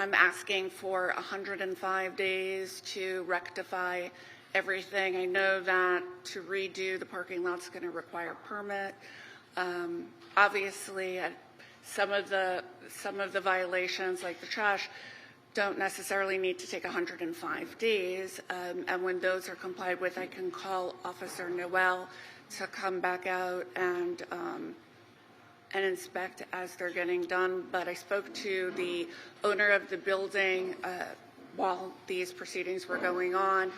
I'm asking for 105 days to rectify everything. I know that to redo the parking lot's going to require a permit. Obviously, some of the violations, like the trash, don't necessarily need to take 105 days. And when those are complied with, I can call Officer Noel to come back out and inspect as they're getting done. But I spoke to the owner of the building while these proceedings were going on.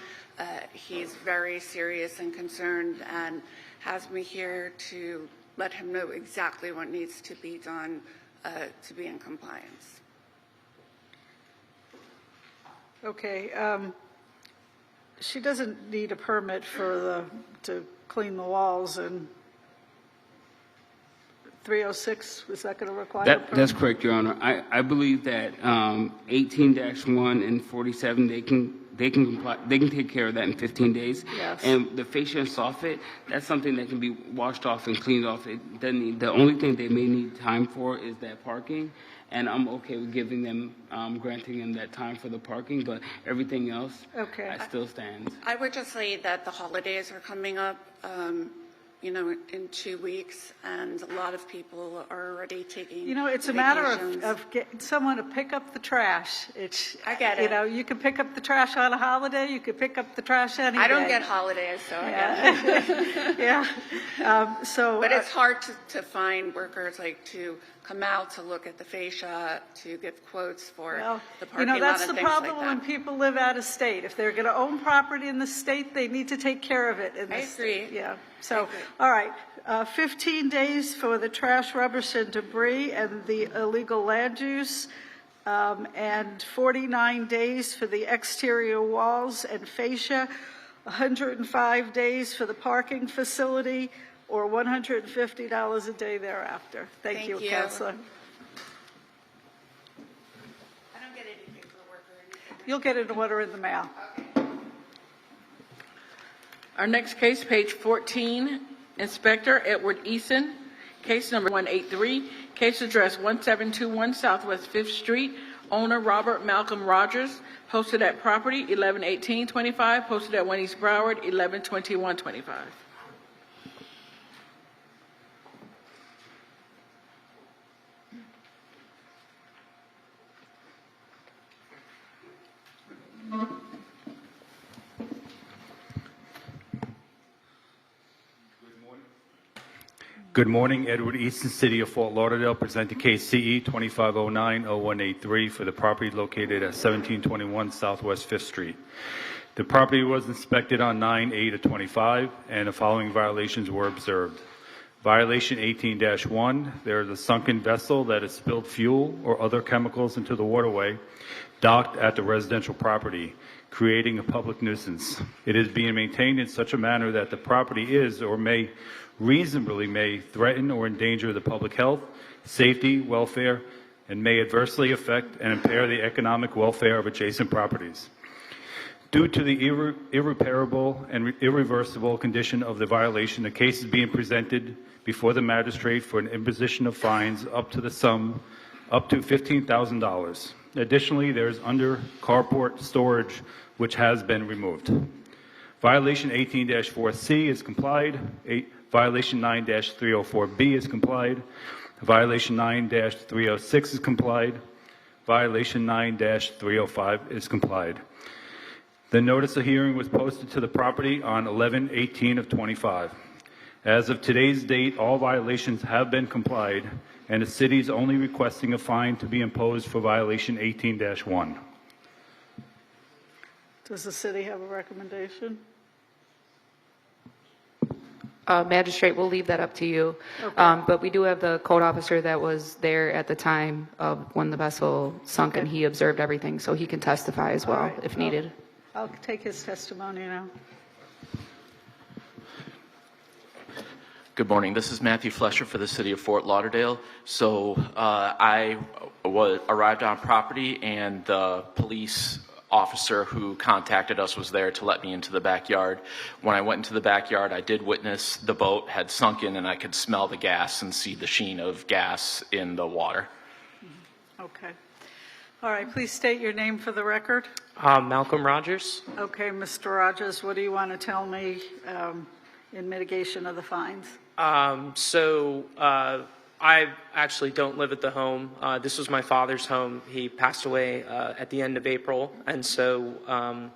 He's very serious and concerned and has me here to let him know exactly what needs to be done to be in compliance. Okay. She doesn't need a permit to clean the walls in 306. Is that going to require a permit? That's correct, Your Honor. I believe that 18-1 and 47, they can comply. They can take care of that in 15 days. Yes. And the fascia and soffit, that's something that can be washed off and cleaned off. It doesn't need, the only thing they may need time for is that parking. And I'm okay with giving them, granting them that time for the parking, but everything else still stands. I would just say that the holidays are coming up, in 2 weeks, and a lot of people are already taking It's a matter vacations. of getting someone to pick up the trash. I get it. You can pick up the trash on a holiday, you can pick up the trash any day. I don't get holidays, so I get it. Yeah. But it's hard to find workers to come out to look at the fascia, to give quotes for the parking lot that's and the things problem like that. when people live out of state. If they're going to own property in the state, they need to take care of it in the state. agree. Yeah. So, all right, 15 days for the trash, rubbish, and debris and the illegal land use, and 49 days for the exterior walls and fascia, 105 days for the parking facility, or $150 a day thereafter. Thank you, Counselor. I don't get any paperwork or anything. You'll get an order in the mail. Our next case, page 14, Inspector Edward Eason, case number 183, case address 1721 Southwest 5th Street, owner Robert Malcolm Rogers, posted at property 11/18/25, posted at 1 East Broward 11/21/25. Good morning, Edward Easton, City of Fort Lauderdale, presenting case CE 2509-0183 for the property located at 1721 Southwest 5th Street. The property was inspected on 9/8/25, and the following violations were observed. Violation 18-1, there is a sunken vessel that has spilled fuel or other chemicals into the waterway docked at the residential property, creating a public nuisance. It is being maintained in such a manner that the property is or may reasonably threaten or endanger the public health, safety, welfare, and may adversely affect and impair the economic welfare of adjacent properties. Due to the irreparable and irreversible condition of the violation, the case is being presented before the magistrate for an imposition of fines up to the sum up to $15,000. Additionally, there is under carport storage which has been removed. Violation 18-4C is complied. Violation 9-304B is complied. Violation 9-306 is complied. Violation 9-305 is complied. The notice of hearing was posted to the property on 11/18/25. As of today's date, all violations have been complied, and the city is only requesting a fine to be imposed for violation 18-1. Does the city have a recommendation? Magistrate, we'll leave that up to you. Okay. But we do have the code officer that was there at the time of when the vessel sunk, and he observed everything, so he can testify as well All right. if needed. I'll take his testimony now. Good morning. This is Matthew Flesher for the City of Fort Lauderdale. So I arrived on property, and the police officer who contacted us was there to let me into the backyard. When I went into the backyard, I did witness the boat had sunken, and I could smell the gas and see the sheen of gas in the water. Okay. All right, please state your name for the record. Malcolm Rogers. Okay, Mr. Rogers, what do you want to tell me in mitigation of the fines? I actually don't live at the home. This was my father's home. He passed away at the end of April. And so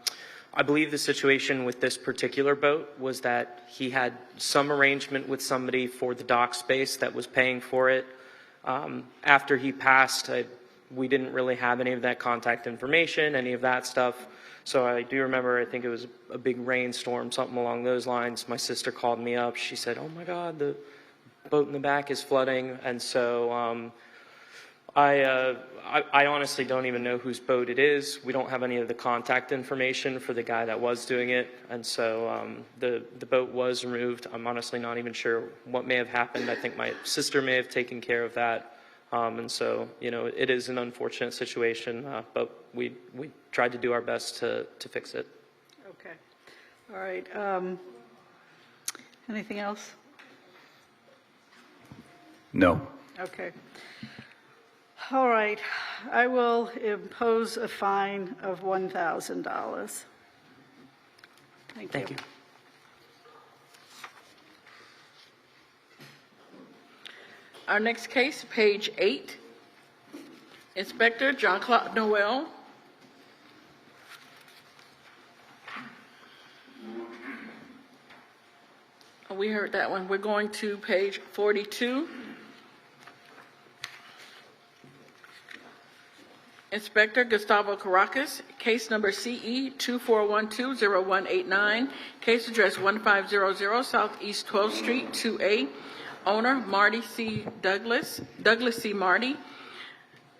I believe the situation with this particular boat was that he had some arrangement with somebody for the dock space that was paying for it. After he passed, we didn't really have any of that contact information, any of that stuff. So I do remember, I think it was a big rainstorm, something along those lines. My sister called me up. She said, "Oh my God, the boat in the back is flooding." And so I honestly don't even know whose boat it is. We don't have any of the contact information for the guy that was doing it. And so the boat was removed. I'm honestly not even sure what may have happened. I think my sister may have taken care of that. And so, you know, it is an unfortunate situation, but we tried to do our best to fix it. Okay. All right. Anything else? No. Okay. All right. I will impose a fine of $1,000. Thank you. Our next case, page 8. Inspector Jean-Claude Noel. We heard that one. We're going to page 42. Inspector Gustavo Caracas, case number CE 24120189, case address 1500 Southeast 12th Street, 2A. Owner Marty C. Douglas C. Marty.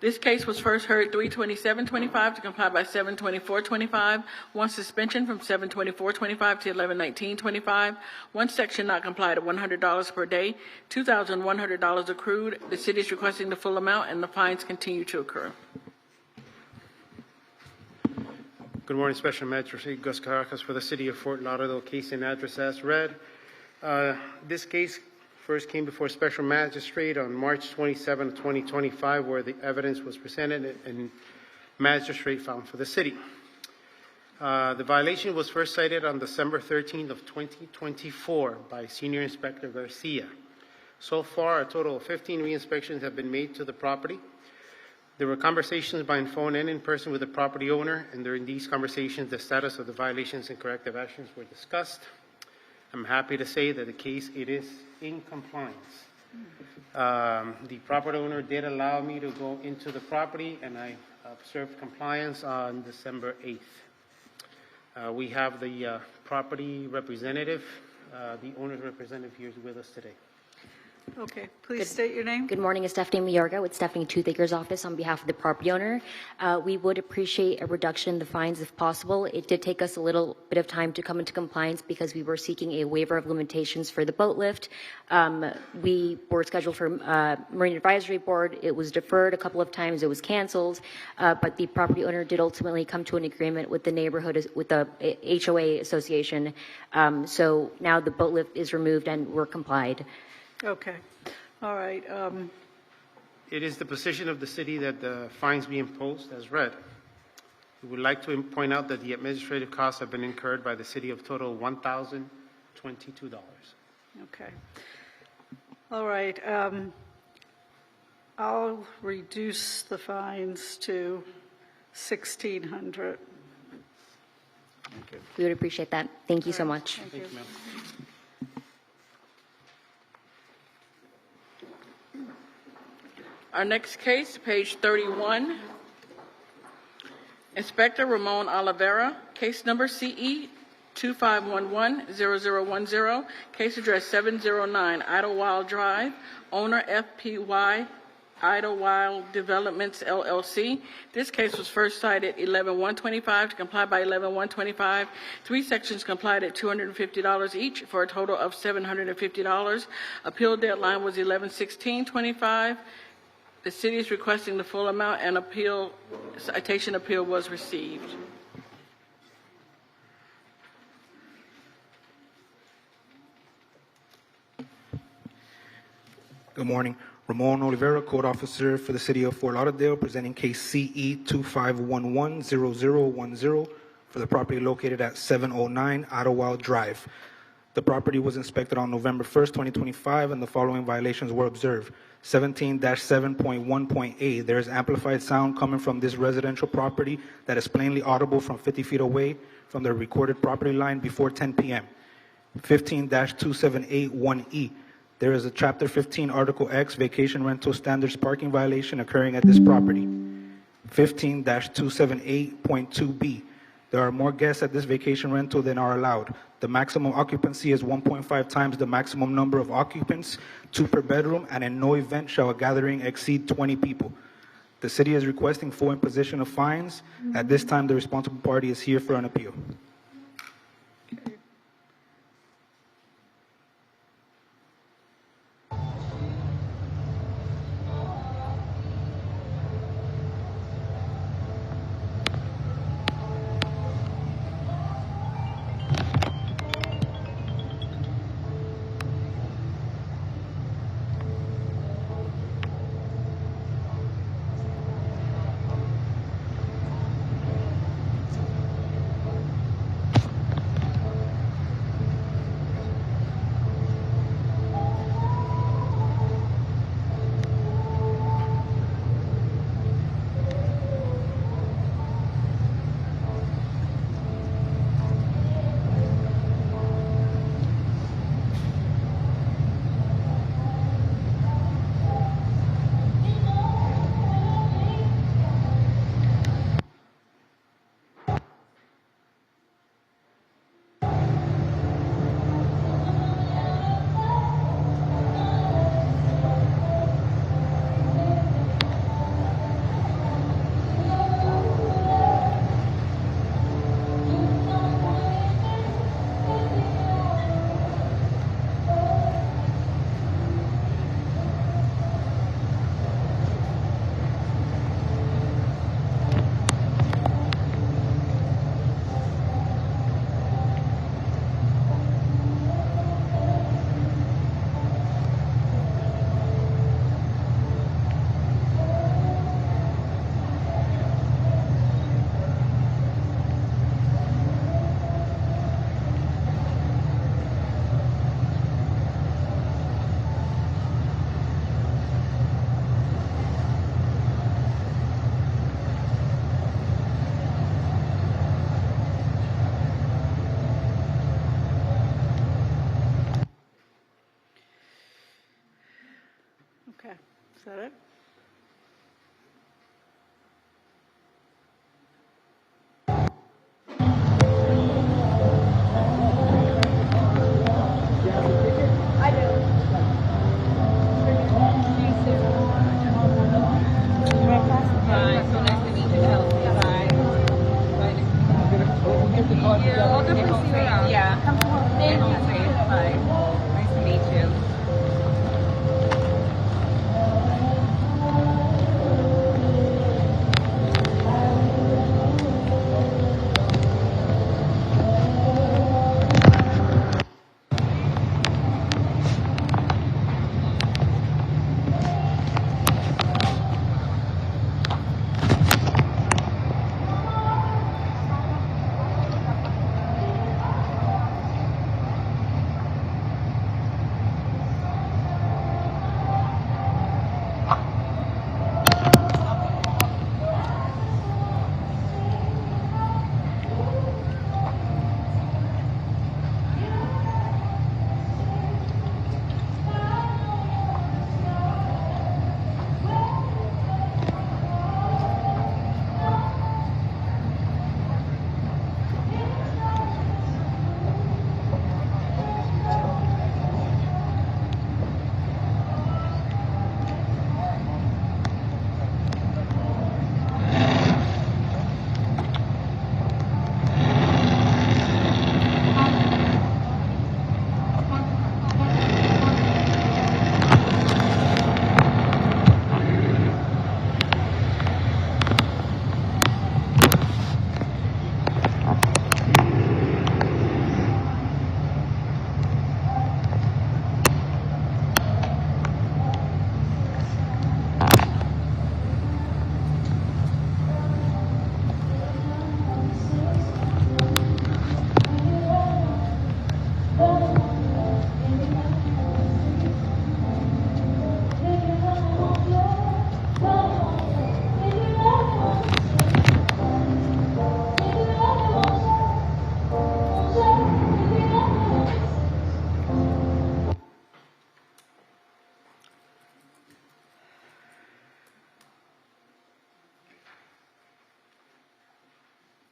This case was first heard 3/27/25 to comply by 7/24/25. One suspension from 7/24/25 to 11/19/25. One section not complied at $100 per day. $2,100 accrued. The city is requesting the full amount, and the fines continue to occur. Good morning, Special Magistrate Gus Caracas for the City of Fort Lauderdale. Case and address as read. This case first came before Special Magistrate on March 27, 2025, where the evidence was presented and Magistrate found for the city. The violation was first cited on December 13th of 2024 by Senior Inspector Garcia. So far, a total of 15 re-inspections have been made to the property. There were conversations by phone and in person with the property owner, and during these conversations, the status of the violations and corrective actions were discussed. I'm happy to say that the case, it is in compliance. The property owner did allow me to go into the property, and I observed compliance on December 8th. We have the property representative, the owner's representative here with us today. Okay, please state your name. Good morning, it's Stephanie Mayorga with Stephanie Toothaker's office on behalf of the property owner. We would appreciate a reduction in the fines if possible. It did take us a little bit of time to come into compliance because we were seeking a waiver of limitations for the boat lift. We were scheduled for Marine Advisory Board. It was deferred a couple of times. It was canceled, but the property owner did ultimately come to an agreement with the neighborhood, with the HOA association. So now the boat lift is removed and we're complied. Okay. All right. It is the position of the city that the fines be imposed as read. We would like to point out that the administrative costs have been incurred by the city of total $1,022. Okay. All right. I'll reduce the fines to $1,600. We would appreciate that. Thank you so much. Thank you, ma'am. Our next case, page 31. Inspector Ramon Oliveira, case number CE 2511-0010, case address 709 Idlewild Drive, owner FPY Idlewild Developments LLC. This case was first cited 11/125 to comply by 11/125. Three sections complied at $250 each for a total of $750. Appeal deadline was 11/16/25. The city is requesting the full amount, and citation appeal was received. Good morning. Ramon Oliveira, Code Officer for the City of Fort Lauderdale, presenting case CE 25110010 for the property located at 709 Idlewild Drive. The property was inspected on November 1st, 2025, and the following violations were observed. 17-7.1.A, there is amplified sound coming from this residential property that is plainly audible from 50 feet away from the recorded property line before 10 p.m. 15-2781E, there is a Chapter 15, Article X, vacation rental standards parking violation occurring at this property. 15-278.2B, there are more guests at this vacation rental than are allowed. The maximum occupancy is 1.5 times the maximum number of occupants, 2 per bedroom, and in no event shall a gathering exceed 20 people. The city is requesting full imposition of fines. At this time, the responsible party is here for an appeal. Okay, is that it?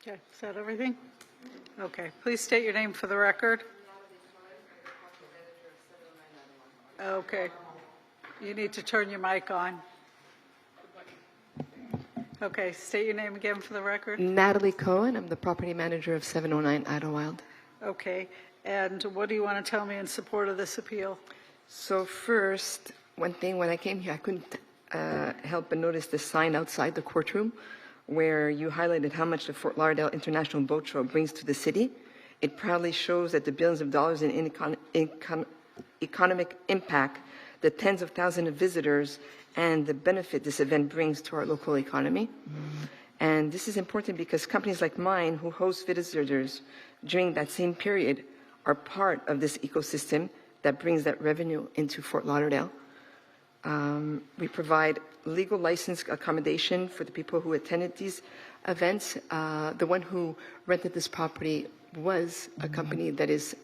Okay, is that everything? Okay, please state your name for the record. Okay, you need to turn your mic on. Okay, state your name again for the record. Natalie Cohen, I'm the property manager of 709 Idlewild. Okay, and what do you want to tell me in support of this appeal? So first, one thing, when I came here, I couldn't help but notice the sign outside the courtroom where you highlighted how much the Fort Lauderdale International Boat Show brings to the city. It proudly shows that the billions of dollars in economic impact, the tens of thousands of visitors, and the benefit this event brings to our local economy. And this is important because companies like mine who host visitors during that same period are part of this ecosystem that brings that revenue into Fort Lauderdale. We provide legal license accommodation for the people who attended these events. The one who rented this property was a company that is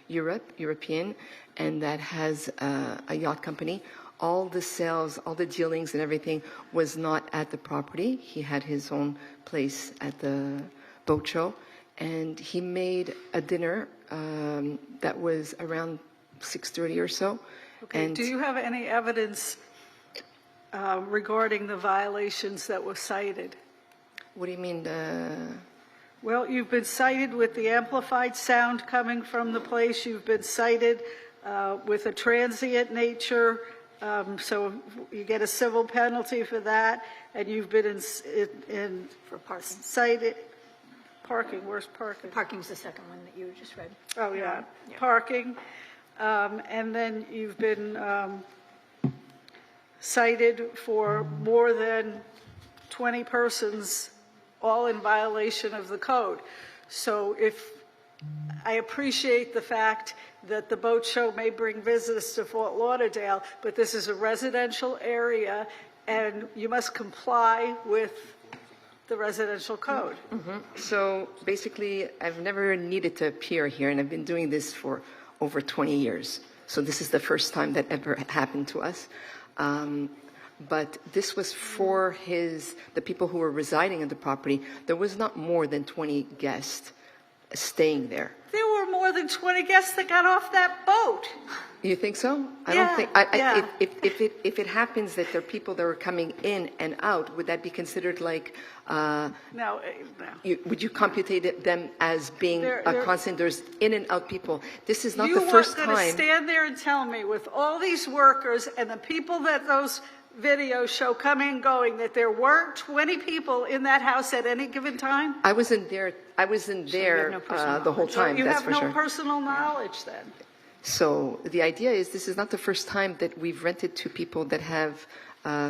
European, and that has a yacht company. All the sales, all the dealings and everything was not at the property. He had his own place at the boat show, and he made a dinner that was around 6:30 or so. Okay, And do you have any evidence regarding the violations that were cited? What do you mean? Well, you've been cited with the amplified sound coming from the place. You've been cited with a transient nature, so you get a civil penalty for that. And you've been For parking. cited. Parking, where's parking? Parking's the second one that you just read. Oh, yeah, parking. And then you've been cited for more than 20 persons, all in violation of the code. So I appreciate the fact that the boat show may bring visitors to Fort Lauderdale, but this is a residential area, and you must comply with the residential code. So basically, I've never needed to appear here, and I've been doing this for over 20 years. So this is the first time that ever happened to us. But this was for the people who were residing on the property. There was not more than 20 guests staying there. There were more than 20 guests that got off that boat. You think so? I Yeah, don't think. yeah. If it happens that there are people that are coming in and out, would that be considered like? No. Would you computate them as being a constant? There's in and out people. This is not the first You were going to time. stand there and tell me, with all these workers and the people that those videos show coming and going, that there weren't 20 people in that house at any given time? I wasn't there. I wasn't there the whole time. You that's have for no sure. personal knowledge then. So the idea is this is not the first time that we've rented to people that have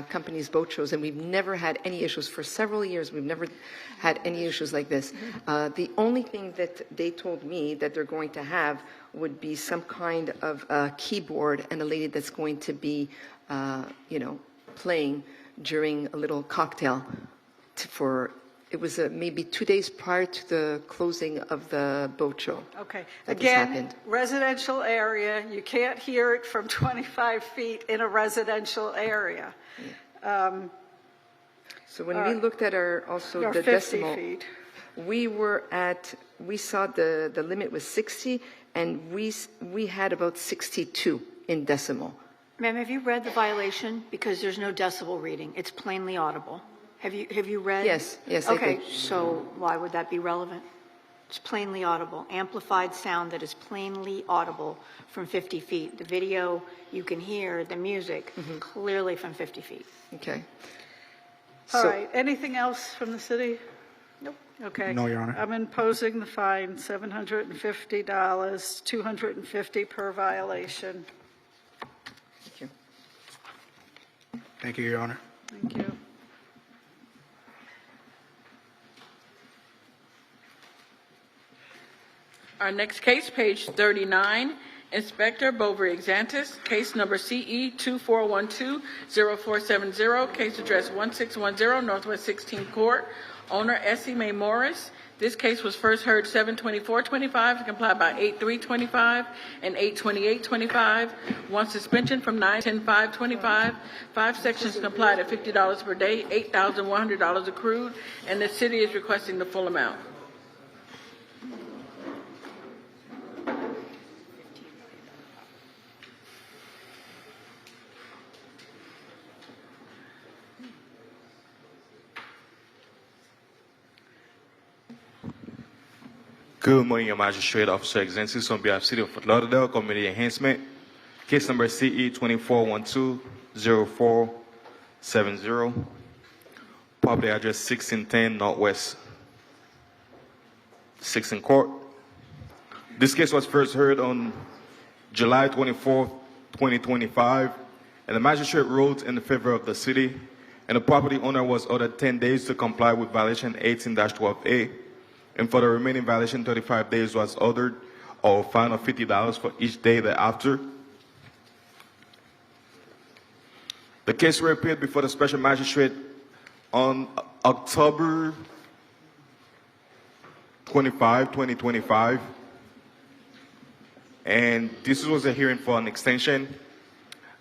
companies' boat shows, and we've never had any issues for several years. We've never had any issues like this. The only thing that they told me that they're going to have would be some kind of keyboard and a lady that's going to be, playing during a little cocktail it was maybe 2 days prior to the closing of the boat show. Okay. That this Again, happened. residential area, you can't hear it from 25 feet in a residential area. So when we looked at or the 50 decimal, feet. we saw the limit was 60, and we had about 62 in decimal. Ma'am, have you read the violation? Because there's no decibel reading. It's plainly audible. Have you read? Yes, I Okay, did. so why would that be relevant? It's plainly audible. Amplified sound that is plainly audible from 50 feet. The video, you can hear the music clearly from 50 feet. Okay. All right. Anything else from the city? Nope. Okay. No, Your Honor. I'm imposing the fine, $750, $250 per violation. Thank you. Thank you, Your Honor. Thank you. Our next case, page 39, Inspector Bovary-Xantis, case number CE 2412-0470, case address 1610 Northwest 16th Court, owner Essie Mae Morris, This case was first heard 7/24/25 to comply by 8/3/25 and 8/28/25. One suspension from 9/10/5/25. 5 sections complied at $50 per day, $8,100 accrued, and the city is requesting the full amount. Good morning, Your Magistrate. Officer Exensis on behalf of City of Fort Lauderdale, Community Enhancement. Case number CE 2412-0470. Property address 1610 Northwest 6th Court. This case was first heard on July 24th, 2025, and the magistrate ruled in favor of the city, and the property owner was ordered 10 days to comply with violation 18-12A. And for the remaining violation, 35 days was ordered, or a fine of $50 for each day thereafter. The case will appear before the special magistrate on October 25, 2025. And this was a hearing for an extension.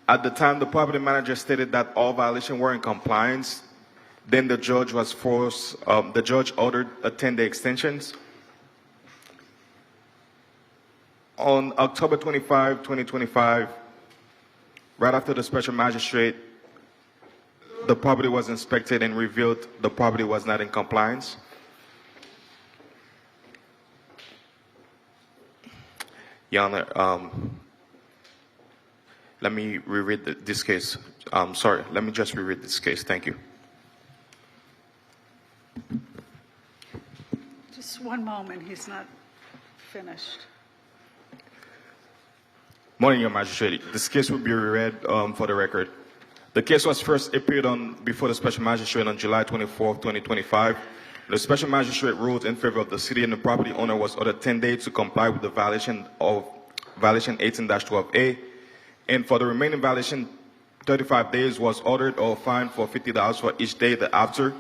At the time, the property manager stated that all violations were in compliance. Then the judge ordered a 10-day extension. On October 25, 2025, right after the special magistrate, the property was inspected and revealed the property was not in compliance. Your Honor, let me reread this case. Sorry, let me just reread this case. Thank you. Just one moment, he's not finished. Morning, Your Magistrate. This case will be reread for the record. The case was first appeared before the special magistrate on July 24, 2025. The special magistrate ruled in favor of the city, and the property owner was ordered 10 days to comply with the violation 18-12A. And for the remaining violation, 35 days was ordered, or fined for $50 for each day thereafter.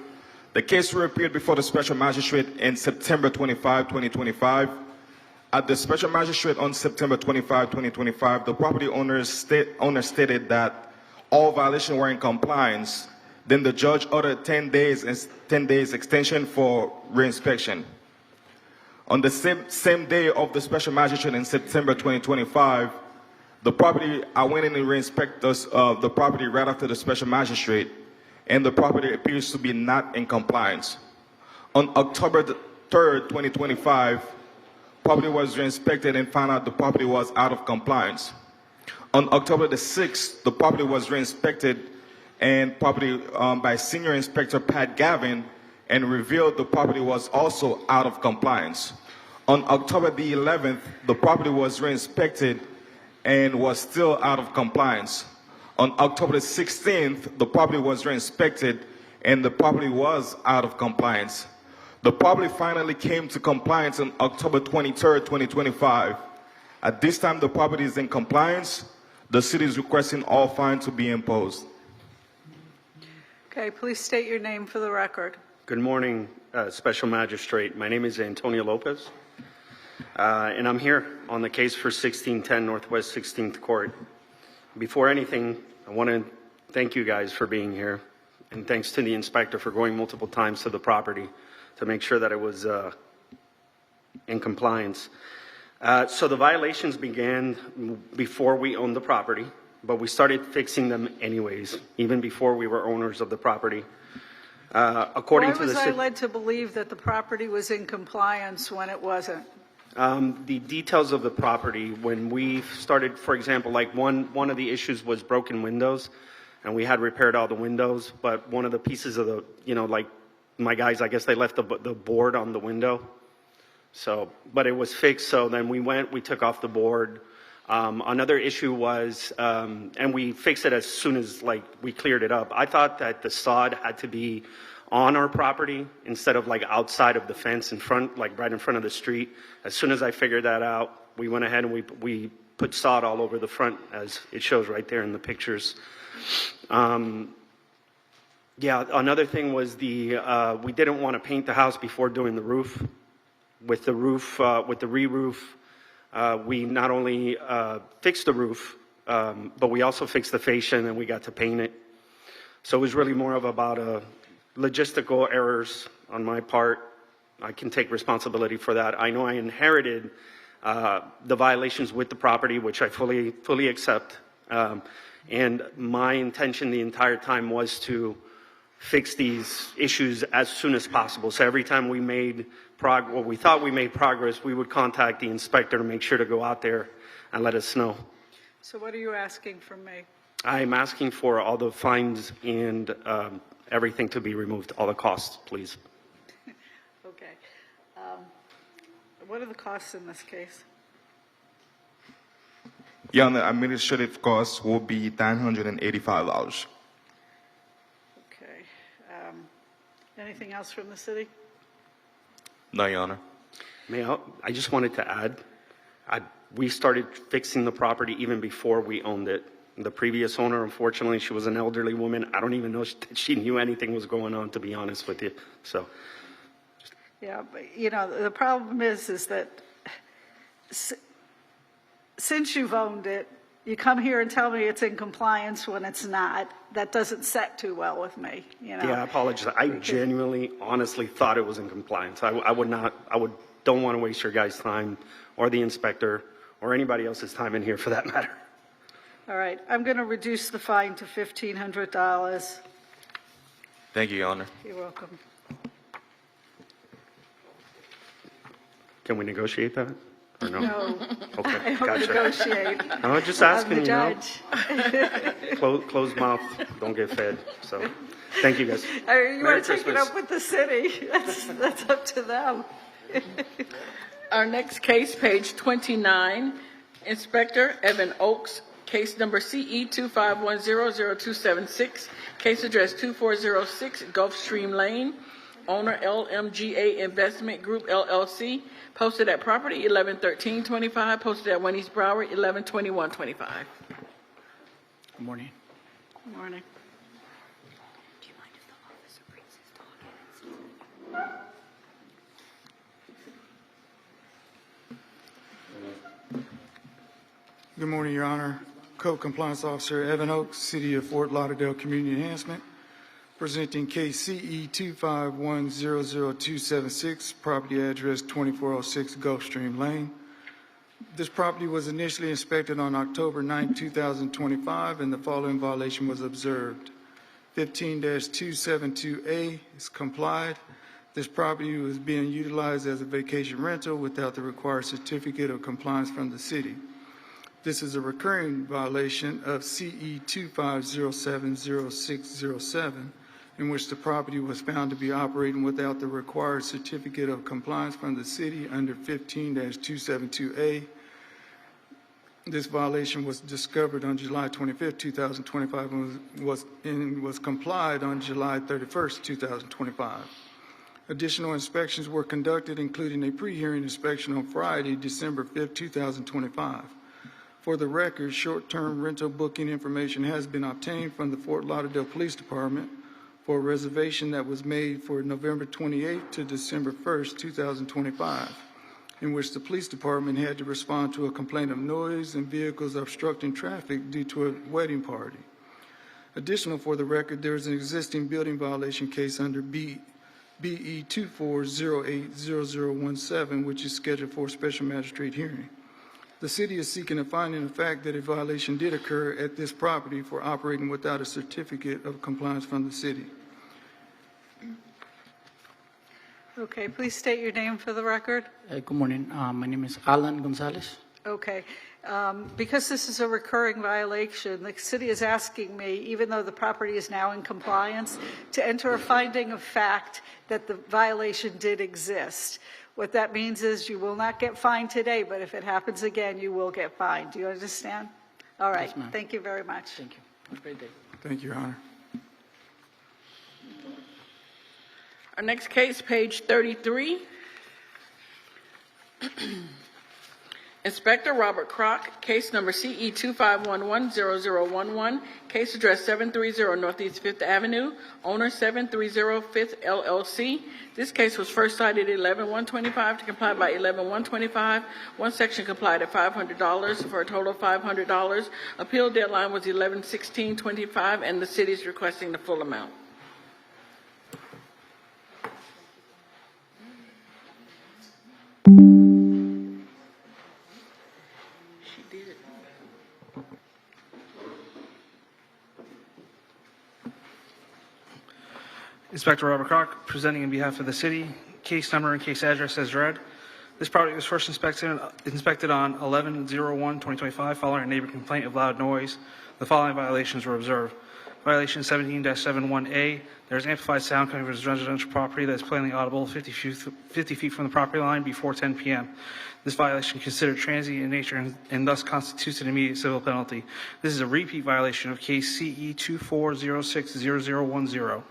The case will appear before the special magistrate in September 25, 2025. At the special magistrate on September 25, 2025, the property owner stated that all violations were in compliance. Then the judge ordered 10 days extension for reinspection. On the same day of the special magistrate in September 2025, I went in and re-inspected the property right after the special magistrate, and the property appears to be not in compliance. On October 3rd, 2025, property was re-inspected and found out the property was out of compliance. On October the 6th, the property was re-inspected and by Senior Inspector Pat Gavin, and revealed the property was also out of compliance. On October the 11th, the property was re-inspected and was still out of compliance. On October the 16th, the property was re-inspected and the property was out of compliance. The property finally came to compliance on October 23rd, 2025. At this time, the property is in compliance. The city is requesting all fines to be imposed. Okay, please state your name for the record. Good morning, Special Magistrate. My name is Antonio Lopez, and I'm here on the case for 1610 Northwest 16th Court. Before anything, I want to thank you guys for being here, and thanks to the inspector for going multiple times to the property to make sure that it was in compliance. So the violations began before we owned the property, but we started fixing them anyways, even before we were owners of the property. According Why to the was I led to believe that the property was in compliance when it wasn't? The details of the property, when we started, for example, like one of the issues was broken windows, and we had repaired all the windows, but one of the pieces of the, like my guys, I guess they left the board on the window. So, but it was fixed, so then we took off the board. Another issue was, and we fixed it as soon as we cleared it up. I thought that the sod had to be on our property instead of outside of the fence in front, right in front of the street. As soon as I figured that out, we went ahead and we put sod all over the front, as it shows right there in the pictures. Yeah, another thing was we didn't want to paint the house before doing the roof. with the roof, with the re-roof, we not only fixed the roof, but we also fixed the fascia and we got to paint it. So it was really more of about logistical errors on my part. I can take responsibility for that. I know I inherited the violations with the property, which I fully accept. And my intention the entire time was to fix these issues as soon as possible. So every time we made we thought we made progress, we would contact the inspector to make sure to go out there and let us know. So what are you asking from me? I'm asking for all the fines and everything to be removed, all the costs, please. Okay. What are the costs in this case? Your Honor, administrative costs will be $985. Okay. Anything else from the city? No, Your Honor. I just wanted to add, we started fixing the property even before we owned it. The previous owner, unfortunately, she was an elderly woman. I don't even know that she knew anything was going on, to be honest with you. So, Yeah, but you know, the problem is that since you've owned it, you come here and tell me it's in compliance when it's not. That doesn't set too well with me, you know. yeah, I apologize. I genuinely, honestly thought it was in compliance. Don't want to waste your guys' time or the inspector or anybody else's time in here for that matter. All right, I'm going to reduce the fine to $1,500. Thank you, Your Honor. You're welcome. Can we negotiate that? Or no? No. Okay, I don't gotcha. negotiate. I'm just I'm asking, the you know. judge. Closed mouth, don't get fed. So, thank you guys. You Merry want to take it Christmas. up with the city? That's up to them. Our next case, page 29, Inspector Evan Oakes, case number CE 251000276, case address 2406 Gulfstream Lane, owner LMGA Investment Group LLC, posted at property 111325, posted at 1 East Broward 112125. Good morning. Good morning. Good morning, Your Honor. Code Compliance Officer Evan Oakes, City of Fort Lauderdale Community Enhancement, presenting case CE 251000276, property address 2406 Gulfstream Lane. This property was initially inspected on October 9, 2025, and the following violation was observed. 15-272A is complied. This property was being utilized as a vacation rental without the required certificate of compliance from the city. This is a recurring violation of CE 25070607, in which the property was found to be operating without the required certificate of compliance from the city under 15-272A. This violation was discovered on July 25, 2025, and was complied on July 31, 2025. Additional inspections were conducted, including a pre-hearing inspection on Friday, December 5, 2025. For the record, short-term rental booking information has been obtained from the Fort Lauderdale Police Department for a reservation that was made for November 28 to December 1, 2025, in which the police department had to respond to a complaint of noise and vehicles obstructing traffic due to a wedding party. Additional, for the record, there is an existing building violation case under BE 24080017, which is scheduled for a special magistrate hearing. The city is seeking a finding of fact that a violation did occur at this property for operating without a certificate of compliance from the city. Okay, please state your name for the record. Good morning. My name is Alan Gonzalez. Okay. Because this is a recurring violation, the city is asking me, even though the property is now in compliance, to enter a finding of fact that the violation did exist. What that means is you will not get fined today, but if it happens again, you will get fined. Do you understand? All right. Yes, ma'am. Thank you very much. Thank you. Have a great day. Thank you, Your Honor. Our next case, page 33. Inspector Robert Kroc, case number CE 25110011, case address 730 Northeast 5th Avenue, owner 730 5th LLC. This case was first cited 11-125 to comply by 11-125. One section complied at $500 for a total of $500. Appeal deadline was 11/16/25, and the city is requesting the full amount. She did. Inspector Robert Kroc, presenting on behalf of the city. Case number and case address as read. This property was first inspected on 11/01/2025 following a neighbor complaint of loud noise. The following violations were observed. Violation 17-71A, there is amplified sound coming from this residential property that is plainly audible 50 feet from the property line before 10 p.m. This violation considered transient in nature and thus constitutes an immediate civil penalty. This is a repeat violation of case CE 24060010.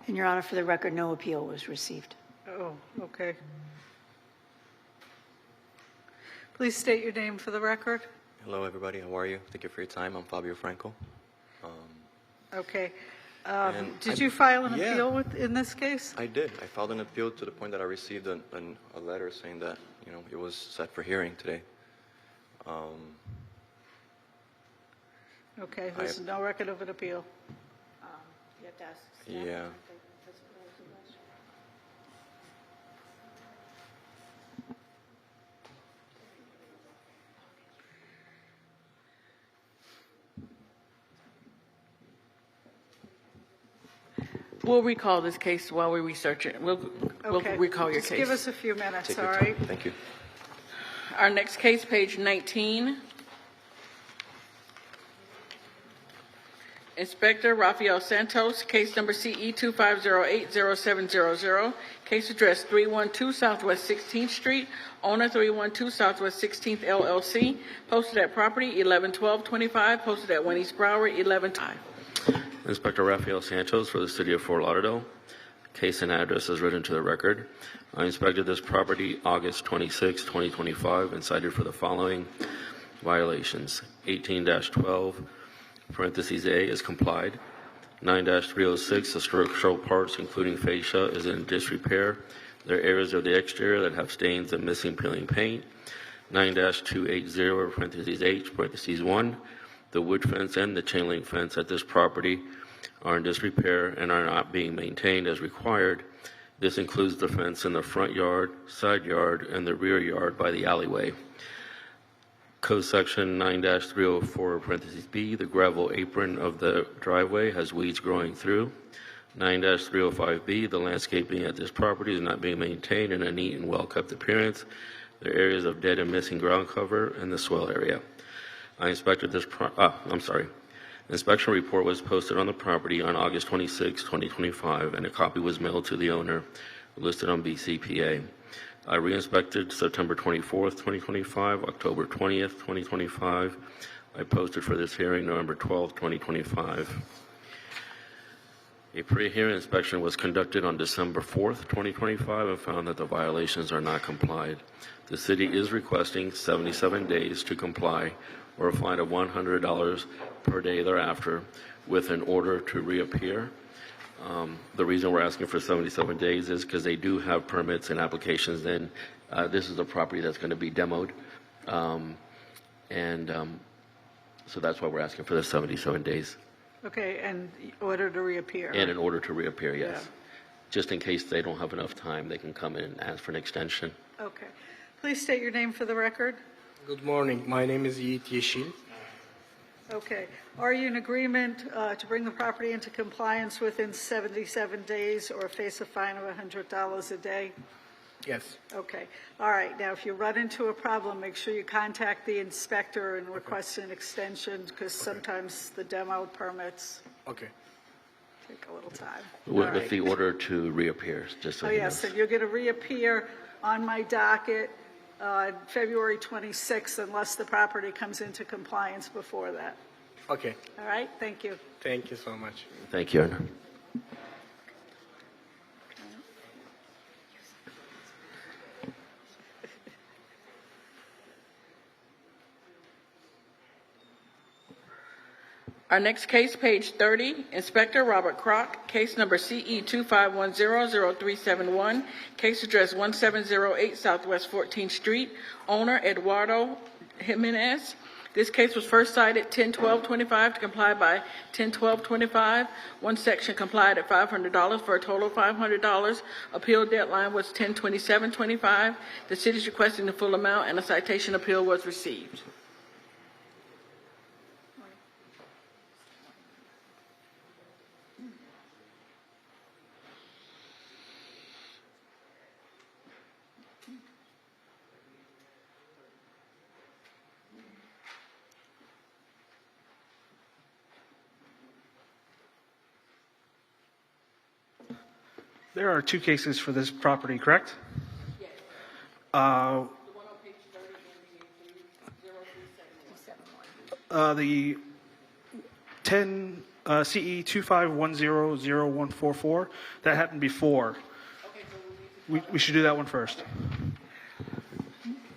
And Your Honor, for the record, no appeal was received. Oh, okay. Please state your name for the record. Hello, everybody. How are you? Thank you for your time. I'm Fabio Franco. Okay. And Did I- you file an yeah. appeal in this case? I did. I filed an appeal to the point that I received a letter saying that, it was set for hearing today. Okay, there's no record of an appeal. You have to ask. Yeah. We'll recall this case while we research it. We'll Okay. recall your Just case. give us a few minutes, Take all your right? time. Thank you. Our next case, page 19. Inspector Rafael Santos, case number CE 25080700, case address 312 Southwest 16th Street, owner 312 Southwest 16th LLC, posted at property 11/12/25, posted at 1 East Broward 11/5. Inspector Rafael Santos for the City of Fort Lauderdale. Case and address is written to the record. I inspected this property August 26, 2025, and cited for the following violations. 18-12, parentheses A, is complied. 9-306, the structural parts, including fascia, is in disrepair. There are areas of the exterior that have stains and missing peeling paint. 9-280, parentheses H, parentheses 1, the wood fence and the chain link fence at this property are in disrepair and are not being maintained as required. This includes the fence in the front yard, side yard, and the rear yard by the alleyway. Code section 9-304, parentheses B, the gravel apron of the driveway has weeds growing through. 9-305B, the landscaping at this property is not being maintained in a neat and well-kept appearance. There are areas of dead and missing ground cover in the swell area. I inspected this inspection report was posted on the property on August 26, 2025, and a copy was mailed to the owner, listed on BCPA. I re-inspected September 24th, 2025, October 20th, 2025. I posted for this hearing November 12th, 2025. A pre-hearing inspection was conducted on December 4th, 2025, and found that the violations are not complied. The city is requesting 77 days to comply or a fine of $100 per day thereafter with an order to reappear. The reason we're asking for 77 days is because they do have permits and applications in. This is a property that's going to be demoed. So that's why we're asking for the 77 days. Okay, and order to reappear. And in order to reappear, yes. Yeah. Just in case they don't have enough time, they can come in and ask for an extension. Okay. Please state your name for the record. Good morning. My name is Yiğit Yeşil. Okay. Are you in agreement to bring the property into compliance within 77 days or face a fine of $100 a day? Yes. Okay. All right. Now, if you run into a problem, make sure you contact the inspector and request an extension because sometimes the demo permits Okay. take a little time. With the order to reappear, just so Oh, you yes, know. and you're going to reappear on my docket February 26th unless the property comes into compliance before that. Okay. All right? Thank you. Thank you so much. Thank you, Erna. Our next case, page 30, Inspector Robert Kroc, case number CE 25100371, case address 1708 Southwest 14th Street, owner Eduardo Jimenez. This case was first cited 10/12/25 to comply by 10/12/25. One section complied at $500 for a total of $500. Appeal deadline was 10/27/25. The city is requesting the full amount and a citation appeal was received. There are two cases for this property, correct? Yes. The 10 CE 25100144, that happened before. We should do that one first.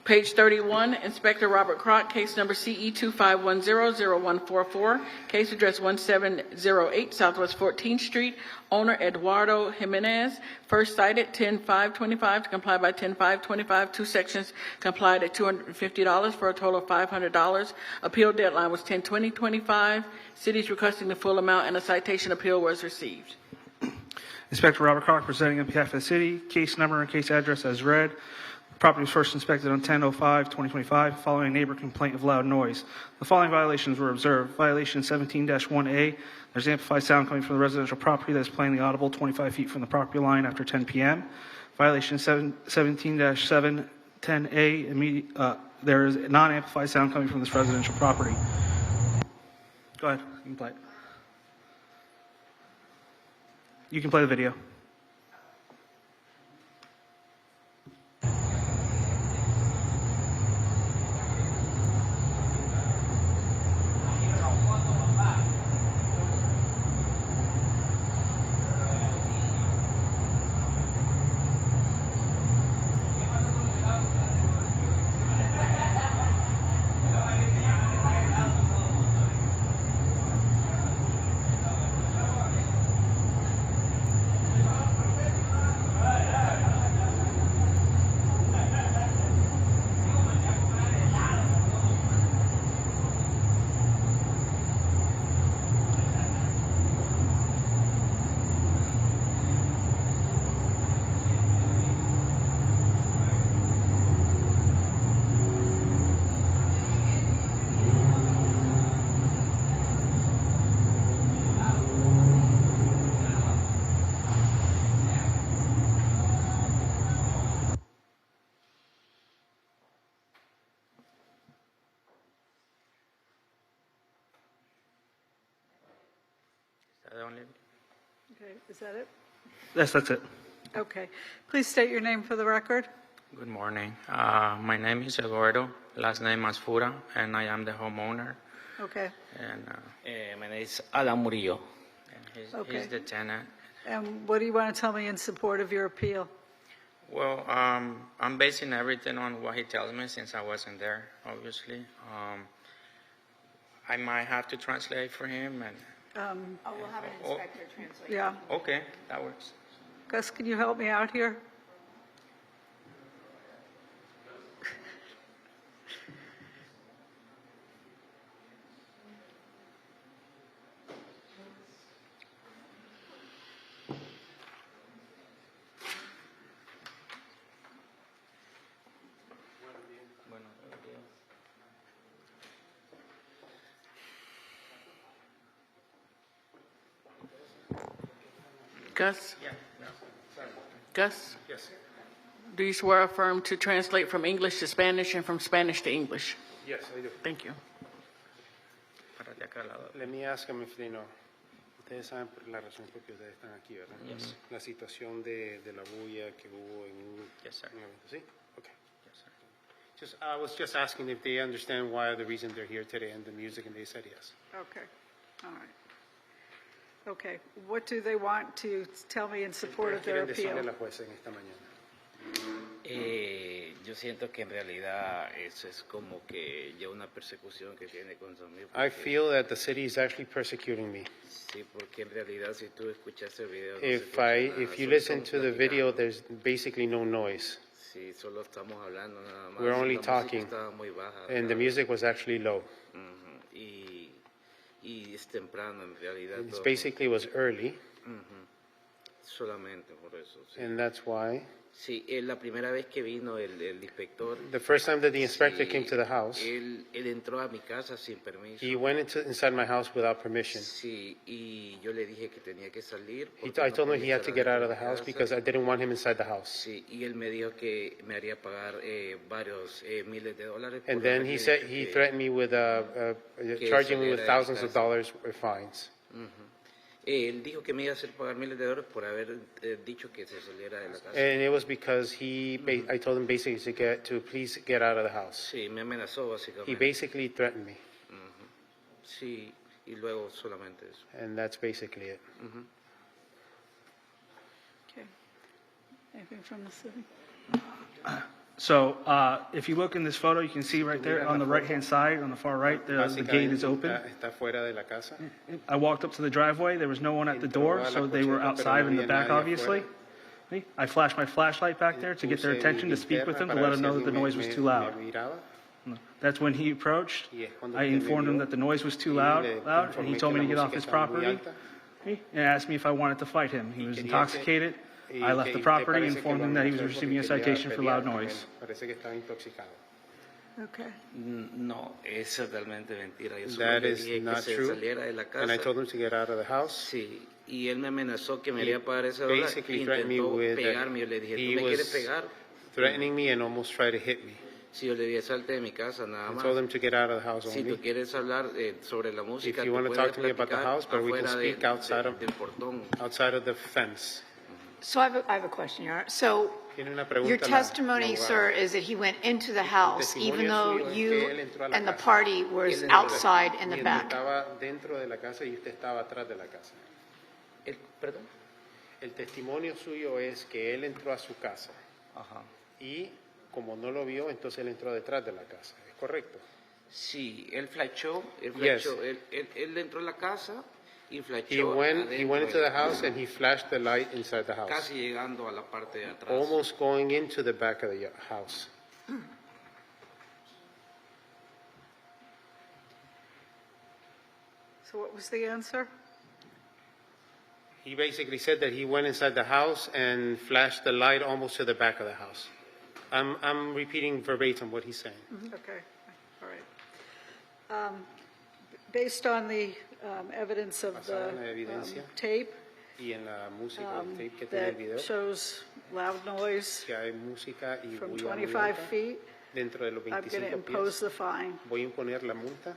Page 31, Inspector Robert Kroc, case number CE 25100144, case address 1708 Southwest 14th Street, owner Eduardo Jimenez, first cited 10/5/25 to comply by 10/5/25. Two sections complied at $250 for a total of $500. Appeal deadline was 10/20/25. City's requesting the full amount and a citation appeal was received. Inspector Robert Kroc presenting on behalf of the city, case number and case address as read. Property was first inspected on 10/05/2025 following a neighbor complaint of loud noise. The following violations were observed. Violation 17-1A, there's amplified sound coming from the residential property that is plainly audible 25 feet from the property line after 10 p.m. Violation 17-710A, there is non-amplified sound coming from this residential property. Go ahead, you can play it. You can play the video. Okay, is that it? Yes, that's it. Okay. Please state your name for the record. Good morning. My name is Eduardo, last name Masfura, and I am the homeowner. Okay. And my name is Adam Murillo. And Okay. he's the tenant. And what do you want to tell me in support of your appeal? Well, I'm basing everything on what he tells me since I wasn't there, obviously. I might have to translate for him, and Oh, we'll have an inspector translate. Yeah. Okay, that works. Gus, can you help me out here? Gus? Gus? Yes. Do you swear or affirm to translate from English to Spanish and from Spanish to English? Yes, I do. Thank you. Let me ask them if they know. Ustedes saben por la razón por qué ustedes están aquí, ¿verdad? Yes. La situación de la bulla que hubo en un evento, ¿sí? Okay. I was just asking if they understand why the reason they're here today and the music, and they said yes. Okay, all right. Okay, what do they want to tell me in support of their Quieren decirle a appeal? la jueza en esta mañana. Yo siento que en realidad eso es como que ya una persecución que tiene contra mí. I feel that the city is actually persecuting me. Sí, porque en realidad si tú escuchas el video, If you listen to the video, there's basically no noise. Sí, solo estamos hablando nada más. We're only La música talking, estaba muy baja, and the music was actually low. y es temprano en realidad. It todo. basically was early, Solamente por eso. Sí. and that's why. Sí, la primera vez que vino el inspector. The first time that the inspector came to the house, Él entró a mi casa sin permiso. he went inside my house without permission. Sí, y yo le dije que tenía que salir. I told him he had to get out of the house because I didn't want him inside the house. Sí, y él me dijo que me haría pagar varios miles de dólares. And por then haberle he said dicho he que- threatened me with charging me with saliera de thousands of casa. dollars fines. Él dijo que me iba a hacer pagar miles de dólares por haber dicho que se saliera de la casa. And it was because I told him basically to please get out of the house. Sí, me amenazó básicamente. He basically threatened me, Sí, y luego solamente eso. and that's basically it. Okay. Anything from the city? So if you look in this photo, you can see right there on the right-hand side, on the far right, the gate is open. Está fuera de la casa. I walked up to the driveway. There was no one at the door, so they were outside in the back, obviously. I flashed my flashlight back there to get their attention, to speak with them, to let them know that the noise was too loud. That's when he approached. I informed him that the noise was too loud, and he told me to get off his property and asked me if I wanted to fight him. He was intoxicated. I left the property and informed him that he was receiving a citation for loud noise. Parece que estaba intoxicado. Okay. No, es totalmente mentira. Yo solo That le is dije que not se true. saliera de la casa. And I told him to get out of the house. Sí, y él me amenazó que me He haría pagar ese dólar. basically threatened me with pegarme. Yo le dije, he ¿tú me quieres was pegar? threatening me and almost tried to hit me. Sí, yo le dije, salte de mi casa, nada I más. told him to get out of the house Si only. tú quieres hablar sobre la música, If you tú want to puedes talk to me about the platicar house, but we can afuera speak outside del portón. outside of the fence. So I have a question, Your Honor. So Tiene una pregunta your la- testimony, la abogada. sir, is that he went into the house even testimonio though suyo es que you él entró a la and the casa. party was Él entró- outside in the y él back. estaba dentro de la casa y usted estaba atrás de la casa. ¿Perdón? El testimonio suyo es que él entró a su casa y como no lo vio, entonces él entró detrás de la casa. ¿Es correcto? Sí, él flashó, Yes. él entró a la casa y He flashó went adentro into de the la house casa, and he flashed the light inside the house, casi llegando a la parte de atrás. almost going into the back of the house. So what was the answer? He basically said that he went inside the house and flashed the light almost to the back of the house. I'm repeating verbatim what he's saying. Okay, all right. Based on the evidence of Basada en la the evidencia. tape Y en la música, el tape que tiene el video, that shows loud noise que hay música y from bulla muy 25 alta, feet, dentro de los I'm going to 25 impose pies, the fine. voy a imponer la multa.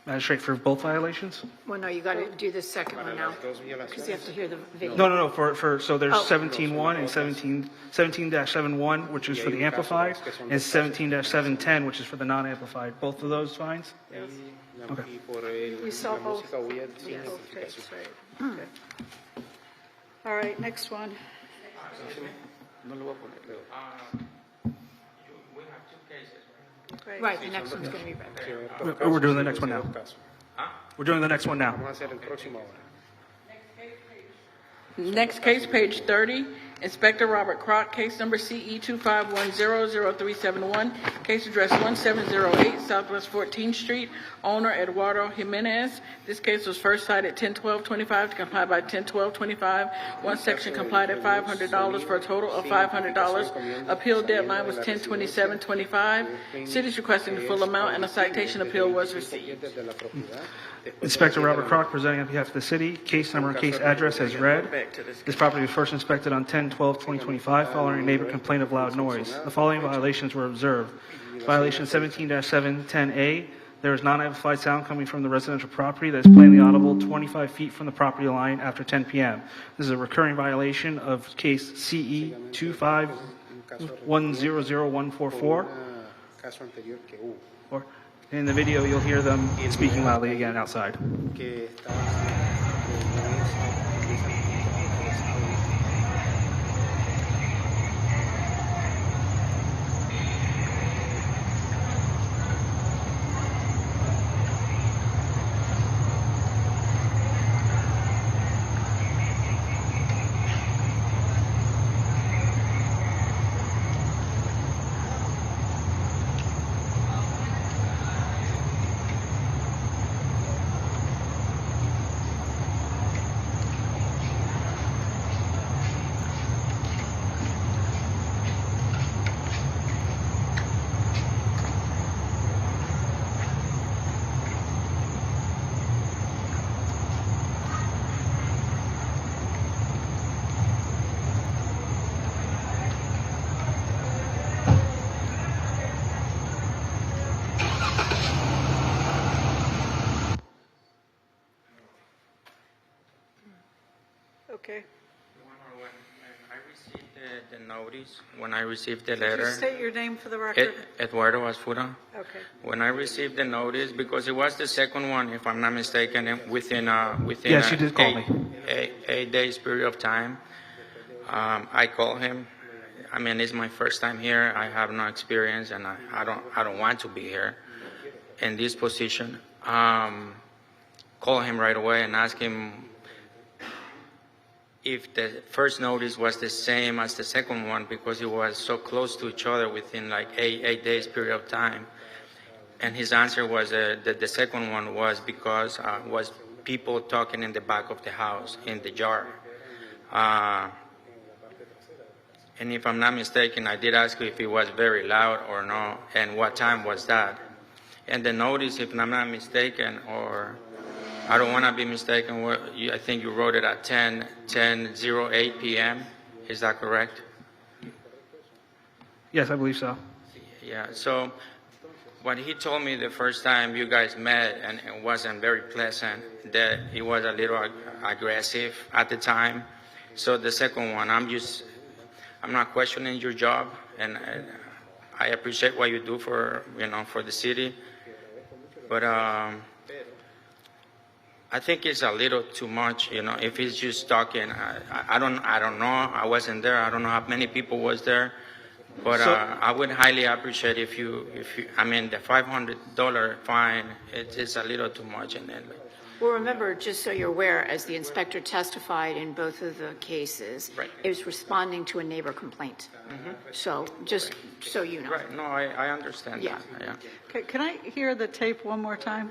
Magistrate, for both violations? Well, no, you got to do the second Para one now las dos because you have to hear the video. No, so there's Oh. 17-1 and 17-71, which is for the amplified, and 17-710, which is for the non-amplified. Both of those fines? Okay. Y por el- We saw la both. música huye sin Yeah, both identificación. tapes, right. Okay. All right, next one. No lo voy a poner. We have two cases, right? Right, the next one's going to be read. We're doing the next one now. We're doing the next one now. Next case, page 30, Inspector Robert Kroc, case number CE 25100371, case address 1708 Southwest 14th Street, owner Eduardo Jimenez. This case was first cited 10/12/25 to comply by 10/12/25. One section complied at $500 for a total of $500. Appeal deadline was 10/27/25. City's requesting the full amount and a citation appeal was received. Inspector Robert Kroc presenting on behalf of the city. Case number and case address as read. This property was first inspected on 10/12/2025 following a neighbor complaint of loud noise. The following violations were observed. Violation 17-710A. There is non-amplified sound coming from the residential property that is plainly audible 25 feet from the property line after 10 p.m. This is a recurring violation of case CE 25100144. In the video, you'll hear them speaking loudly again outside. Okay. When I received the Could you letter, state your name for the record? Eduardo Asfura. Okay. When I received the notice, because it was the second one, if I'm not mistaken, within Yes, you did call me. 8 days period of time, I called him. I mean, it's my first time here. I have no experience, and I don't want to be here in this position. Call him right away and ask him if the first notice was the same as the second one, because it was so close to each other within like 8 days period of time. And his answer was that the second one was because was people talking in the back of the house in the yard. And if I'm not mistaken, I did ask you if it was very loud or no, and what time was that. And the notice, if I'm not mistaken, or I don't want to be mistaken, I think you wrote it at 10:08 p.m. Is that correct? Yes, I believe so. Yeah, so what he told me the first time you guys met, and it wasn't very pleasant, that he was a little aggressive at the time. So the second one, I'm not questioning your job, and I appreciate what you do for the city, but I think it's a little too much, if he's just talking. I don't know. I wasn't there. I don't know how many people was there, but I would highly appreciate if you, I mean, the $500 fine, it's a little too much. And then, Well, remember, just so you're aware, as the inspector testified in both of the cases, it was responding to a neighbor complaint. So just so you know. Right. No, I understand that. Yeah. Okay, can I hear the tape one more time?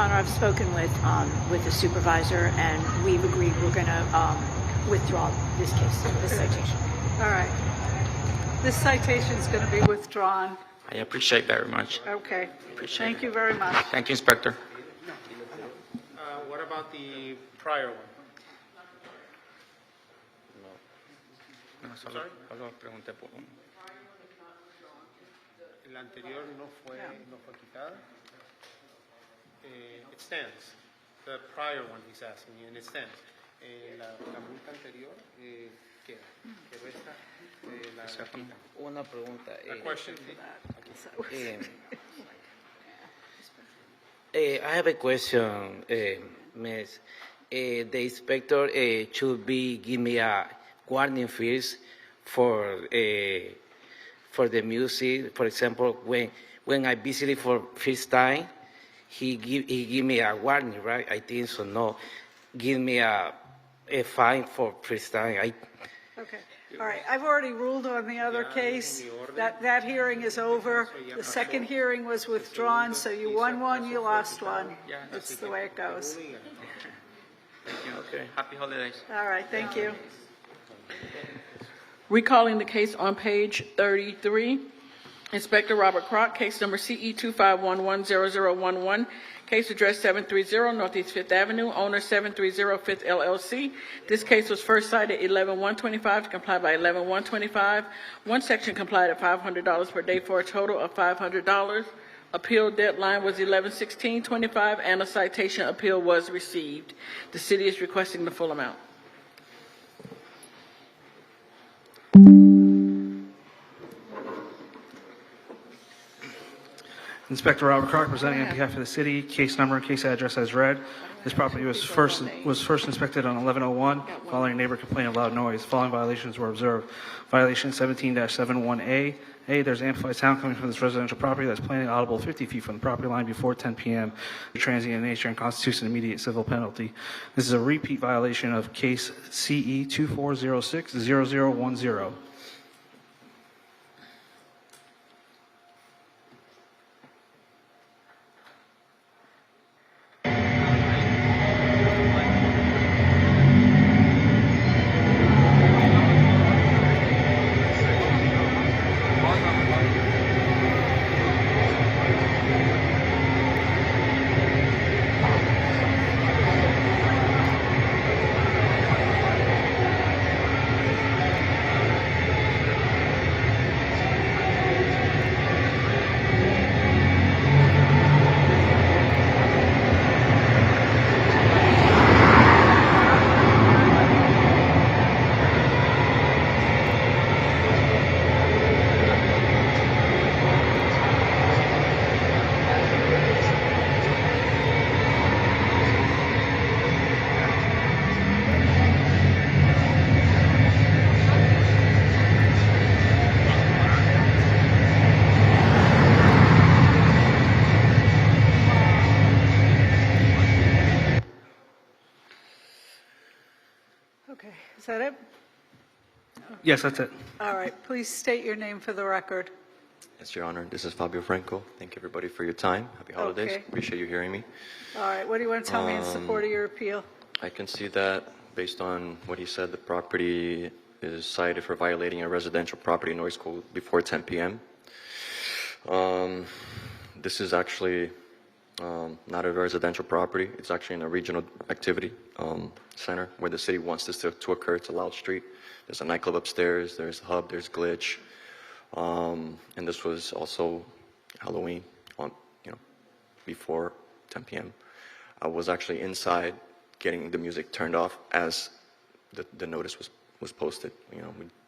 Honor, I've spoken with the supervisor, and we've agreed we're going to withdraw this case, this citation. All right. This citation is going to be withdrawn. I appreciate very much. Okay. Appreciate Thank you very much. Thank you, Inspector. What about the prior one? Solo pregunté por uno. El anterior no fue quitada. It stands. The prior one he's asking, and it stands. La multa anterior queda. Pero esta la quita. Una pregunta. A question. I have a question, Miss. The inspector should be give me a warning first for the music. For example, when I visited for first time, he give me a warning, right? I think so. No, give me a fine for first time. Okay. All right. I've already ruled on the other case. That hearing is over. The second hearing was withdrawn, so you won one, you lost one. That's the way it goes. Thank you. Okay. Happy holidays. All right. Thank you. Recalling the case on page 33, Inspector Robert Kroc, case number CE 25110011, case address 730 Northeast 5th Avenue, owner 730 5th LLC. This case was first cited 11-125 to comply by 11-125. One section complied at $500 per day for a total of $500. Appeal deadline was 11/16/25, and a citation appeal was received. The city is requesting the full amount. Inspector Robert Kroc presenting on behalf of the city, case number and case address as read. This property was first inspected on 11/01 following a neighbor complaint of loud noise. Following violations were observed. Violation 17-71A. There's amplified sound coming from this residential property that's plainly audible 50 feet from the property line before 10 p.m. Transient in nature and constitutes an immediate civil penalty. This is a repeat violation of case CE 2406-0010. Okay. Is that it? Yes, that's it. All right. Please state your name for the record. Yes, Your Honor. This is Fabio Franco. Thank you, everybody, for your time. Happy holidays. Okay. Appreciate you hearing me. All right. What do you want to tell me in support of your appeal? I can see that based on what he said, the property is cited for violating a residential property noise code before 10 p.m. This is actually not a residential property. It's actually in a regional activity center where the city wants this to occur. It's a loud street. There's a nightclub upstairs. There's Hub. There's Glitch. And this was also Halloween on, before 10 p.m. I was actually inside getting the music turned off as the notice was posted. We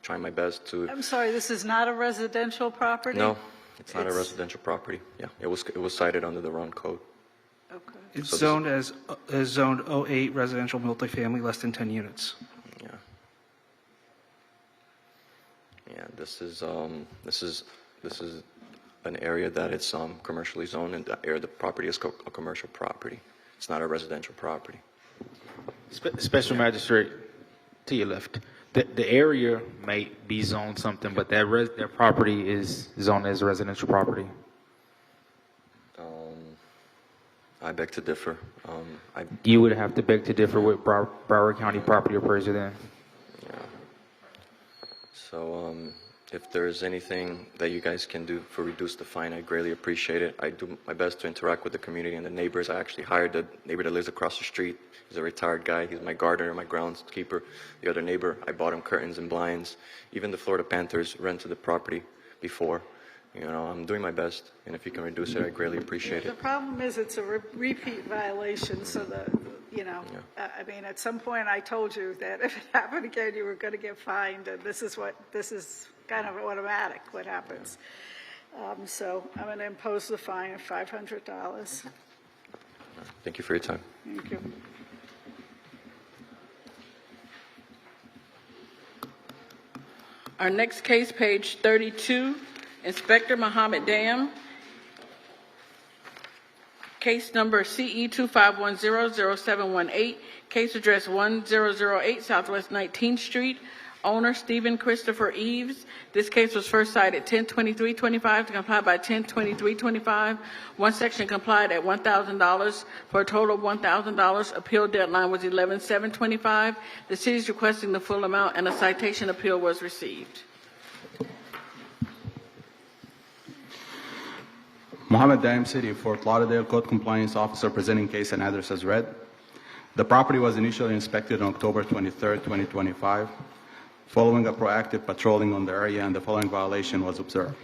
trying my best to. I'm sorry, this is not a residential property? No, it's not a residential property. Yeah, it was cited under the wrong code. Okay. It's So zoned as zoned 08 residential multifamily, less than 10 units. Yeah, this is an area that it's commercially zoned, and that area the property is a commercial property. It's not a residential property. Special Magistrate, to your left. The area might be zoned something, but that property is zoned as residential property. I beg to differ. You would have to beg to differ with Broward County property appraiser then. So if there's anything that you guys can do for reduce the fine, I greatly appreciate it. I do my best to interact with the community and the neighbors. I actually hired the neighbor that lives across the street. He's a retired guy. He's my gardener, my groundskeeper. The other neighbor, I bought him curtains and blinds. Even the Florida Panthers rented the property before. You know, I'm doing my best, and if you can reduce it, I greatly appreciate The it. problem is it's a repeat violation, so I mean, at some point I told you that if it happened again, you were going to get fined, and this is kind of automatic what happens. So I'm going to impose the fine of $500. Thank you for your time. Thank you. Our next case, page 32, Inspector Mohammed Dam. Case number CE 25100718, case address 1008 Southwest 19th Street. Owner Stephen Christopher Eves. This case was first cited 10/23/25 to comply by 10/23/25. One section complied at $1,000 for a total of $1,000. Appeal deadline was 11/7/25. The city is requesting the full amount, and a citation appeal was received. Mohammed Daim, City of Fort Lauderdale, Code Compliance Officer, presenting case and address as read. The property was initially inspected on October 23, 2025. Following a proactive patrolling on the area, and the following violation was observed.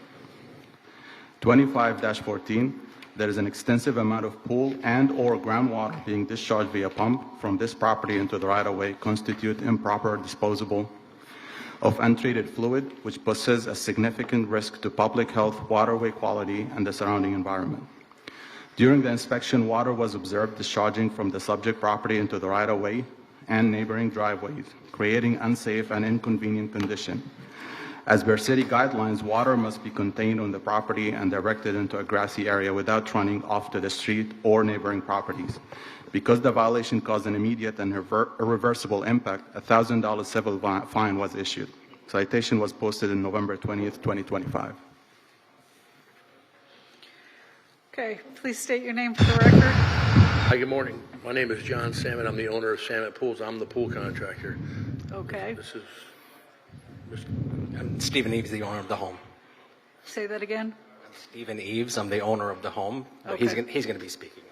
25-14, there is an extensive amount of pool and or groundwater being discharged via pump from this property into the right-of-way, constitute improper disposal of untreated fluid, which poses a significant risk to public health, waterway quality, and the surrounding environment. During the inspection, water was observed discharging from the subject property into the right-of-way and neighboring driveways, creating unsafe and inconvenient condition. As per city guidelines, water must be contained on the property and directed into a grassy area without running off to the street or neighboring properties. Because the violation caused an immediate and irreversible impact, a $1,000 civil fine was issued. Citation was posted on November 20th, 2025. Okay, please state your name for the record. Hi, good morning. My name is John Samet. I'm the owner of Samet Pools. I'm the pool contractor. Okay, This is I'm Stephen Eves, the owner of the home. say that again. Stephen Eves, I'm the owner of the home. But Okay. He's going to be speaking.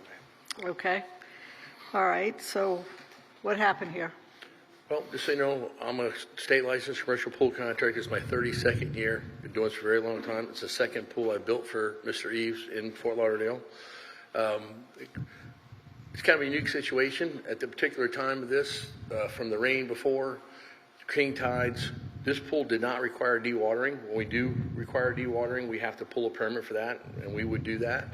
Okay. All right, so what happened here? Well, just so you know, I'm a state licensed commercial pool contractor. It's my 32nd year. Been doing this for a very long time. It's the second pool I built for Mr. Eves in Fort Lauderdale. It's kind of a unique situation at the particular time of this, from the rain before, king tides. This pool did not require dewatering. When we do require dewatering, we have to pull a permit for that, and we would do that.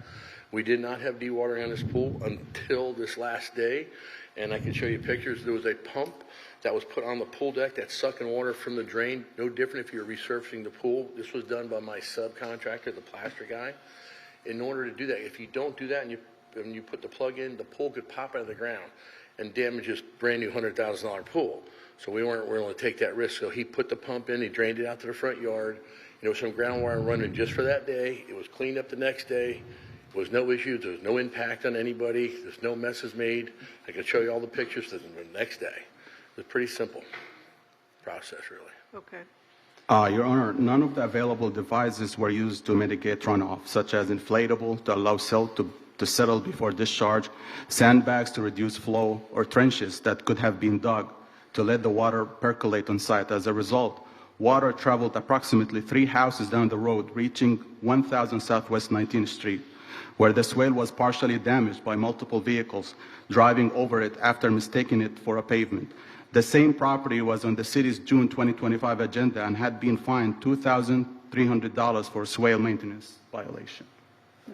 We did not have dewatering on this pool until this last day, and I can show you pictures. There was a pump that was put on the pool deck that's sucking water from the drain. No different if you're resurfacing the pool. This was done by my subcontractor, the plaster guy. In order to do that, if you don't do that and you put the plug in, the pool could pop out of the ground and damage this brand new $100,000 pool. So we weren't willing to take that risk. So he put the pump in, he drained it out to the front yard. There was some groundwater running just for that day. It was cleaned up the next day. There was no issues. There was no impact on anybody. There's no messes made. I can show you all the pictures the next day. It's a pretty simple process, really. Okay. Your Honor, none of the available devices were used to mitigate runoff, such as inflatable to allow silt to settle before discharge, sandbags to reduce flow, or trenches that could have been dug to let the water percolate on site. As a result, water traveled approximately 3 houses down the road, reaching 1000 Southwest 19th Street, where the swale was partially damaged by multiple vehicles driving over it after mistaking it for a pavement. The same property was on the city's June 2025 agenda and had been fined $2,300 for swale maintenance violation.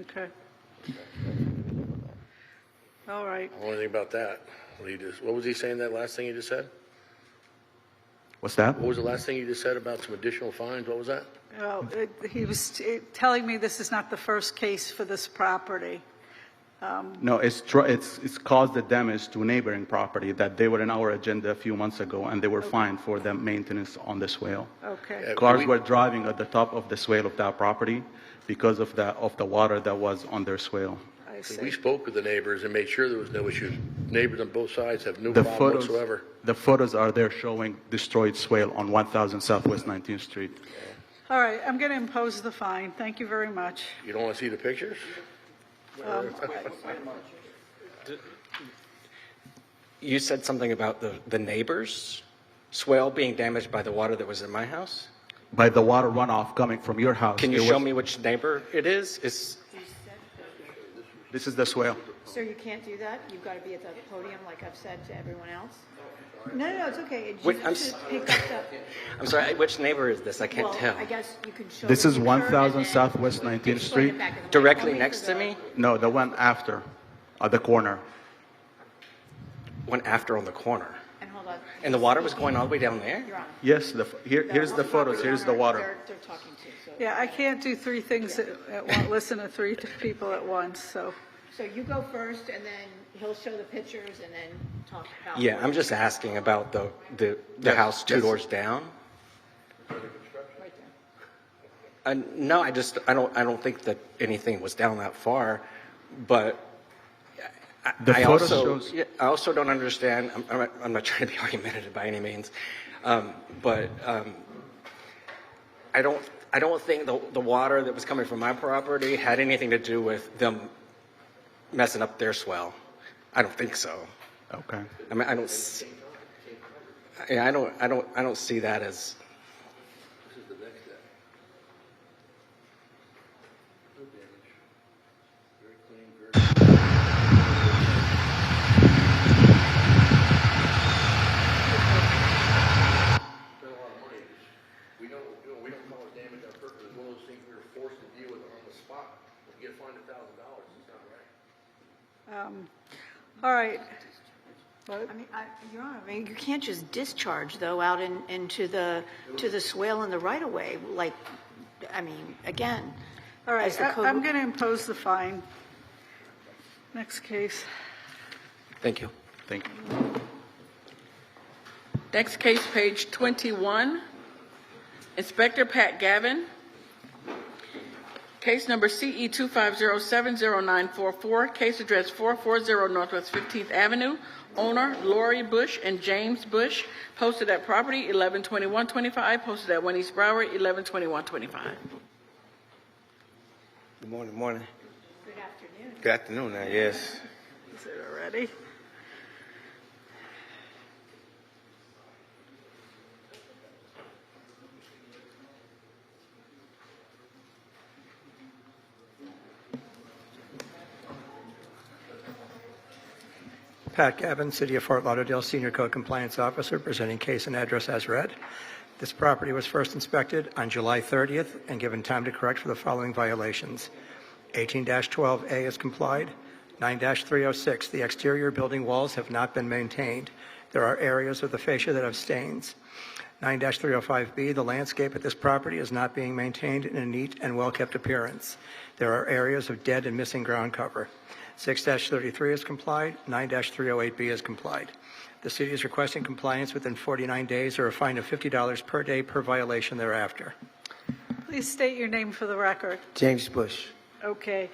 Okay. All right. I don't know anything about that. What was he saying, that last thing he just said? What's that? What was the last thing you just said about some additional fines? What was that? Well, he was telling me this is not the first case for this property. No, it's caused the damage to a neighboring property that they were in our agenda a few months ago, and they were fined for the maintenance on the swale. Okay. Cars were driving at the top of the swale of that property because of the water that was on their swale. I So see. we spoke with the neighbors and made sure there was no issues. Neighbors on both sides have no The problem photos, whatsoever. the photos are there showing destroyed swale on 1000 Southwest 19th Street. All right, I'm going to impose the fine. Thank you very much. You don't want to see the pictures? You said something about the neighbors' swale being damaged by the water that was in my house? By the water runoff coming from your house. Can you it show was- me which neighbor it is? This is the swale. Sir, you can't do that. You've got to be at the podium like I've said to everyone else. No, it's okay. It Wait, just to pick up the, I'm sorry, which neighbor is this? I can't well, tell. I guess you can show This the is picture 1000 and then Southwest 19th explain Street. it back. Directly Only next for to the- me? No, the one after, at the corner. One after on the corner. And hold on. And the water was going all the way down there? You're on. Yes, here's the photos, here's the water. They're talking to, so. Yeah, I can't do three things at once, listen to three people at once, so. So you go first, and then he'll show the pictures, and then talk about. Yeah, I'm just asking about the house two doors down. Right there. No, I don't think that anything was down that far, but The I photo also, shows- yeah, I also don't understand. I'm not trying to be argumentative by any means, but I don't think the water that was coming from my property had anything to do with them messing up their swell. I don't think so. Okay. I mean, I don't see that as. This is the next step. No damage. Very clean, Spent a lot of money. We don't call it damage on purpose. It's one of those things we were forced to deal with on the spot. We get fined $1,000. It's not right. All right. I mean, Your Honor, I mean, you can't just discharge, though, out into the swale in the right-of-way, like, I mean, again. All right, as the code- I'm going to impose the fine. Next case. Thank you. Thank you. Next case, page 21. Inspector Pat Gavin. Case number CE 250709444, case address 440 Northwest 15th Avenue. Owner Lori Bush and James Bush, posted at property 112125, posted at 1 East Broward 112125. Good morning. Good afternoon. Good afternoon now, yes. Is it already? Pat Gavin, City of Fort Lauderdale Senior Code Compliance Officer, presenting case and address as read. This property was first inspected on July 30th and given time to correct for the following violations. 18-12A is complied. 9-306, the exterior building walls have not been maintained. There are areas of the fascia that have stains. 9-305B, the landscape at this property is not being maintained in a neat and well-kept appearance. There are areas of dead and missing ground cover. 6-33 is complied. 9-308B is complied. The city is requesting compliance within 49 days or a fine of $50 per day per violation thereafter. Please state your name for the record. James Bush. Okay.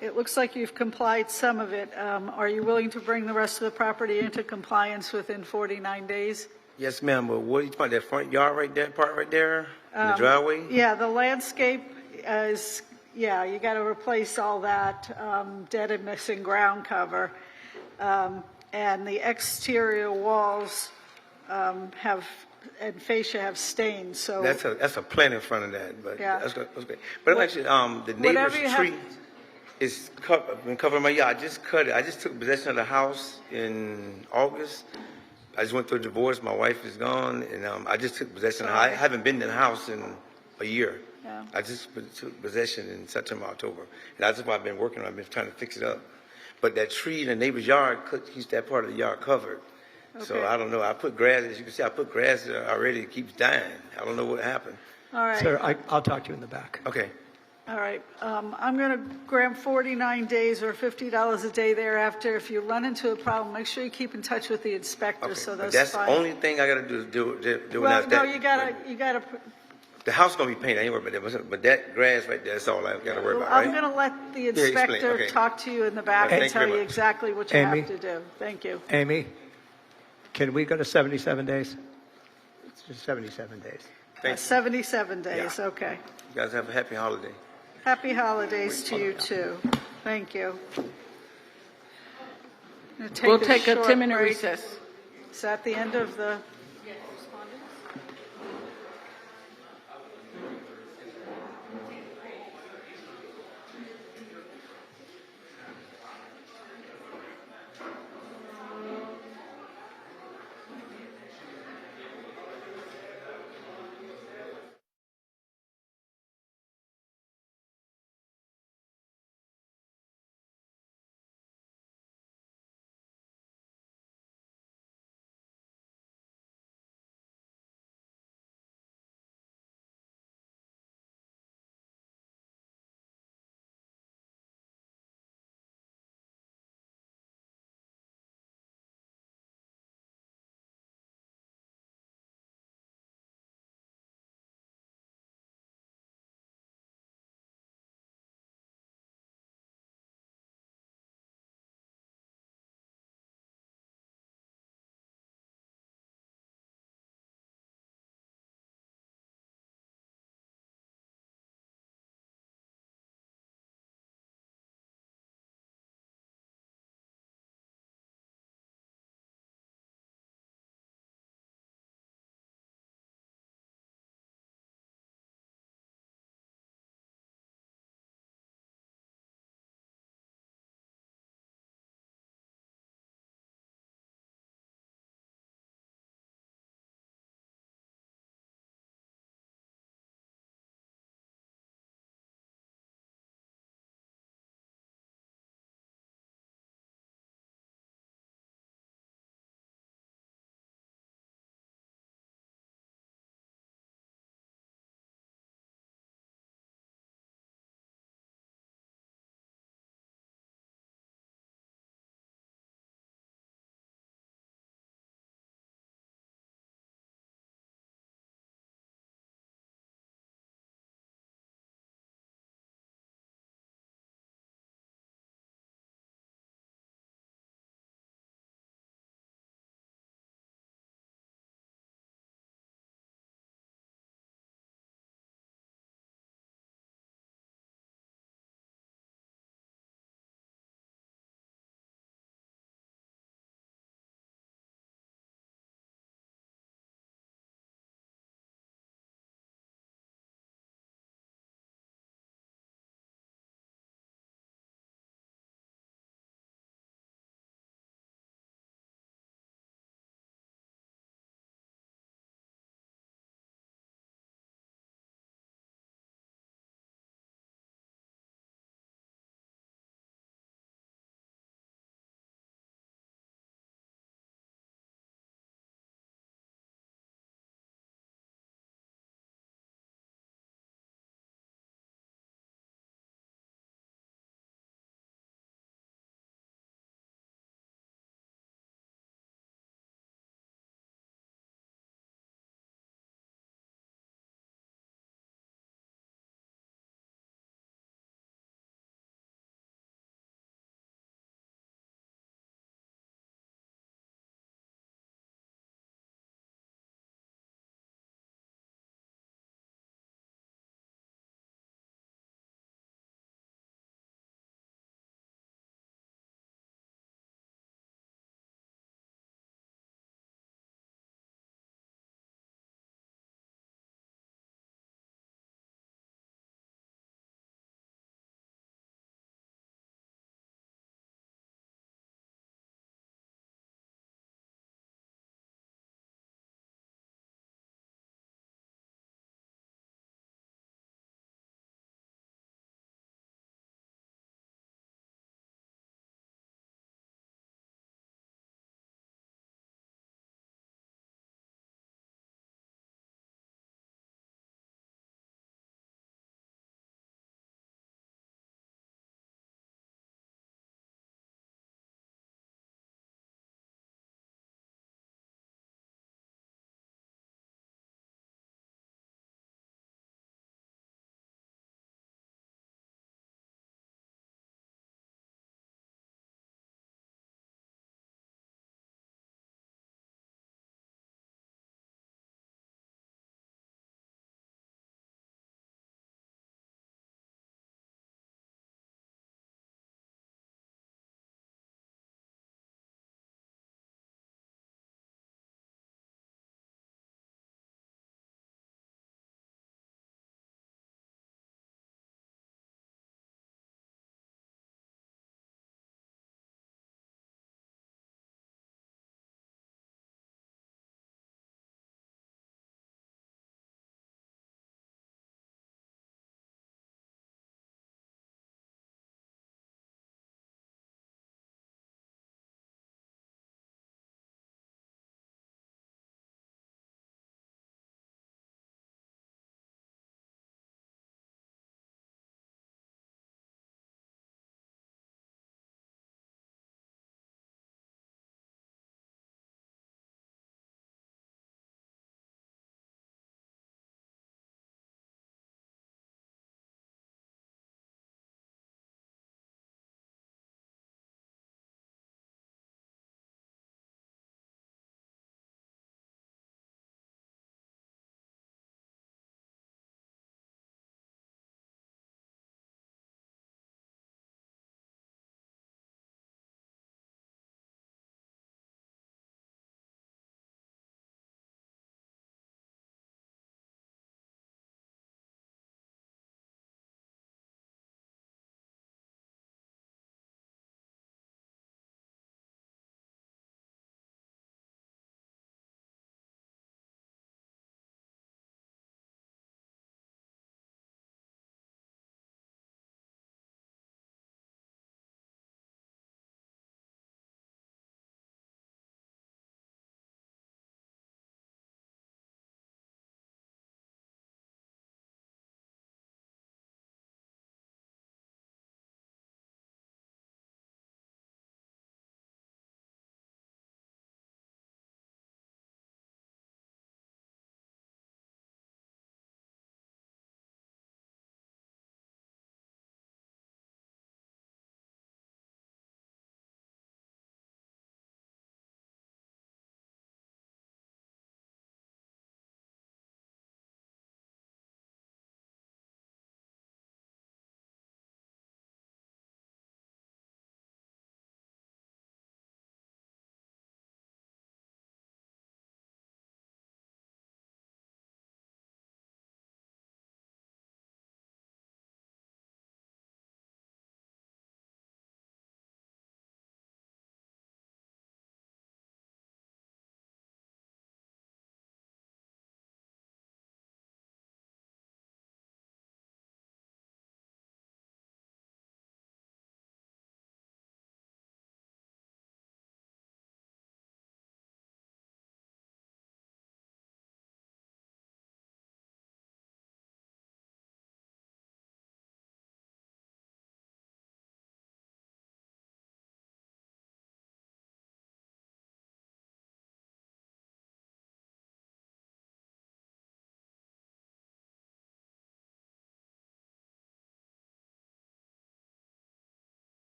It looks like you've complied some of it. Are you willing to bring the rest of the property into compliance within 49 days? Yes, ma'am, but what, you talking about that front yard right there, part right there, in the driveway? Yeah, the landscape is, yeah, you got to replace all that dead and missing ground cover. And the exterior walls have, and fascia have stains, so. That's a plant in front of that, but Yeah. that's great. But actually, the neighbor's whatever you tree have- is been covering my yard. I just cut it. I just took possession of the house in August. I just went through a divorce. My wife is gone, and I just took possession. I haven't been in the house in a year. Yeah. I just took possession in September, October, and that's what I've been working on. I've been trying to fix it up. But that tree in the neighbor's yard keeps that part of the yard covered. So Okay. I don't know. I put grass, as you can see, I put grass there already. It keeps dying. I don't know what happened. All right. Sir, I'll talk to you in the back. Okay. All right. I'm going to grant 49 days or $50 a day thereafter. If you run into a problem, make sure you keep in touch with the inspector so But those that's the fines. only thing I got to do is do Well, without no, that. you got to The house gonna be painted anyway, but that grass right there, that's all I've got to worry about, I'm right? going to let the explain, inspector okay. talk to you in the back Thank and you tell very you much. exactly what you Amy? have to do. Thank you. Amy, can we go to 77 days? It's just 77 days. Thank you. 77 days, okay. You guys have a happy holiday. Happy holidays to you, too. Thank you. We'll take a short 10-minute break. recess. Is that the end of the?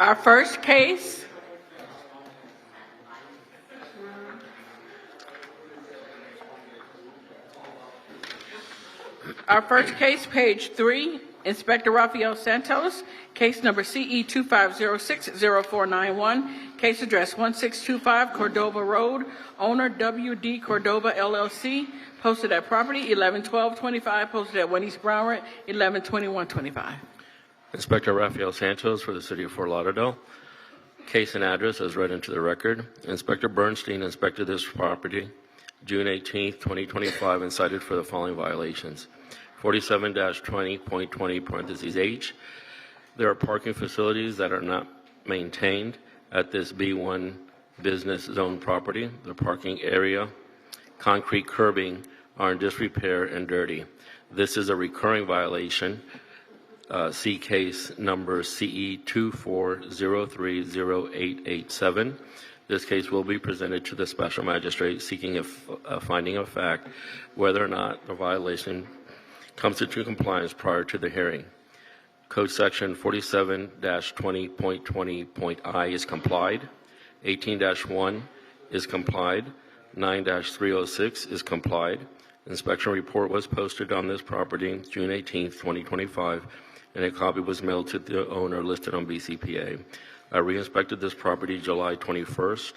Our first case page 3, Inspector Rafael Santos, case number CE 25060491, case address 1625 Cordova Road, owner WD Cordova LLC, posted at property 111225, posted at 1 East Broward 112125. Inspector Rafael Santos for the City of Fort Lauderdale. Case and address as read into the record. Inspector Bernstein inspected this property June 18, 2025, and cited for the following violations. 47-20.20 parentheses H. There are parking facilities that are not maintained at this B1 business zone property. The parking area, concrete curbing are in disrepair and dirty. This is a recurring violation. See case number CE 24030887. This case will be presented to the special magistrate seeking a finding of fact whether or not the violation comes into compliance prior to the hearing. Code section 47-20.20.I is complied. 18-1 is complied. 9-306 is complied. Inspection report was posted on this property June 18, 2025, and a copy was mailed to the owner listed on BCPA. I re-inspected this property July 21st,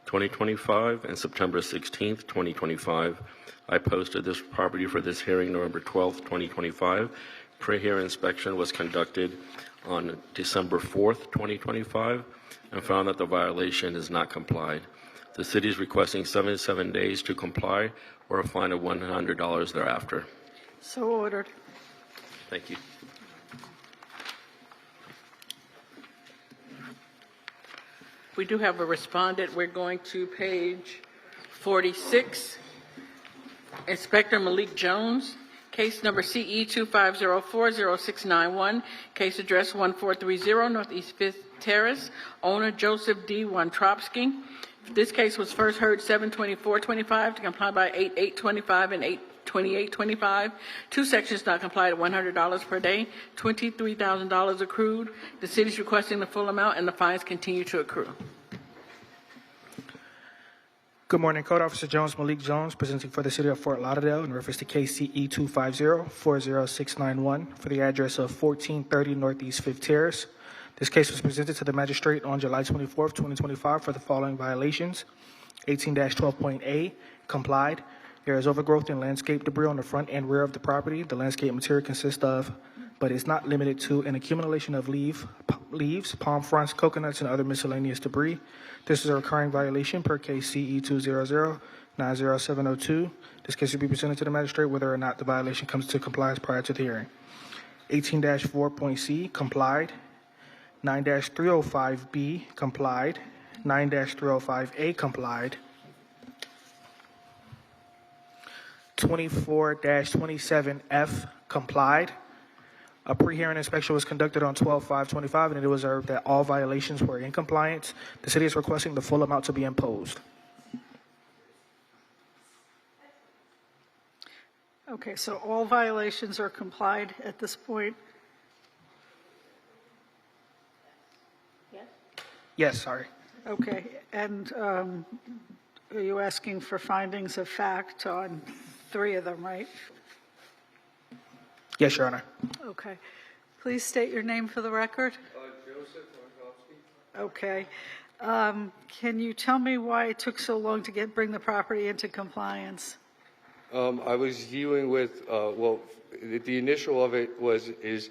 2025, and September 16th, 2025. I posted this property for this hearing November 12th, 2025. Pre-hearing inspection was conducted on December 4th, 2025, and found that the violation is not complied. The city is requesting 77 days to comply or a fine of $100 thereafter. So ordered. Thank you. We do have a respondent. We're going to page 46. Inspector Malik Jones, case number CE 25040691, case address 1430 Northeast 5th Terrace, owner Joseph D. Wontrowski. This case was first heard 7/24/25 to comply by 8/8/25 and 8/28/25. Two sections not complied at $100 per day, $23,000 accrued. The city is requesting the full amount, and the fines continue to accrue. Good morning, Code Officer Jones, Malik Jones, presenting for the City of Fort Lauderdale in reference to case CE 250-40691 for the address of 1430 Northeast 5th Terrace. This case was presented to the magistrate on July 24th, 2025 for the following violations. 18-12.A, complied. There is overgrowth and landscape debris on the front and rear of the property. The landscape material consists of, but is not limited to, an accumulation of leaves, palm fronds, coconuts, and other miscellaneous debris. This is a recurring violation per case CE 200-90702. This case will be presented to the magistrate whether or not the violation comes to compliance prior to the hearing. 18-4.C, complied. 9-305B, complied. 9-305A, complied. 24-27F, complied. A pre-hearing inspection was conducted on 12/5/25, and it was observed that all violations were in compliance. The city is requesting the full amount to be imposed. Okay, so all violations are complied at this point? Yes, sorry. Okay, and are you asking for findings of fact on 3 of them, right? Yes, Your Honor. Okay. Please state your name for the record. Joseph Wontrowski. Okay. Can you tell me why it took so long to bring the property into compliance? I was dealing with, the initial of it is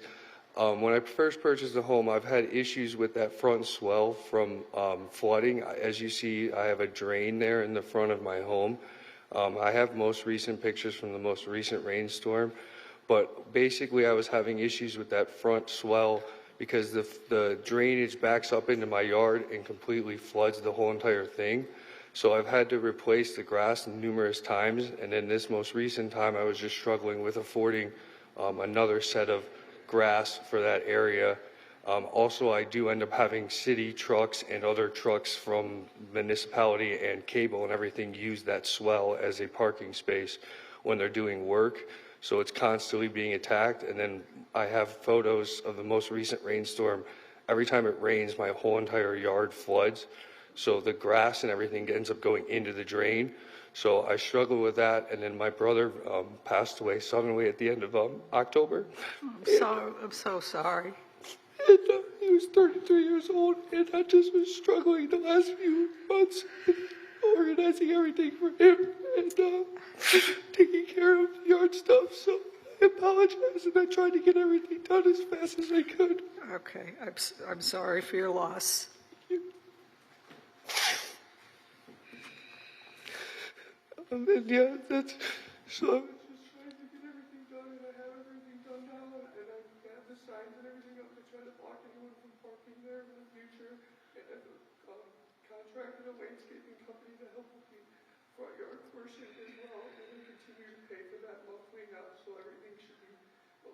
when I first purchased the home, I've had issues with that front swell from flooding. As you see, I have a drain there in the front of my home. I have most recent pictures from the most recent rainstorm. But basically, I was having issues with that front swell because the drainage backs up into my yard and completely floods the whole entire thing. So I've had to replace the grass numerous times. And then this most recent time, I was just struggling with affording another set of grass for that area. Also, I do end up having city trucks and other trucks from municipality and cable and everything use that swell as a parking space when they're doing work. So it's constantly being attacked. And then I have photos of the most recent rainstorm every time it rains, my whole entire yard floods. So the grass and everything ends up going into the drain. So I struggle with that. And then my brother passed away suddenly at the end of October. I'm so sorry. And he was 33 years old, and I just was struggling the last few months organizing everything for him and taking care of yard stuff. So I apologize, and I tried to get everything done as fast as I could. Okay, I'm sorry for your loss. And yeah, that's so. I was just trying to get everything done, and I have everything done now, and I have the signs and everything up to try to block anyone from parking there in the future. And I've contracted a landscaping company to help with the front yard portion as well, and we continue to pay for that monthly now, so everything should be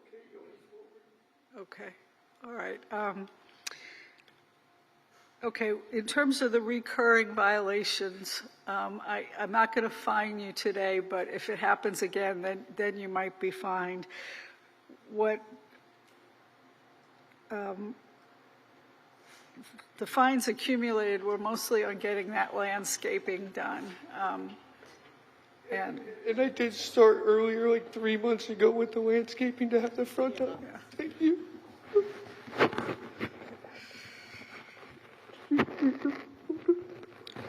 okay going forward. Okay, all right. Okay, in terms of the recurring violations, I'm not going to fine you today, but if it happens again, then you might be fined. What the fines accumulated were mostly on getting that landscaping done. And I did start earlier, like 3 months ago, with the landscaping to have the front up. Yeah. Thank you.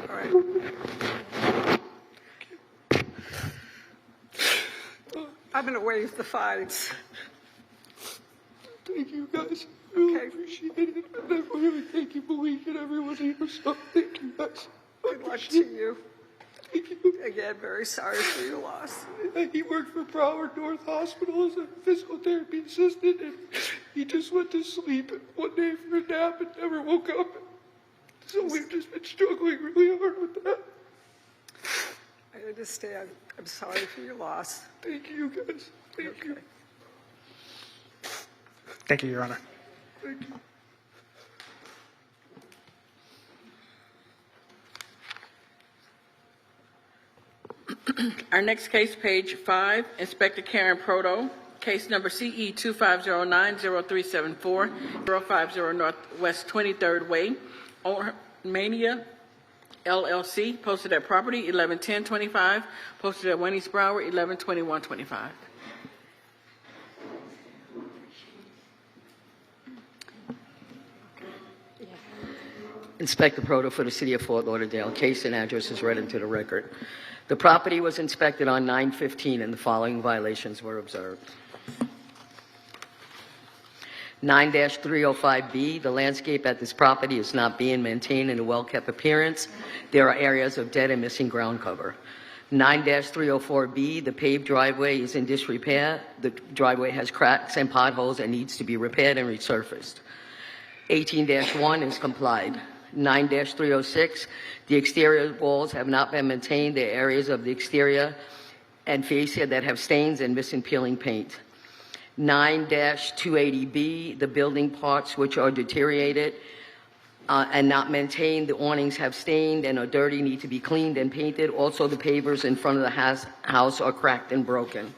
all right. I'm going to waive the fines. Thank you, guys. I really appreciate it. And I really thank you for Malik and everyone here. So thank you, guys. Good luck to you. Thank you. Again, very sorry for your loss. He worked for Broward North Hospital as a physical therapy assistant, and he just went to sleep one day for a nap and never woke up. So we've just been struggling really hard with that. I understand. I'm sorry for your loss. Thank you, guys. Thank you. Thank you, Your Honor. Thank you. Our next case, page 5, Inspector Karen Proto, case number CE 2509-0374, 050 Northwest 23rd Way, owner Mania LLC, posted at property 111025, posted at Wendy's Broward 112125. Inspector Proto for the City of Fort Lauderdale. Case and address is read into the record. The property was inspected on 9/15 and the following violations were observed. 9-305B, the landscape at this property is not being maintained in a well-kept appearance. There are areas of dead and missing ground cover. 9-304B, the paved driveway is in disrepair. The driveway has cracks and potholes and needs to be repaired and resurfaced. 18-1 is complied. 9-306, the exterior walls have not been maintained. There are areas of the exterior and fascia that have stains and missing peeling paint. 9-280B, the building parts which are deteriorated and not maintained. The awnings have stained and are dirty, need to be cleaned and painted. Also, the pavers in front of the house are cracked and broken.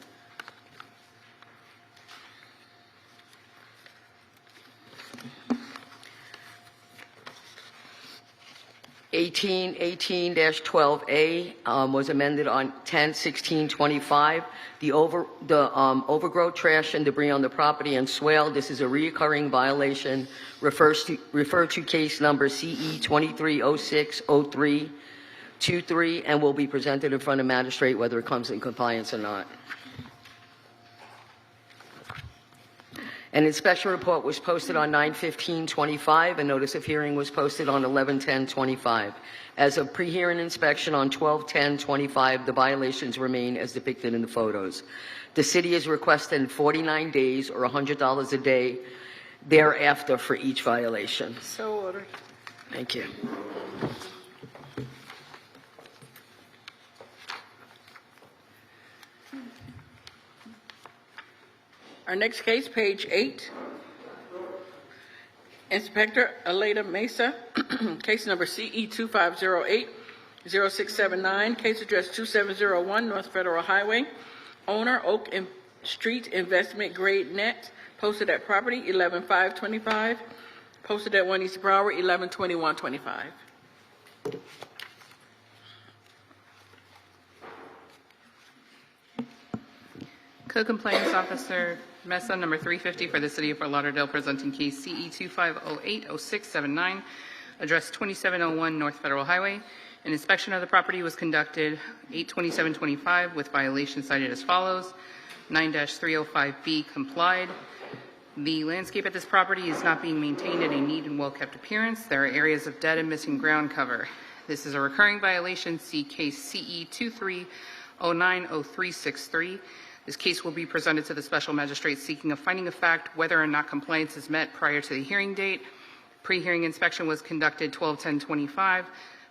18-12A was amended on 10/16/25. The overgrowth, trash, and debris on the property and swale. This is a recurring violation. Refer to case number CE 23060323 and will be presented in front of magistrate whether it comes in compliance or not. An inspection report was posted on 9/15/25. A notice of hearing was posted on 11/10/25. As of pre-hearing inspection on 12/10/25, the violations remain as depicted in the photos. The city is requesting 49 days or $100 a day thereafter for each violation. So ordered. Thank you. Our next case, page 8. Inspector Aleda Mesa, case number CE 2508-0679, case address 2701 North Federal Highway. Owner Oak Street Investment Grade Net, posted at property 11525, posted at 1 East Broward, 11/21/25. Code Compliance Officer Mesa, number 350 for the City of Fort Lauderdale, presenting case CE 25080679, address 2701 North Federal Highway. An inspection of the property was conducted 8/27/25 with violations cited as follows. 9-305B complied. The landscape at this property is not being maintained in a neat and well-kept appearance. There are areas of dead and missing ground cover. This is a recurring violation. See case CE 23090363. This case will be presented to the special magistrate seeking a finding of fact whether or not compliance is met prior to the hearing date. Pre-hearing inspection was conducted 12/10/25.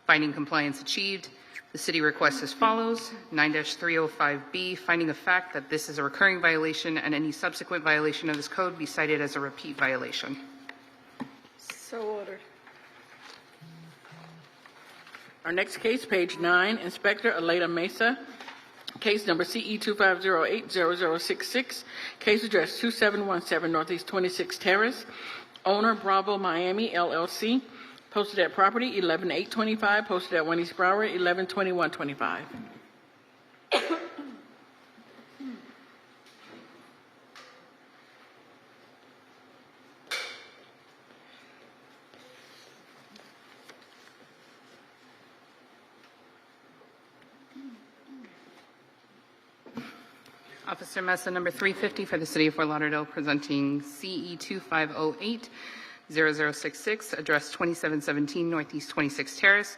Finding compliance achieved. The city requests as follows. 9-305B, finding of fact that this is a recurring violation and any subsequent violation of this code be cited as a repeat violation. So ordered. Our next case, page 9, Inspector Aleda Mesa, case number CE 25080066, case address 2717 Northeast 26th Terrace, owner Bravo Miami LLC, posted at property 11/8/25, posted at 1 East Broward, 11/21/25. Officer Mesa, number 350 for the City of Fort Lauderdale, presenting CE 25080066, address 2717 Northeast 26th Terrace.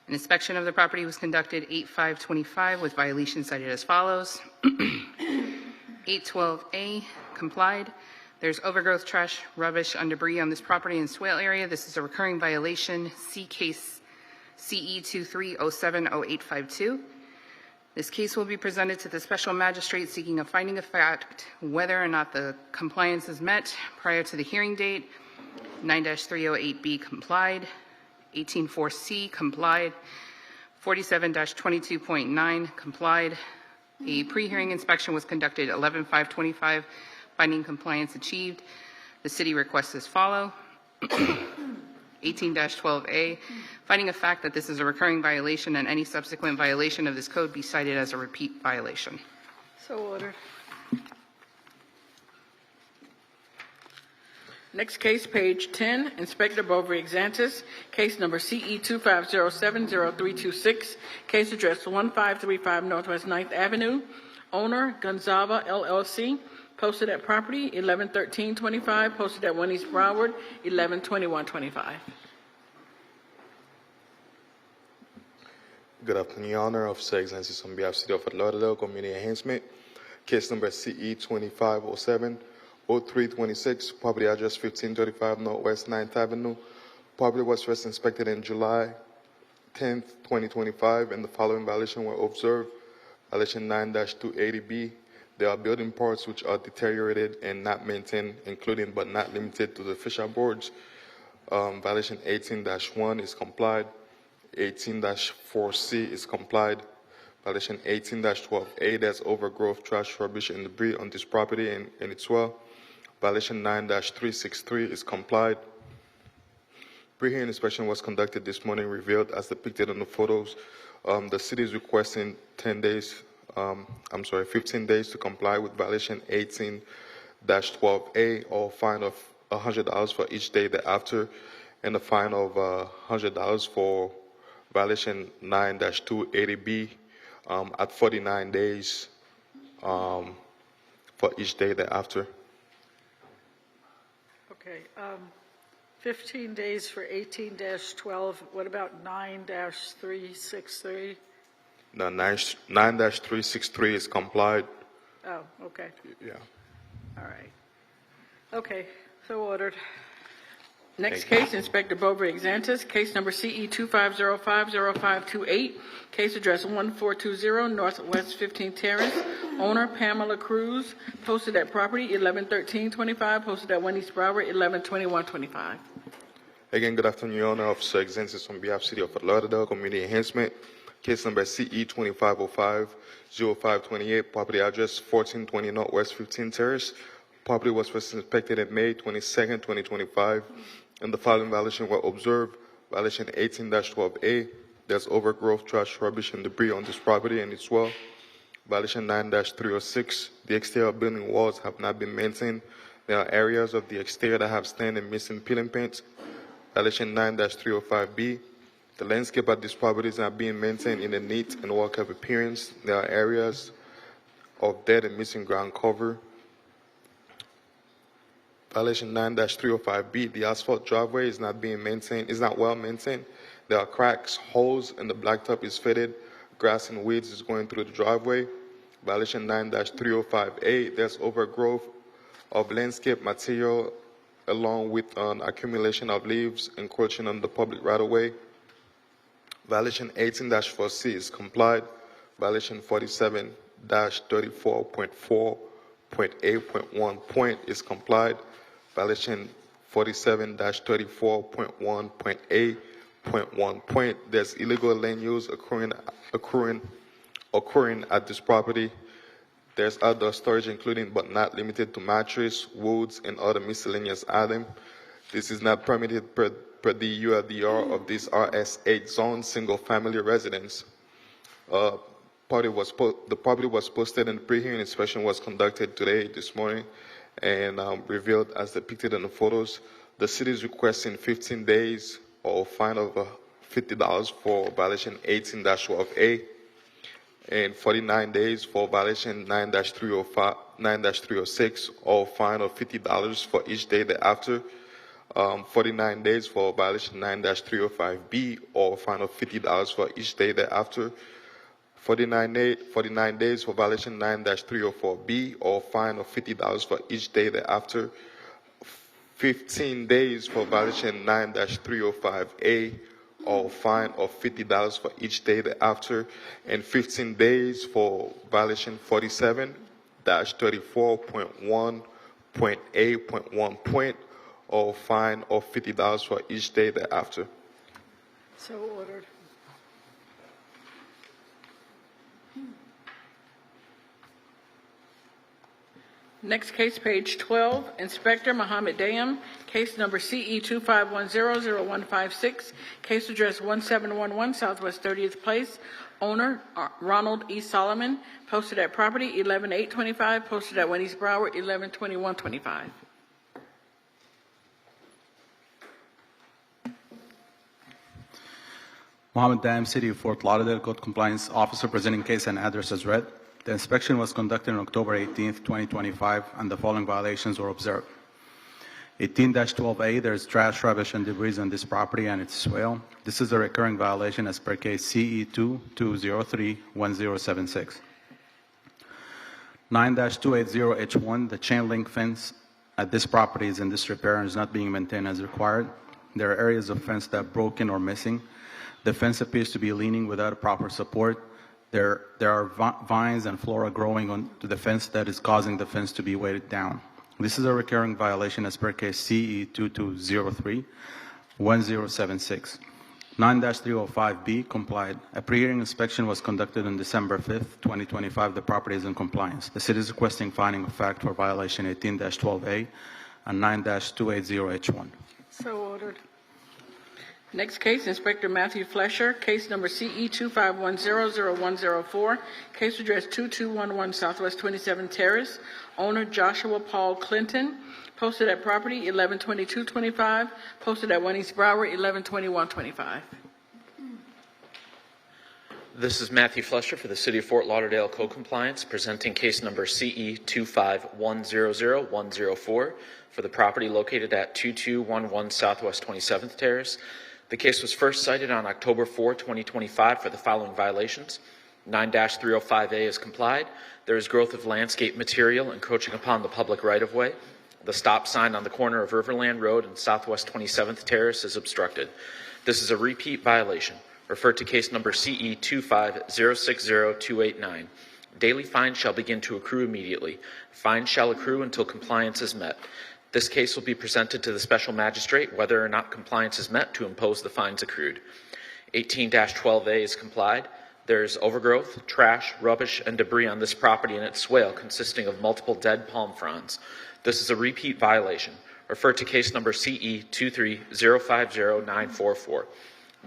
An inspection of the property was conducted 8/5/25 with violations cited as follows. 812A complied. There's overgrowth, trash, rubbish, and debris on this property and swale area. This is a recurring violation. See case CE 23070852. This case will be presented to the special magistrate seeking a finding of fact whether or not the compliance is met prior to the hearing date. 9-308B complied. 184C complied. 47-22.9 complied. A pre-hearing inspection was conducted 11/5/25. Finding compliance achieved. The city requests as follow. 18-12A, finding a fact that this is a recurring violation and any subsequent violation of this code be cited as a repeat violation. So ordered. Next case, page 10, Inspector Bovary-Xantis, case number CE 25070326, case address 1535 Northwest 9th Avenue, owner Gonzava LLC, posted at property 11/13/25, posted at 1 East Broward, 11/21/25. Good afternoon, Your Honor. Officer Exantis on behalf of City of Fort Lauderdale Community Enhancement. Case number CE 2507-0326, property address 1535 Northwest 9th Avenue. Property was first inspected in July 10th, 2025, and the following violations were observed. Violation 9-280B. There are building parts which are deteriorated and not maintained, including but not limited to the fascia boards. Violation 18-1 is complied. 18-4C is complied. Violation 18-12A, there's overgrowth, trash, rubbish, and debris on this property and its well. Violation 9-363 is complied. Pre-hearing inspection was conducted this morning, revealed as depicted on the photos. The city is requesting 15 days to comply with violation 18-12A, or a fine of $100 for each day thereafter, and a fine of $100 for violation 9-280B at 49 days for each day thereafter. Okay. 15 days for 18-12. What about 9-363? The 9-363 is complied. Oh, okay. Yeah. All right. Okay, so ordered. Next case, Inspector Bovary-Xantis, case number CE 25050528, case address 1420 Northwest 15th Terrace, owner Pamela Cruz, posted at property 11/13/25, posted at 1 East Broward, 11/21/25. Again, good afternoon, Your Honor. Officer Exantis on behalf of City of Fort Lauderdale Community Enhancement. Case number CE 2505-0528, property address 1420 Northwest 15th Terrace. Property was first inspected on May 22nd, 2025, and the following violation were observed. Violation 18-12A, there's overgrowth, trash, rubbish, and debris on this property and its well. Violation 9-306, the exterior building walls have not been maintained. There are areas of the exterior that have stained and missing peeling paint. Violation 9-305B, the landscape at this property is not being maintained in a neat and well-kept appearance. There are areas of dead and missing ground cover. Violation 9-305B, the asphalt driveway is not being maintained, is not well maintained. There are cracks, holes, and the blacktop is faded. Grass and weeds is going through the driveway. Violation 9-305A, there's overgrowth of landscape material along with an accumulation of leaves encroaching on the public right-of-way. Violation 18-4C is complied. Violation 47-34.4.8.1 is complied. Violation 47-34.1.8.1. There's illegal land use occurring at this property. There's outdoor storage including but not limited to mattress, woods, and other miscellaneous items. This is not permitted per the ULDR of this RS8 zone single-family residence. The property was posted and pre-hearing inspection was conducted this morning, and revealed as depicted in the photos. The city is requesting 15 days or fine of $50 for violation 18-12A, and 49 days for violation 9-306, or fine of $50 for each day thereafter. 49 days for violation 9-305B, or fine of $50 for each day thereafter. 49 days for violation 9-304B, or fine of $50 for each day thereafter. 15 days for violation 9-305A, or fine of $50 for each day thereafter, and 15 days for violation 47-34.1.8.1, or fine of $50 for each day thereafter. So ordered. Next case, page 12, Inspector Mohammed Dayam, case number CE 25100156, case address 1711 Southwest 30th Place, owner Ronald E. Solomon, posted at property 11/8/25, posted at 1 East Broward 11/21/25. Mohammed Dam, City of Fort Lauderdale, Code Compliance Officer, presenting case and address as read. The inspection was conducted on October 18th, 2025, and the following violations were observed. 18-12A, there is trash, rubbish, and debris on this property and its swale. This is a recurring violation as per case CE 2203-1076. 9-280H1, the chain link fence at this property is in disrepair and is not being maintained as required. There are areas of fence that are broken or missing. The fence appears to be leaning without proper support. There are vines and flora growing onto the fence that is causing the fence to be weighted down. This is a recurring violation as per case CE 2203-1076. 9-305B complied. A pre-hearing inspection was conducted on December 5th, 2025. The property is in compliance. The city is requesting finding of fact for violation 18-12A and 9-280H1. So ordered. Next case, Inspector Matthew Flesher, case number CE 25100104, case address 2211 Southwest 27th Terrace, owner Joshua Paul Clinton, posted at property 11/22/25, posted at 1 East Broward 11/21/25. This is Matthew Flesher for the City of Fort Lauderdale Code Compliance, presenting case number CE 25100104 for the property located at 2211 Southwest 27th Terrace. The case was first cited on October 4, 2025 for the following violations. 9-305A is complied. There is growth of landscape material encroaching upon the public right-of-way. The stop sign on the corner of Riverland Road and Southwest 27th Terrace is obstructed. This is a repeat violation. Refer to case number CE 25060-289. Daily fines shall begin to accrue immediately. Fines shall accrue until compliance is met. This case will be presented to the special magistrate whether or not compliance is met to impose the fines accrued. 18-12A is complied. There is overgrowth, trash, rubbish, and debris on this property and its swale consisting of multiple dead palm fronds. This is a repeat violation. Refer to case number CE 230509444.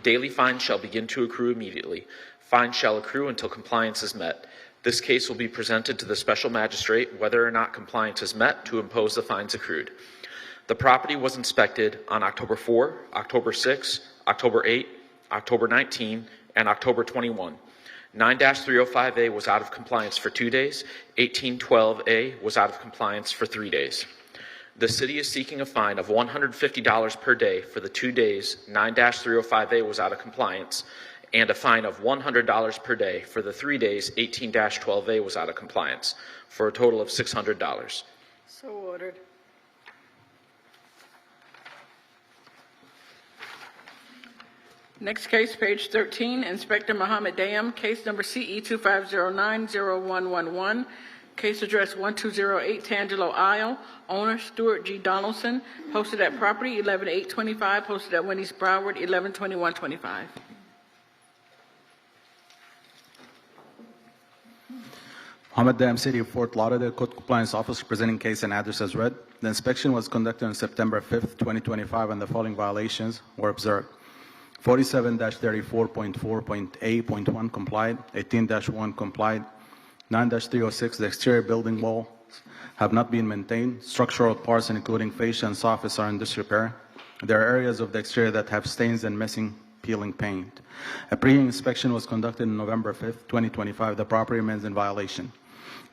Daily fines shall begin to accrue immediately. Fines shall accrue until compliance is met. This case will be presented to the special magistrate whether or not compliance is met to impose the fines accrued. The property was inspected on October 4, October 6, October 8, October 19, and October 21. 9-305A was out of compliance for 2 days. 1812A was out of compliance for 3 days. The city is seeking a fine of $150 per day for the 2 days 9-305A was out of compliance, and a fine of $100 per day for the 3 days 18-12A was out of compliance, for a total of $600. So ordered. Next case, page 13, Inspector Mohammed Dayam, case number CE 25090111, case address 1208 Tangelo Isle, owner Stuart G. Donaldson, posted at property 11825, posted at Winnie's Broward 112125. Mohammed Dam, City of Fort Lauderdale, Code Compliance Officer, presenting case and address as read. The inspection was conducted on September 5th, 2025, and the following violations were observed. 47-34.4.A.1 complied, 18-1 complied, 9-306, the exterior building walls have not been maintained. Structural parts, including fascia and soffits, are in disrepair. There are areas of the exterior that have stains and missing peeling paint. A pre-hearing inspection was conducted on November 5th, 2025. The property remains in violation.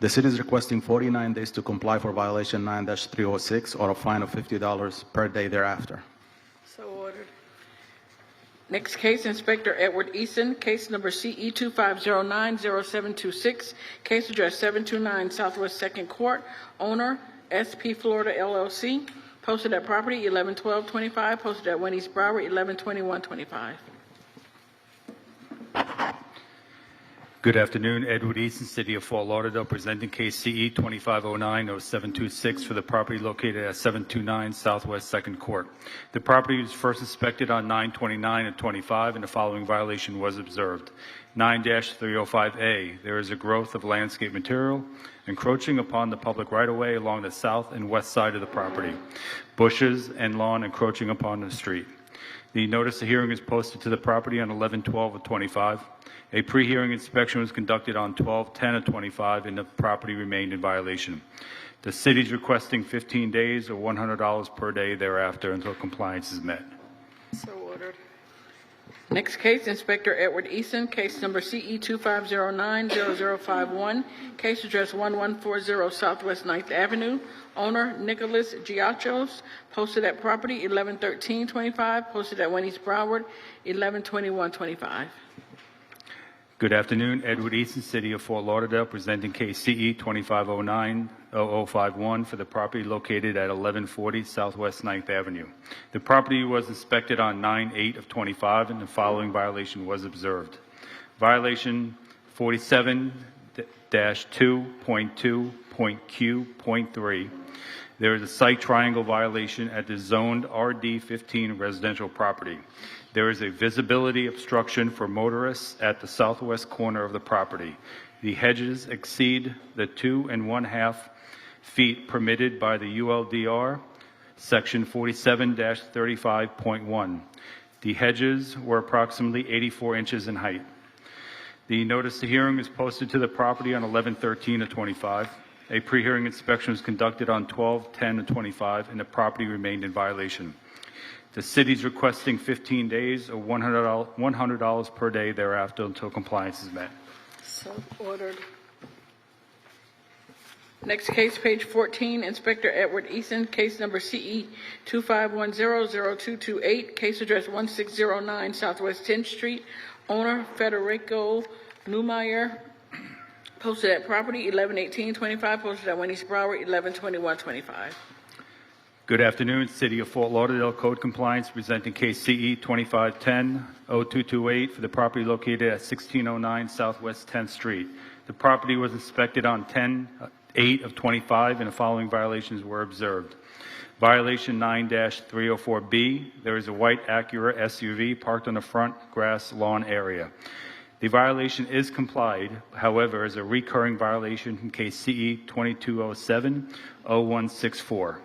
The city is requesting 49 days to comply for violation 9-306 or a fine of $50 per day thereafter. So ordered. Next case, Inspector Edward Eason, case number CE 25090726, case address 729 Southwest 2nd Court, owner SP Florida LLC, posted at property 111225, posted at Winnie's Broward 112125. Good afternoon, Edward Easton, City of Fort Lauderdale, presenting case CE 25090726 for the property located at 729 Southwest 2nd Court. The property was first inspected on 9/29 of 25, and the following violation was observed. 9-305A, there is a growth of landscape material encroaching upon the public right-of-way along the south and west side of the property. Bushes and lawn encroaching upon the street. The notice of hearing is posted to the property on 11/12 of 25. A pre-hearing inspection was conducted on 12/10 of 25, and the property remained in violation. The city is requesting 15 days or $100 per day thereafter until compliance is met. So ordered. Next case, Inspector Edward Eason, case number CE 25090051, case address 1140 Southwest 9th Avenue, owner Nicholas Giachos, posted at property 111325, posted at Winnie's Broward 112125. Good afternoon, Edward Easton, City of Fort Lauderdale, presenting case CE 25090051 for the property located at 1140 Southwest 9th Avenue. The property was inspected on 9/8 of 25, and the following violation was observed. Violation 47-2.2.Q.3. There is a site triangle violation at the zoned RD15 residential property. There is a visibility obstruction for motorists at the southwest corner of the property. The hedges exceed the 2.5 feet permitted by the ULDR, section 47-35.1. The hedges were approximately 84 inches in height. The notice of hearing is posted to the property on 11/13 of 25. A pre-hearing inspection was conducted on 12/10 of 25, and the property remained in violation. The city is requesting 15 days or $100 per day thereafter until compliance is met. So ordered. Next case, page 14, Inspector Edward Eason, case number CE 25100228, case address 1609 Southwest 10th Street, owner Federico Neumeyer, posted at property 111825, posted at Winnie's Broward 112125. Good afternoon, City of Fort Lauderdale Code Compliance, presenting case CE 2510-0228 for the property located at 1609 Southwest 10th Street. The property was inspected on 10/8 of 25, and the following violations were observed. Violation 9-304B, there is a white Acura SUV parked on the front grass lawn area. The violation is complied, however, is a recurring violation from case CE 2207-0164.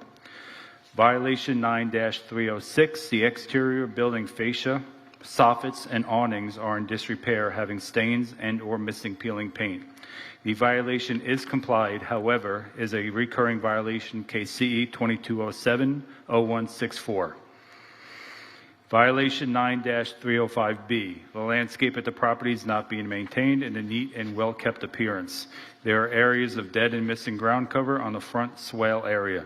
Violation 9-306, the exterior building fascia, soffits, and awnings are in disrepair, having stains and/or missing peeling paint. The violation is complied, however, is a recurring violation, KCE 2207-0164. Violation 9-305B, the landscape at the property is not being maintained in a neat and well-kept appearance. There are areas of dead and missing ground cover on the front swale area.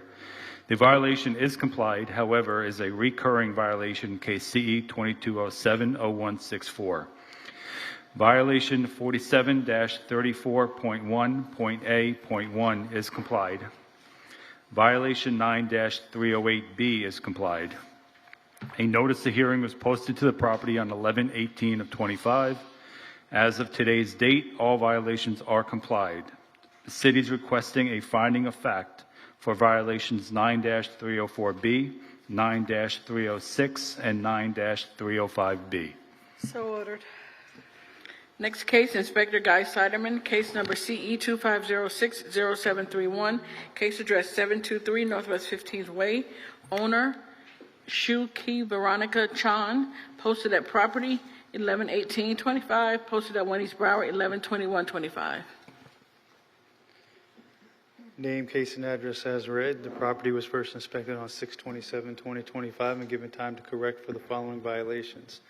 The violation is complied, however, is a recurring violation, KCE 2207-0164. Violation 47-34.1.A.1 is complied. Violation 9-308B is complied. A notice of hearing was posted to the property on 11/18/25. As of today's date, all violations are complied. The city is requesting a finding of fact for violations 9-304B, 9-306, and 9-305B. So ordered. Next case, Inspector Guy Siderman, case number CE 2506-0731, case address 723 Northwest 15th Way, owner Shu Ki Veronica Chan, posted at property 11/18/25, posted at 1 East Broward 11/21/25. Name, case, and address as read. The property was first inspected on 6/27/2025 and given time to correct for the following violations.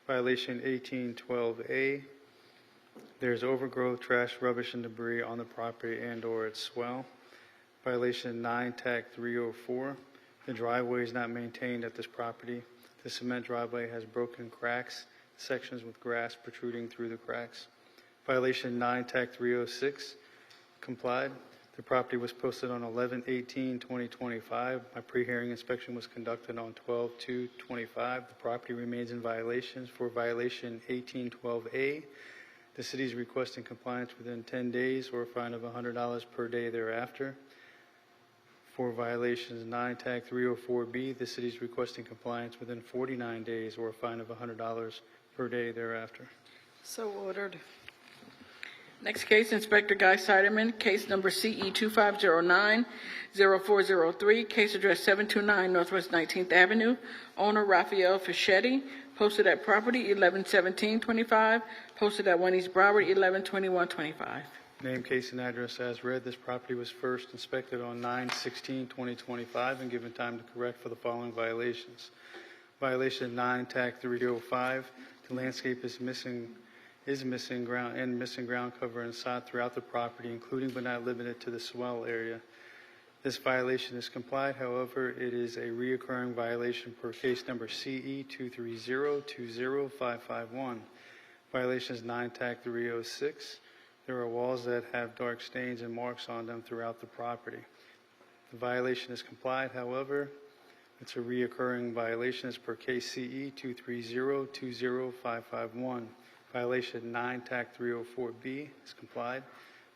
Violation 1812A, there's overgrowth, trash, rubbish, and debris on the property and/or its swell. Violation 9-304, the driveway is not maintained at this property. The cement driveway has broken cracks, sections with grass protruding through the cracks. Violation 9-306, complied. The property was posted on 11/18/2025. My pre-hearing inspection was conducted on 12/2/25. The property remains in violations. For violation 1812A, the city is requesting compliance within 10 days or a fine of $100 per day thereafter. For violations 9-304B, the city is requesting compliance within 49 days or a fine of $100 per day thereafter. So ordered. Next case, Inspector Guy Siderman, case number CE 2509-0403, case address 729 Northwest 19th Avenue, owner Raphael Fischetti, posted at property 11/17/25, posted at 1 East Broward 11/21/25. Name, case, and address as read. This property was first inspected on 9/16/2025 and given time to correct for the following violations. Violation 9-305, the landscape is missing ground cover and sod throughout the property, including but not limited to the swell area. This violation is complied, however, it is a reoccurring violation per case number CE 230-20551. Violations 9-306. There are walls that have dark stains and marks on them throughout the property. The violation is complied, however, it's a reoccurring violation as per case CE 230-20551. Violation 9-304B is complied.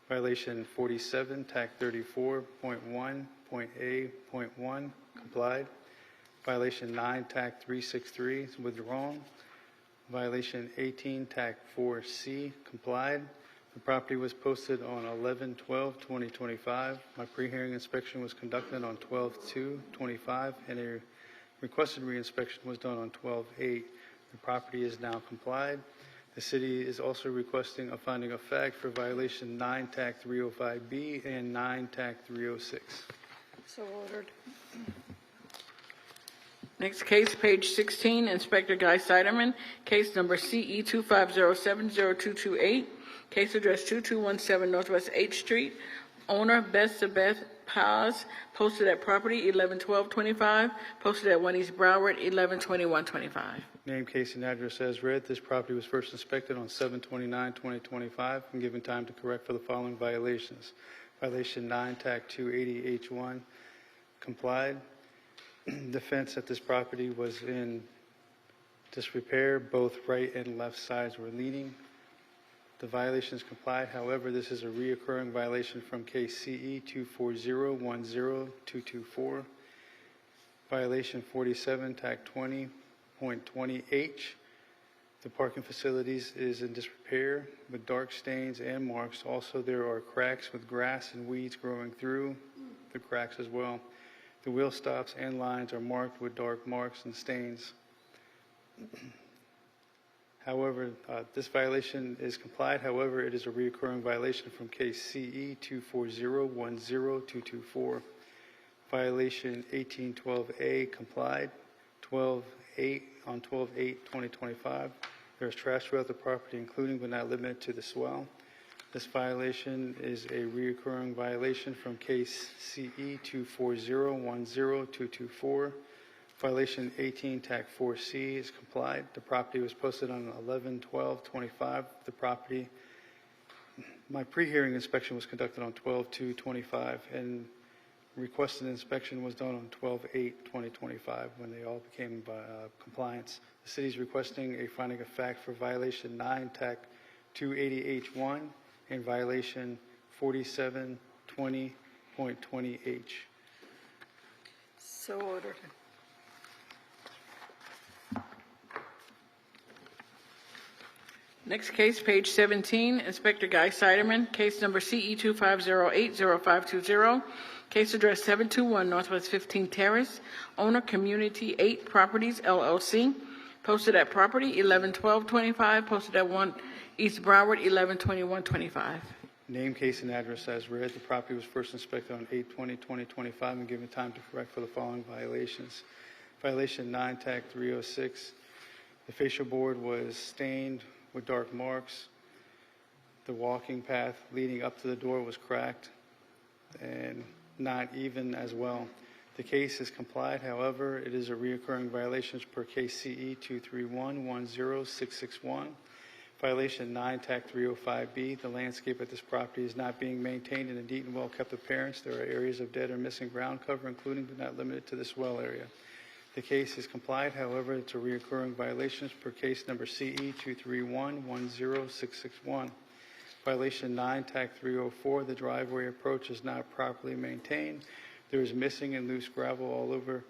Violation 47-34.1.A.1 complied. Violation 9-363 is withdrawn. Violation 18-4C complied. The property was posted on 11/12/2025. My pre-hearing inspection was conducted on 12/2/25, and a requested reinspection was done on 12/8. The property is now complied. The city is also requesting a finding of fact for violation 9-305B and 9-306. So ordered. Next case, page 16, Inspector Guy Siderman, case number CE 2507-0228, case address 2217 Northwest 8th Street, owner Beth Paz, posted at property 11/12/25, posted at 1 East Broward 11/21/25. Name, case, and address as read. This property was first inspected on 7/29/2025 and given time to correct for the following violations. Violation 9-280H1 complied. The fence at this property was in disrepair. Both right and left sides were leaning. The violations complied. However, this is a reoccurring violation from case CE 240-10224. Violation 47-20.20H. The parking facilities is in disrepair with dark stains and marks. Also, there are cracks with grass and weeds growing through the cracks as well. The wheel stops and lines are marked with dark marks and stains. However, this violation is complied. However, it is a recurring violation from case CE 240102224. Violation 1812A complied. 12/8 on 12/8/2025. There is trash throughout the property, including but not limited to the swell. This violation is a recurring violation from case CE 240102224. Violation 18 TAC 4C is complied. The property was posted on 11/12/25. The property, my pre-hearing inspection was conducted on 12/2/25, and requested inspection was done on 12/8/2025 when they all became compliance. The city is requesting a finding of fact for violation 9 TAC 280H1 and violation 4720.20H. So ordered. Next case, page 17, Inspector Guy Siderman, case number CE 25080520, case address 721 Northwest 15th Terrace, owner Community 8 Properties LLC, posted at property 11/12/25, posted at 1 East Broward 11/21/25. Name, case, and address as read. The property was first inspected on 8/20/2025 and given time to correct for the following violations. Violation 9 TAC 306. The fascia board was stained with dark marks. The walking path leading up to the door was cracked and not even as well. The case is complied. However, it is a reoccurring violation per case CE 231-10661. Violation 9 TAC 305B. The landscape at this property is not being maintained in a neat and well-kept appearance. There are areas of dead or missing ground cover, including but not limited to the swell area. The case is complied. However, it's a reoccurring violations per case number CE 231-10661. Violation 9 TAC 304. The driveway approach is not properly maintained. There is missing and loose gravel all over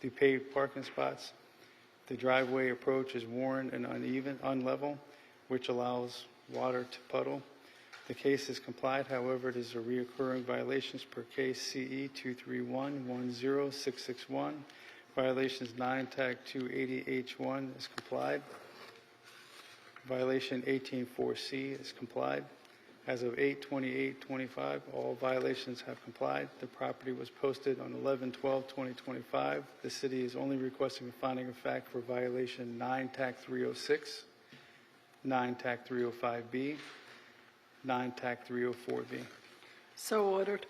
the paved parking spots. The driveway approach is worn and uneven, unlevel, which allows water to puddle. The case is complied. However, it is a reoccurring violations per case CE 231-10661. Violations 9 TAC 280H1 is complied. Violation 18-4C is complied. As of 8/28/25, all violations have complied. The property was posted on 11/12/2025. The city is only requesting a finding of fact for violation 9 TAC 306, 9 TAC 305B, 9 TAC 304B. So ordered.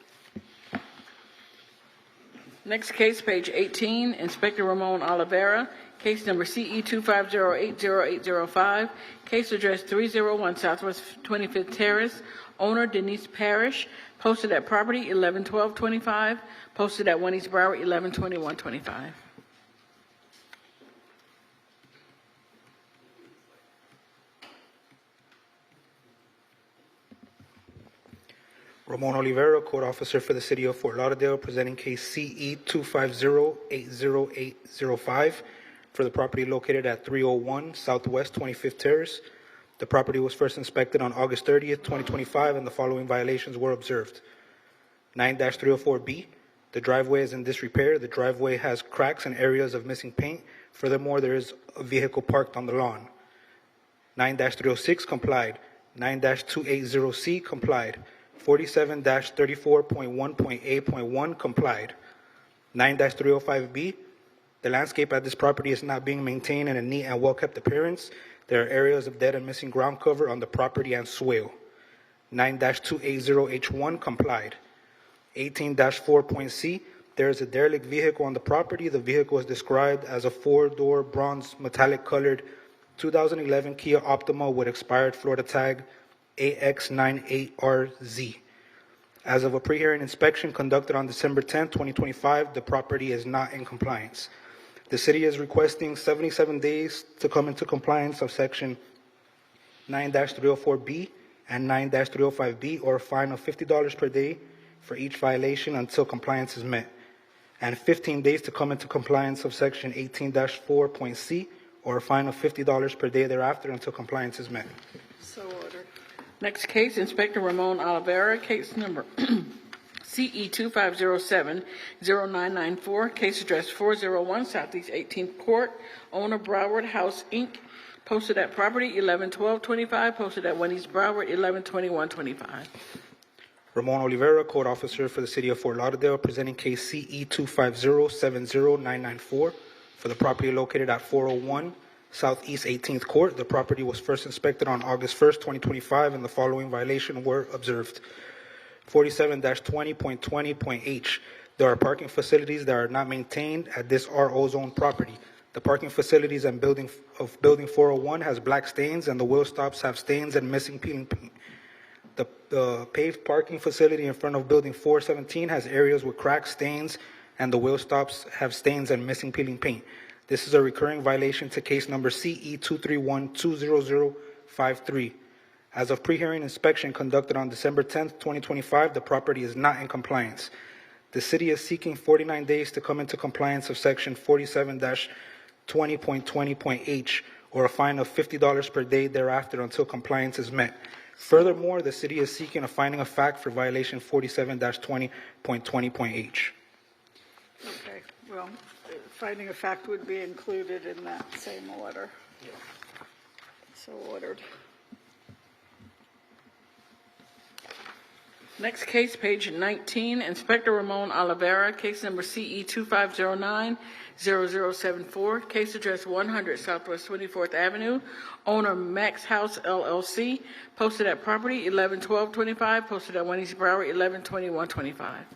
Next case, page 18, Inspector Ramon Oliveira, case number CE 250800805, case address 301 Southwest 25th Terrace, owner Denise Parrish, posted at property 11/12/25, posted at 1 East Broward 11/21/25. Ramon Olivero, Code Officer for the City of Fort Lauderdale, presenting case CE 250800805 for the property located at 301 Southwest 25th Terrace. The property was first inspected on August 30th, 2025, and the following violations were observed. 9-304B, the driveway is in disrepair. The driveway has cracks and areas of missing paint. Furthermore, there is a vehicle parked on the lawn. 9-306 complied. 9-280C complied. 47-34.1.8.1 complied. 9-305B, the landscape at this property is not being maintained in a neat and well-kept appearance. There are areas of dead and missing ground cover on the property and swale. 9-280H1 complied. 18-4.C, there is a derelict vehicle on the property. The vehicle is described as a 4-door bronze metallic-colored 2011 Kia Optima with expired Florida tag AX98RZ. As of a pre-hearing inspection conducted on December 10, 2025, the property is not in compliance. The city is requesting 77 days to come into compliance of section 9-304B and 9-305B, or a fine of $50 per day for each violation until compliance is met, and 15 days to come into compliance of section 18-4.C, or a fine of $50 per day thereafter until compliance is met. So ordered. Next case, Inspector Ramon Oliveira, case number CE 2507-0994, case address 401 Southeast 18th Court, owner Broward House, Inc., posted at property 111225, posted at 1 East Broward 112125. Ramon Oliveira, Code Officer for the City of Fort Lauderdale, presenting case CE 250-70994 for the property located at 401 Southeast 18th Court. The property was first inspected on August 1st, 2025, and the following violations were observed. 47-20.20.H. There are parking facilities that are not maintained at this RO zone property. The parking facilities and building 401 has black stains, and the wheel stops have stains and missing peeling paint. The paved parking facility in front of building 417 has areas with cracks, stains, and the wheel stops have stains and missing peeling paint. This is a recurring violation to case number CE 231-20053. As of pre-hearing inspection conducted on December 10th, 2025, the property is not in compliance. The city is seeking 49 days to come into compliance of section 47-20.20.H, or a fine of $50 per day thereafter until compliance is met. Furthermore, the city is seeking a finding of fact for violation 47-20.20.H. Okay, well, finding of fact would be included in that same order. So ordered. Next case, page 19, Inspector Ramon Oliveira, case number CE 2509-0074, case address 100 Southwest 24th Avenue, owner Max House LLC, posted at property 111225, posted at 1 East Broward 112125.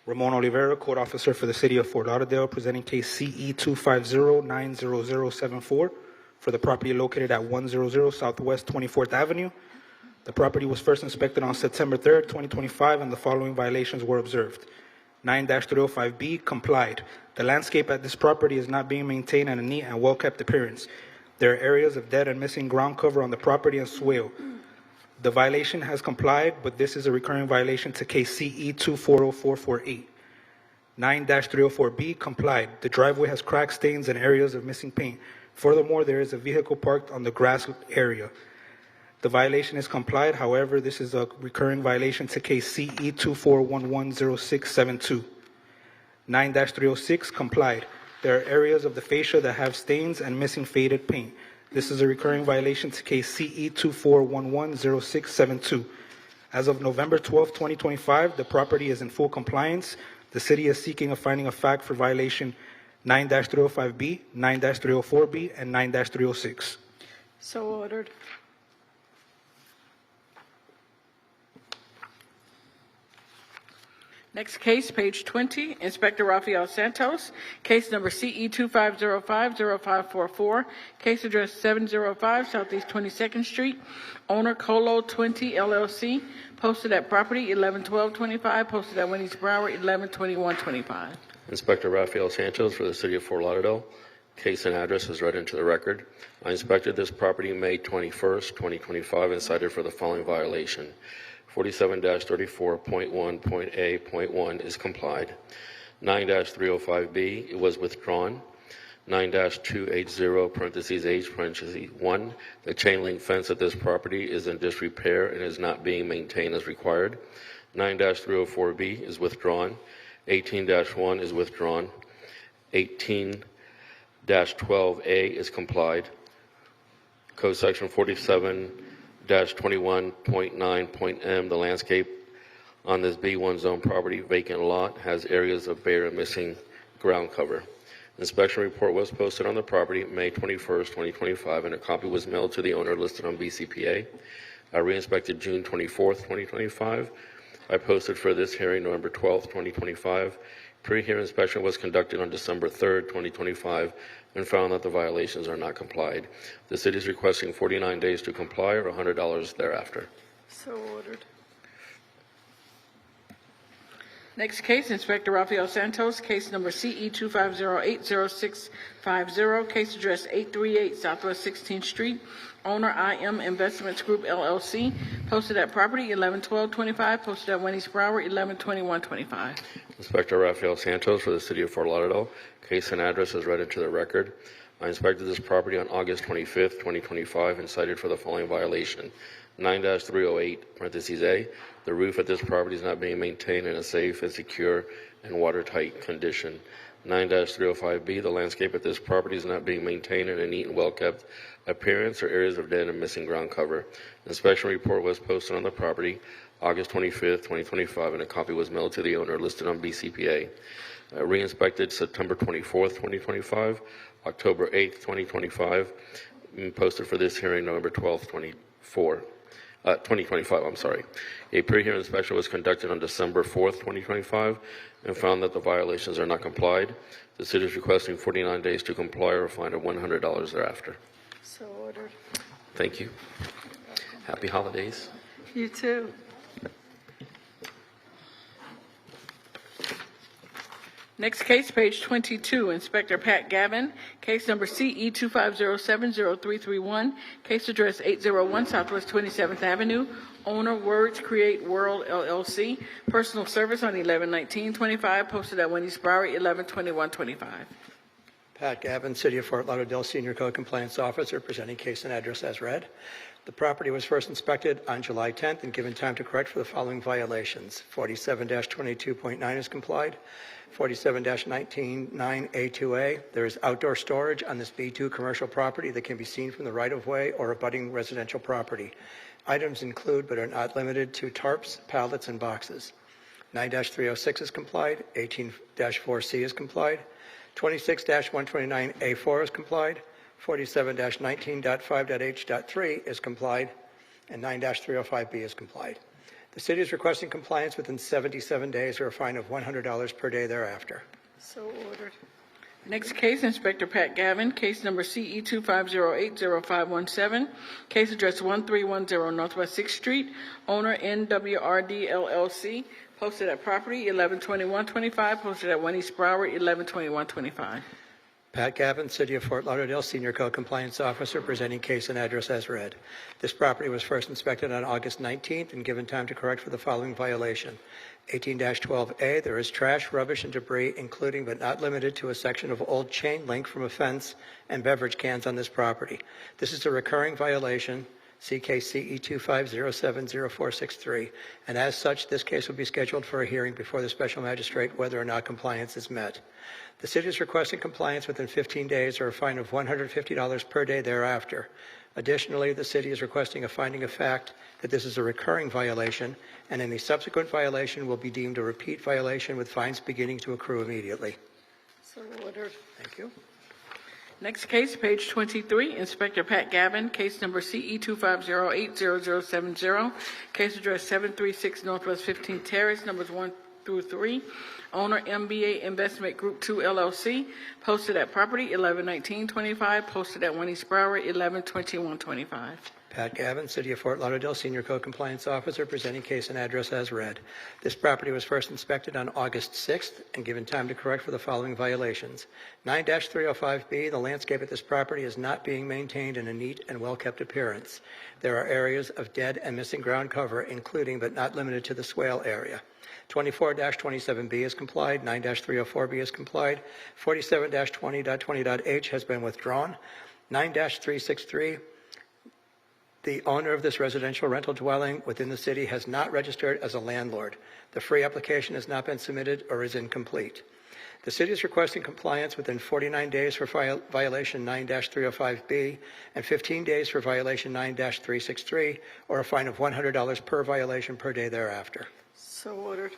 Ramon Oliveira, Court Officer for the City of Fort Lauderdale, presenting case CE 250-90074 for the property located at 100 Southwest 24th Avenue. The property was first inspected on September 3rd, 2025, and the following violations were observed. 9-305B, complied. The landscape at this property is not being maintained in a neat and well-kept appearance. There are areas of dead and missing ground cover on the property and swale. The violation has complied, but this is a recurring violation to case CE 240448. 9-304B, complied. The driveway has crack stains and areas of missing paint. Furthermore, there is a vehicle parked on the grass area. The violation is complied. However, this is a recurring violation to case CE 24110672. 9-306, complied. There are areas of the fascia that have stains and missing faded paint. This is a recurring violation to case CE 24110672. As of November 12, 2025, the property is in full compliance. The city is seeking a finding of fact for violation 9-305B, 9-304B, and 9-306. So ordered. Next case, page 20, Inspector Rafael Santos, case number CE 2505-0544, case address 705 Southeast 22nd Street, owner Colo 20 LLC, posted at property 111225, posted at 1 East Broward 112125. Inspector Rafael Santos for the City of Fort Lauderdale. Case and address is read into the record. I inspected this property May 21st, 2025, and cited for the following violation. 47-34.1.A.1 is complied. 9-305B, it was withdrawn. 9-280, parentheses H, parentheses 1, the chain link fence at this property is in disrepair and is not being maintained as required. 9-304B is withdrawn. 18-1 is withdrawn. 18-12A is complied. Code section 47-21.9.M, the landscape on this B1 zone property vacant lot has areas of bare and missing ground cover. Inspection report was posted on the property May 21st, 2025, and a copy was mailed to the owner listed on BCPA. I re-inspected June 24th, 2025. I posted for this hearing November 12th, 2025. Pre-hearing inspection was conducted on December 3rd, 2025, and found that the violations are not complied. The city is requesting 49 days to comply or $100 thereafter. So ordered. Next case, Inspector Rafael Santos, case number CE 25080650, case address 838 Southwest 16th Street, owner IM Investments Group LLC, posted at property 111225, posted at 1 East Broward 112125. Inspector Rafael Santos for the City of Fort Lauderdale. Case and address is read into the record. I inspected this property on August 25th, 2025, and cited for the following violation. 9-308, parentheses A, the roof at this property is not being maintained in a safe and secure and watertight condition. 9-305B, the landscape at this property is not being maintained in a neat and well-kept appearance or areas of dead and missing ground cover. An inspection report was posted on the property August 25th, 2025, and a copy was mailed to the owner listed on BCPA. Re-inspected September 24th, 2025, October 8th, 2025, and posted for this hearing November 12th, 2025. I'm sorry. A pre-hearing inspection was conducted on December 4th, 2025, and found that the violations are not complied. The city is requesting 49 days to comply or a fine of $100 thereafter. So ordered. Thank you. Happy holidays. You too. Next case, page 22, Inspector Pat Gavin, case number CE 250703331, case address 801 Southwest 27th Avenue, owner Words Create World LLC, personal service on 11/19/25, posted at Wendy's Bowery 11/21/25. Pat Gavin, City of Fort Lauderdale Senior Code Compliance Officer, presenting case and address as read. The property was first inspected on July 10th and given time to correct for the following violations. 47-22.9 is complied. 47-19-9A2A. There is outdoor storage on this B2 commercial property that can be seen from the right-of-way or abutting residential property. Items include but are not limited to tarps, pallets, and boxes. 9-306 is complied. 18-4C is complied. 26-129A4 is complied. 47-19.5.H.3 is complied, and 9-305B is complied. The city is requesting compliance within 77 days or a fine of $100 per day thereafter. So ordered. Next case, Inspector Pat Gavin, case number CE 25080517, case address 1310 Northwest 6th Street, owner NWRD LLC, posted at property 11/21/25, posted at 1 East Broward 11/21/25. Pat Gavin, City of Fort Lauderdale Senior Code Compliance Officer, presenting case and address as read. This property was first inspected on August 19th and given time to correct for the following violation. 18-12A, there is trash, rubbish, and debris, including but not limited to a section of old chain link from a fence and beverage cans on this property. This is a recurring violation, CKCE 25070463, and as such, this case will be scheduled for a hearing before the special magistrate whether or not compliance is met. The city is requesting compliance within 15 days or a fine of $150 per day thereafter. Additionally, the city is requesting a finding of fact that this is a recurring violation, and any subsequent violation will be deemed a repeat violation with fines beginning to accrue immediately. So ordered. Thank you. Next case, page 23, Inspector Pat Gavin, case number CE 25080070, case address 736 Northwest 15th Terrace, numbers 1 through 3, owner MBA Investment Group 2 LLC, posted at property 11/19/25, posted at 1 East Broward 11/21/25. Pat Gavin, City of Fort Lauderdale Senior Code Compliance Officer, presenting case and address as read. This property was first inspected on August 6th and given time to correct for the following violations. 9-305B, the landscape at this property is not being maintained in a neat and well-kept appearance. There are areas of dead and missing ground cover, including but not limited to the swale area. 24-27B is complied. 9-304B is complied. 47-20.20.H has been withdrawn. 9-363, the owner of this residential rental dwelling within the city has not registered as a landlord. The free application has not been submitted or is incomplete. The city is requesting compliance within 49 days for violation 9-305B and 15 days for violation 9-363, or a fine of $100 per violation per day thereafter. So ordered.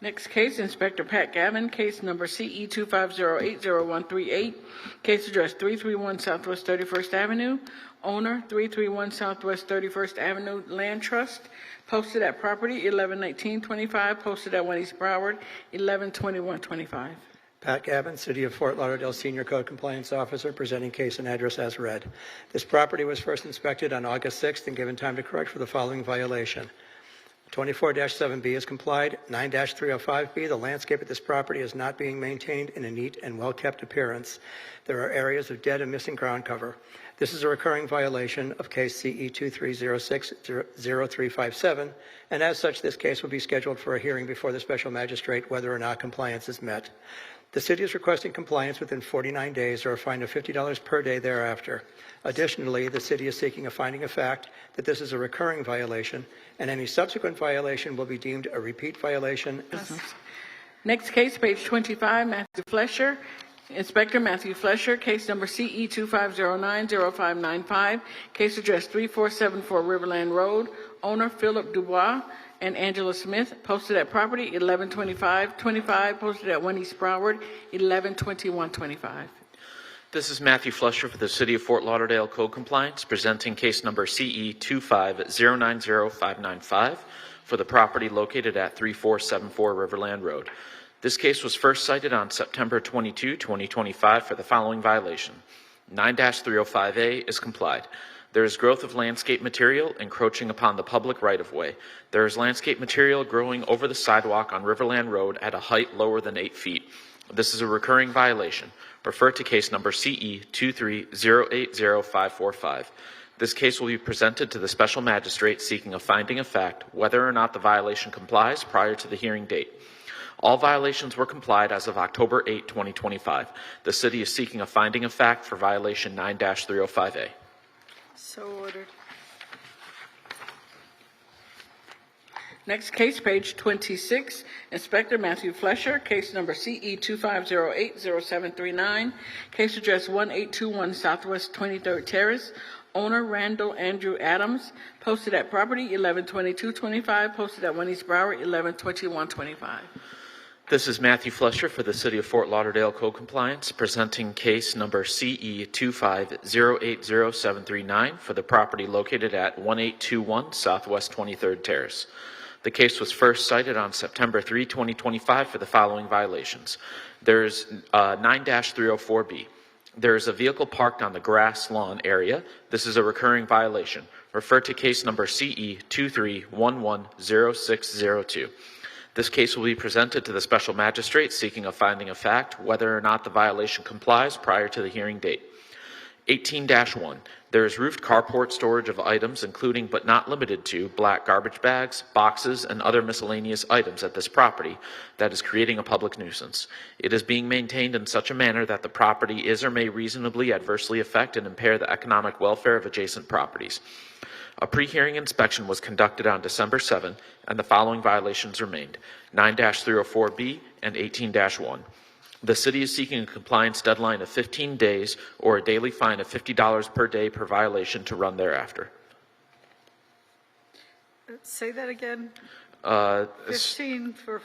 Next case, Inspector Pat Gavin, case number CE 25080138, case address 331 Southwest 31st Avenue, owner 331 Southwest 31st Avenue Land Trust, posted at property 11/19/25, posted at 1 East Broward 11/21/25. Pat Gavin, City of Fort Lauderdale Senior Code Compliance Officer, presenting case and address as read. This property was first inspected on August 6th and given time to correct for the following violation. 24-7B is complied. 9-305B, the landscape at this property is not being maintained in a neat and well-kept appearance. There are areas of dead and missing ground cover. This is a recurring violation of case CE 23060357, and as such, this case will be scheduled for a hearing before the special magistrate whether or not compliance is met. The city is requesting compliance within 49 days or a fine of $50 per day thereafter. Additionally, the city is seeking a finding of fact that this is a recurring violation, and any subsequent violation will be deemed a repeat violation. Next case, page 25, Matthew Flesher. Inspector Matthew Flesher, case number CE 25090595, case address 3474 Riverland Road, owner Philip Dubois and Angela Smith, posted at property 112525, posted at 1 East Broward 112125. This is Matthew Flusher for the City of Fort Lauderdale Code Compliance, presenting case number CE 25090595 for the property located at 3474 Riverland Road. This case was first cited on September 22, 2025 for the following violation. 9-305A is complied. There is growth of landscape material encroaching upon the public right-of-way. There is landscape material growing over the sidewalk on Riverland Road at a height lower than 8 feet. This is a recurring violation. Refer to case number CE 230805545. This case will be presented to the special magistrate seeking a finding of fact whether or not the violation complies prior to the hearing date. All violations were complied as of October 8, 2025. The city is seeking a finding of fact for violation 9-305A. So ordered. Next case, page 26, Inspector Matthew Flesher, case number CE 25080739, case address 1821 Southwest 23rd Terrace, owner Randall Andrew Adams, posted at property 112225, posted at 1 East Broward 112125. This is Matthew Flesher for the City of Fort Lauderdale Code Compliance, presenting case number CE 25080739 for the property located at 1821 Southwest 23rd Terrace. The case was first cited on September 3, 2025 for the following violations. There's 9-304B. There is a vehicle parked on the grass lawn area. This is a recurring violation. Refer to case number CE 23110602. This case will be presented to the special magistrate seeking a finding of fact whether or not the violation complies prior to the hearing date. 18-1. There is roofed carport storage of items, including but not limited to black garbage bags, boxes, and other miscellaneous items at this property that is creating a public nuisance. It is being maintained in such a manner that the property is or may reasonably adversely affect and impair the economic welfare of adjacent properties. A pre-hearing inspection was conducted on December 7, and the following violations remained: 9-304B and 18-1. The city is seeking a compliance deadline of 15 days or a daily fine of $50 per day per violation to run thereafter. Say that again. 15 for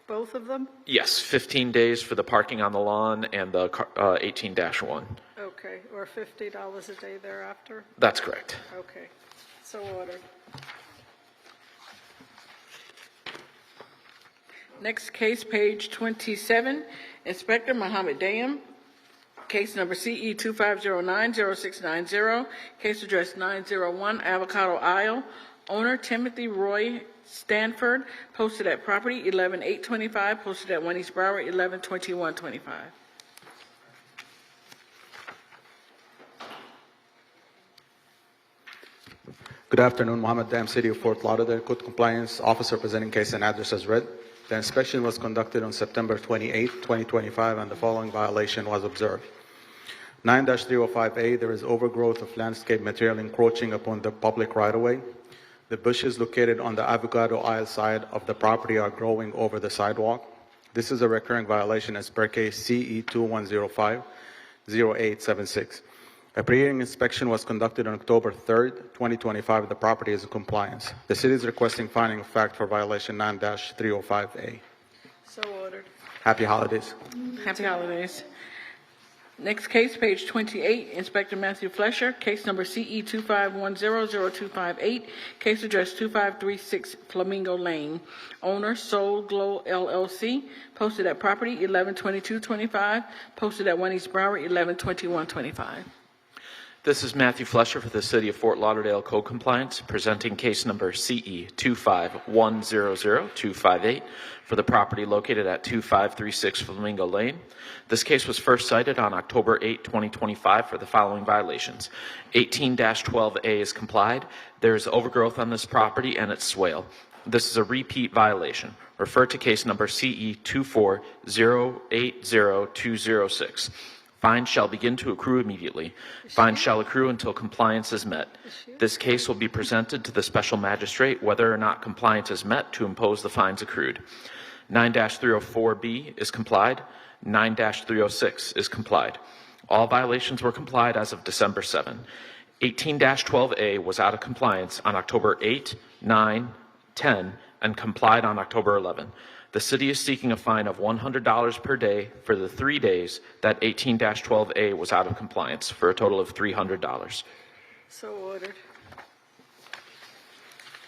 both of them? Yes, 15 days for the parking on the lawn and the 18-1. Okay, or $50 a day thereafter? That's correct. Okay, so ordered. Next case, page 27, Inspector Mohammed Dayam, case number CE 25090690, case address 901 Avocado Isle, owner Timothy Roy Stanford, posted at property 11825, posted at 1 East Broward 112125. Good afternoon, Mohammed Dam, City of Fort Lauderdale, Code Compliance Officer presenting case and address as read. The inspection was conducted on September 28, 2025, and the following violation was observed. 9-305A, there is overgrowth of landscape material encroaching upon the public right-of-way. The bushes located on the Avocado Isle side of the property are growing over the sidewalk. This is a recurring violation as per case CE 2105-0876. A pre-hearing inspection was conducted on October 3rd, 2025. The property is in compliance. The city is requesting finding of fact for violation 9-305A. So ordered. Happy holidays. Happy holidays. Next case, page 28, Inspector Matthew Flesher, case number CE 25100258, case address 2536 Flamingo Lane, owner Soul Glow LLC, posted at property 112225, posted at 1 East Broward 112125. This is Matthew Flesher for the City of Fort Lauderdale Code Compliance, presenting case number CE 25100258 for the property located at 2536 Flamingo Lane. This case was first cited on October 8, 2025 for the following violations. 18-12A is complied. There is overgrowth on this property and its swale. This is a repeat violation. Refer to case number CE 240800206. Fines shall begin to accrue immediately. Fines shall accrue until compliance is met. This case will be presented to the special magistrate whether or not compliance is met to impose the fines accrued. 9-304B is complied. 9-306 is complied. All violations were complied as of December 7. 18-12A was out of compliance on October 8, 9, 10, and complied on October 11. The city is seeking a fine of $100 per day for the 3 days that 18-12A was out of compliance, for a total of $300. So ordered.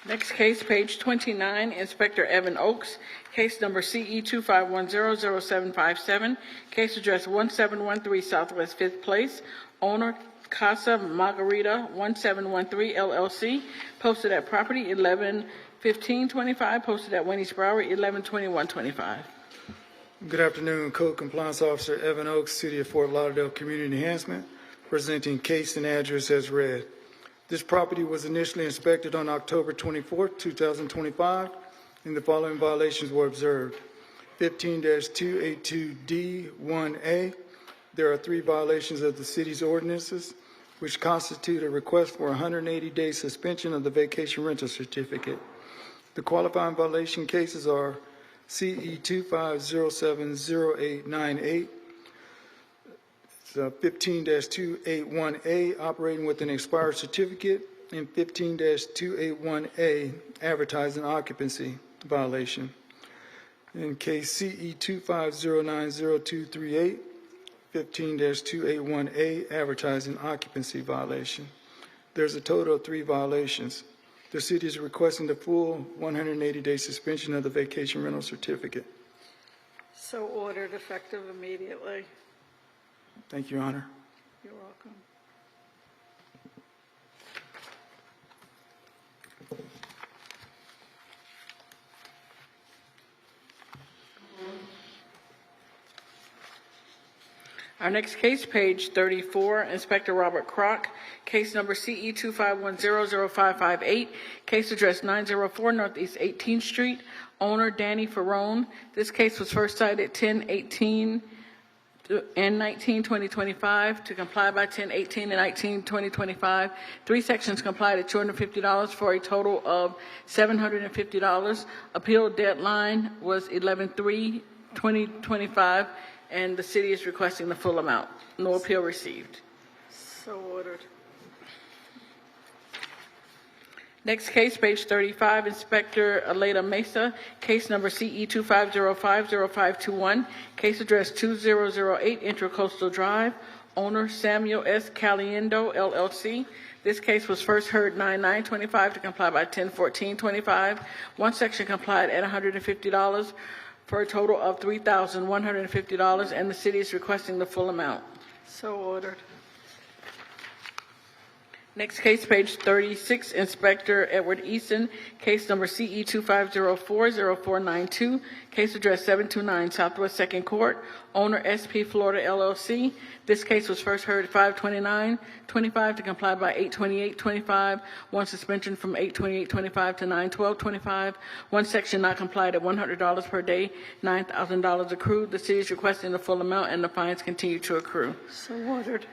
Next case, page 29, Inspector Evan Oakes, case number CE 25100757, case address 1713 Southwest 5th Place, owner Casa Margarita 1713 LLC, posted at property 11/15/25, posted at Winnie's Bowery 11/21/25. Good afternoon, Code Compliance Officer Evan Oakes, City of Fort Lauderdale Community Enhancement, presenting case and address as read. This property was initially inspected on October 24, 2025, and the following violations were observed. 15-282D1A. There are 3 violations of the city's ordinances, which constitute a request for a 180-day suspension of the vacation rental certificate. The qualifying violation cases are CE 25070898, 15-281A, operating with an expired certificate, and 15-281A, advertising occupancy violation. In case CE 25090238, 15-281A, advertising occupancy violation. There's a total of 3 violations. The city is requesting the full 180-day suspension of the vacation rental certificate. So ordered, effective immediately. Thank you, Your Honor. You're welcome. Our next case, page 34, Inspector Robert Kroc, case number CE 25100558, case address 904 Northeast 18th Street, owner Danny Ferrone. This case was first cited 10/18 and 19/2025 to comply by 10/18 and 19/2025. 3 sections complied at $250 for a total of $750. Appeal deadline was 11/3/2025, and the city is requesting the full amount. No appeal received. So ordered. Next case, page 35, Inspector Aleda Mesa, case number CE 25050521, case address 2008 Intracoastal Drive, owner Samuel S. Caliendo, LLC. This case was first heard 9/9/25 to comply by 10/14/25. 1 section complied at $150 for a total of $3,150, and the city is requesting the full amount. So ordered. Next case, page 36, Inspector Edward Easton, case number CE 25040492, case address 729 Southwest 2nd Court, owner SP Florida LLC. This case was first heard at 5/29/25 to comply by 8/28/25. 1 suspension from 8/28/25 to 9/12/25. 1 section not complied at $100 per day, $9,000 accrued. The city is requesting the full amount, and the fines continue to accrue. So ordered.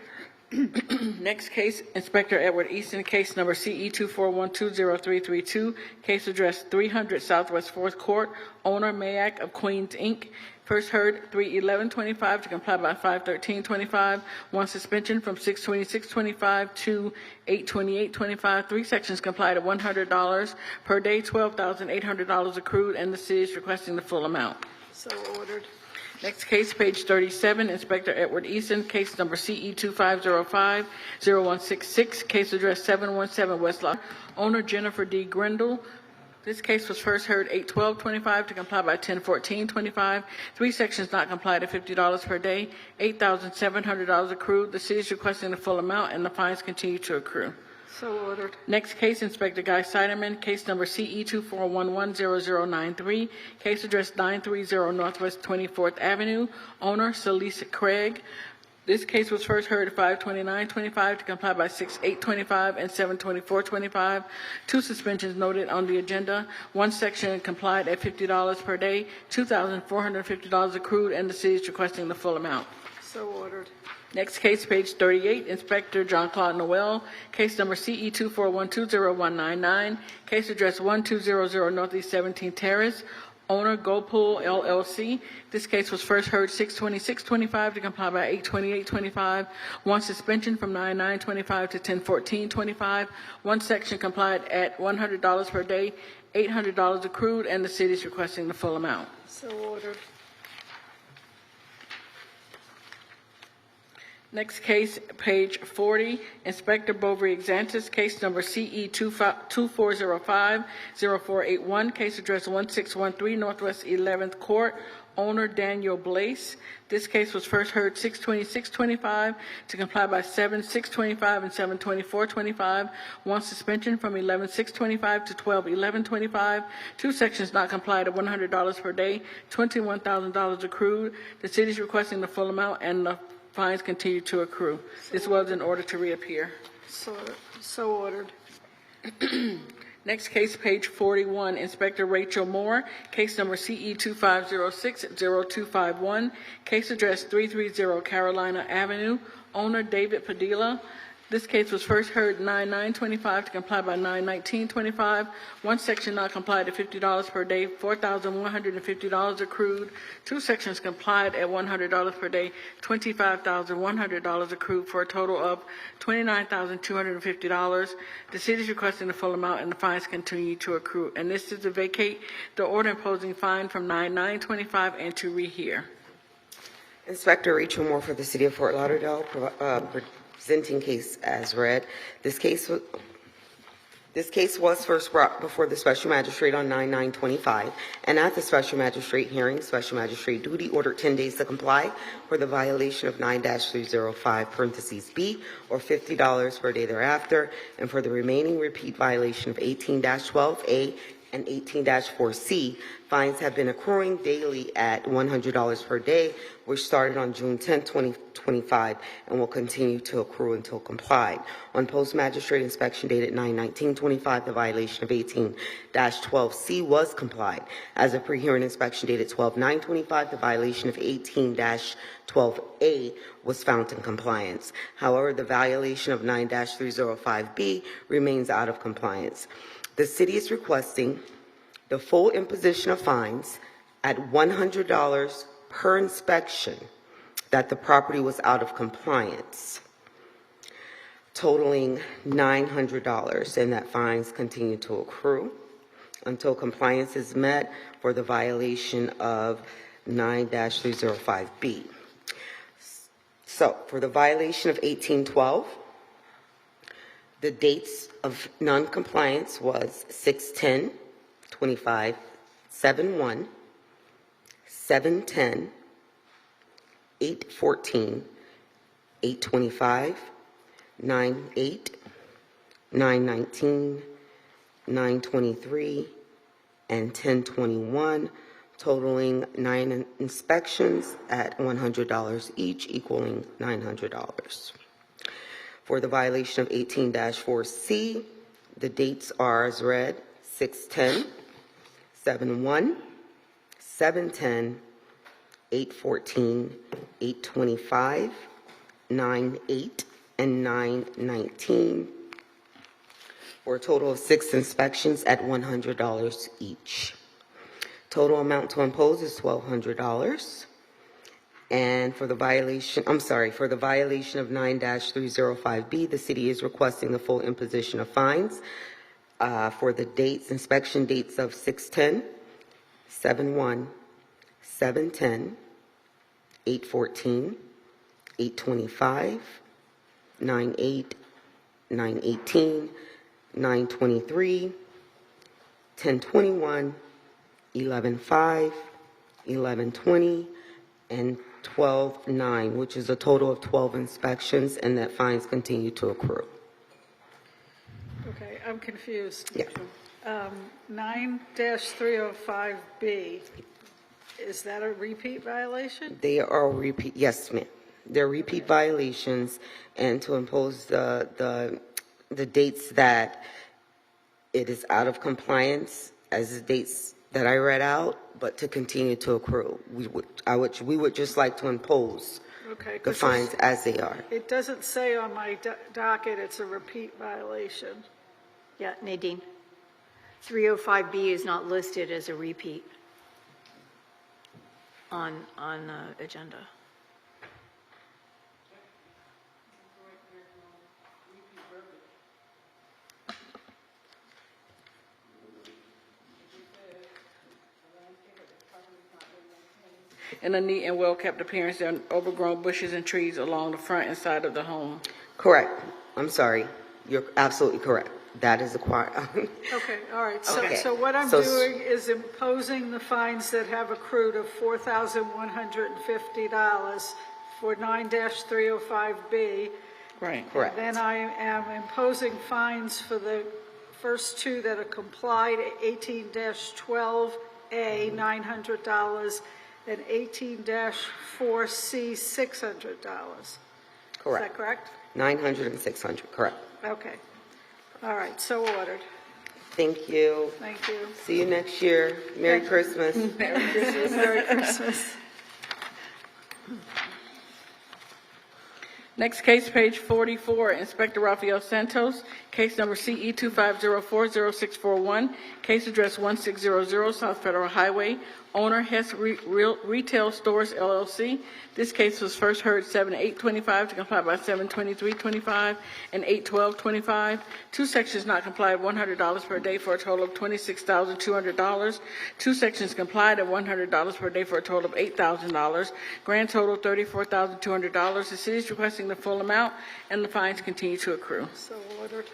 Next case, Inspector Edward Easton, case number CE 24120332, case address 300 Southwest 4th Court, owner Mayak of Queens, Inc. First heard 3/11/25 to comply by 5/13/25. 1 suspension from 6/26/25 to 8/28/25. 3 sections complied at $100 per day, $12,800 accrued, and the city is requesting the full amount. So ordered. Next case, page 37, Inspector Edward Easton, case number CE 25050166, case address 717 West Law, owner Jennifer D. Grindle. This case was first heard 8/12/25 to comply by 10/14/25. 3 sections not complied at $50 per day, $8,700 accrued. The city is requesting the full amount, and the fines continue to accrue. So ordered. Next case, Inspector Guy Seiderman, case number CE 24110093, case address 930 Northwest 24th Avenue, owner Celeste Craig. This case was first heard at 5:29:25 to comply by 6:8:25 and 7:24:25. Two suspensions noted on the agenda. One section complied at $50 per day, $2,450 accrued, and the city is requesting the full amount. So ordered. Next case, page 38, Inspector John Claude Noel, case number CE 241200199, case address 1200 Northeast 17th Terrace, owner GoPool LLC. This case was first heard 6/26/25 to comply by 8/28/25. One suspension from 9/9/25 to 10/14/25. One section complied at $100 per day, $800 accrued, and the city is requesting the full amount. So ordered. Next case, page 40, Inspector Bovary Exantis, case number CE 2405-0481, case address 1613 Northwest 11th Court, owner Daniel Blaze. This case was first heard 6/26/25 to comply by 7/6/25 and 7/24/25. One suspension from 11/6/25 to 12/11/25. Two sections not complied at $100 per day, $21,000 accrued. The city is requesting the full amount, and the fines continue to accrue. This was in order to reappear. So ordered. Next case, page 41, Inspector Rachel Moore, case number CE 2506-0251, case address 330 Carolina Avenue, owner David Padilla. This case was first heard 9/9/25 to comply by 9/19/25. One section not complied at $50 per day, $4,150 accrued. Two sections complied at $100 per day, $25,100 accrued, for a total of $29,250. The city is requesting the full amount, and the fines continue to accrue. And this is to vacate the order imposing fine from 9/9/25 and to rehear. Inspector Rachel Moore for the City of Fort Lauderdale, presenting case as read. This case was first brought before the Special Magistrate on 9/9/25, and at the Special Magistrate hearing, Special Magistrate Duty ordered 10 days to comply for the violation of 9-305(b), or $50 per day thereafter, and for the remaining repeat violation of 18-12A and 18-4C, fines have been accruing daily at $100 per day, which started on June 10, 2025, and will continue to accrue until complied. On post-magistrate inspection dated 9/19/25, the violation of 18-12C was complied. As a pre-hearing inspection dated 12/9/25, the violation of 18-12A was found in compliance. However, the violation of 9-305B remains out of compliance. The city is requesting the full imposition of fines at $100 per inspection that the property was out of compliance, totaling $900, and that fines continue to accrue until compliance is met for the violation of 9-305B. So, for the violation of 18-12, the dates of non-compliance was 6/10/25, 7/1, 7/10, 8/14, 8/25, 9/8, 9/19, 9/23, and 10/21, totaling 9 inspections at $100 each, equaling $900. For the violation of 18-4C, the dates are as read: 6/10, 7/1, 7/10, 8/14, 8/25, 9/8, and 9/19, for a total of 6 inspections at $100 each. Total amount to impose is $1,200. And for the violation of 9-305B, the city is requesting the full imposition of fines for the inspection dates of 6/10, 7/1, 7/10, 8/14, 8/25, 9/8, 9/18, 9/23, 10/21, 11/5, 11/20, and 12/9, which is a total of 12 inspections, and that fines continue to accrue. Okay, I'm confused. Yeah. 9-305B, is that a repeat violation? They are repeat, yes, ma'am. They're repeat violations, and to impose the dates that it is out of compliance as the dates that I read out, but to continue to accrue. We would just like to impose Okay. the 'cause fines as they are. it doesn't say on my docket it's a repeat violation. Yeah, Nadine. 305B is not listed as a repeat on the agenda. In a neat and well-kept appearance, there are overgrown bushes and trees along the front and side of the home. Correct. I'm sorry. You're absolutely correct. That is Okay, all right. Okay. So what I'm So- doing is imposing the fines that have accrued of $4,150 for 9-305B. Right. Correct. Then I am imposing fines for the first two that are complied, 18-12A, $900, and 18-4C, $600. Correct. Is that correct? 900 and 600, correct. Okay. All right, so ordered. Thank you. Thank you. See you next year. Merry Christmas. Merry Christmas. Merry Christmas. Next case, page 44, Inspector Rafael Santos, case number CE 25040641, case address 1600 South Federal Highway, owner Hess Retail Stores LLC. This case was first heard 7/8/25 to comply by 7/23/25 and 8/12/25. Two sections not complied, $100 per day for a total of $26,200. Two sections complied at $100 per day for a total of $8,000. Grand total $34,200. The city is requesting the full amount, and the fines continue to accrue. So ordered.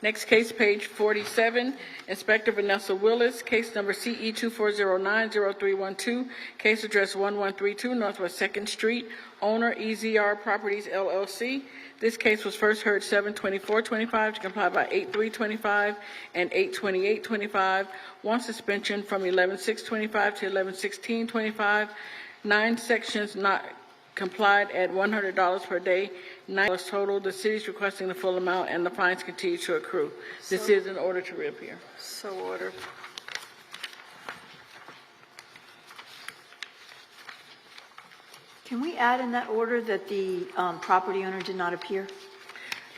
Next case, page 47, Inspector Vanessa Willis, case number CE 24090312, case address 1132 Northwest 2nd Street, owner EZR Properties LLC. This case was first heard 7/24/25 to comply by 8/3/25 and 8/28/25. One suspension from 11/6/25 to 11/16/25. 9 sections not complied at $100 per day, $9 total. The city is requesting the full amount, and the fines continue to accrue. This is in order to reappear. So ordered. Can we add in that order that the property owner did not appear?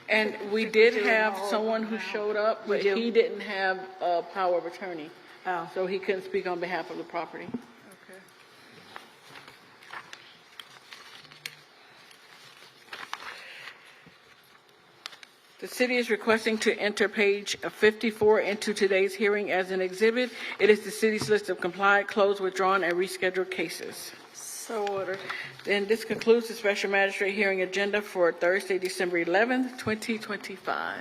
And we did have someone who showed up, but We do? he didn't have a power of attorney, Oh, so he couldn't speak on behalf of the property. Okay. The city is requesting to enter page 54 into today's hearing as an exhibit. It is the city's list of complied, closed, withdrawn, and rescheduled cases. So ordered. And this concludes the special magistrate hearing agenda for Thursday, December 11th, 2025.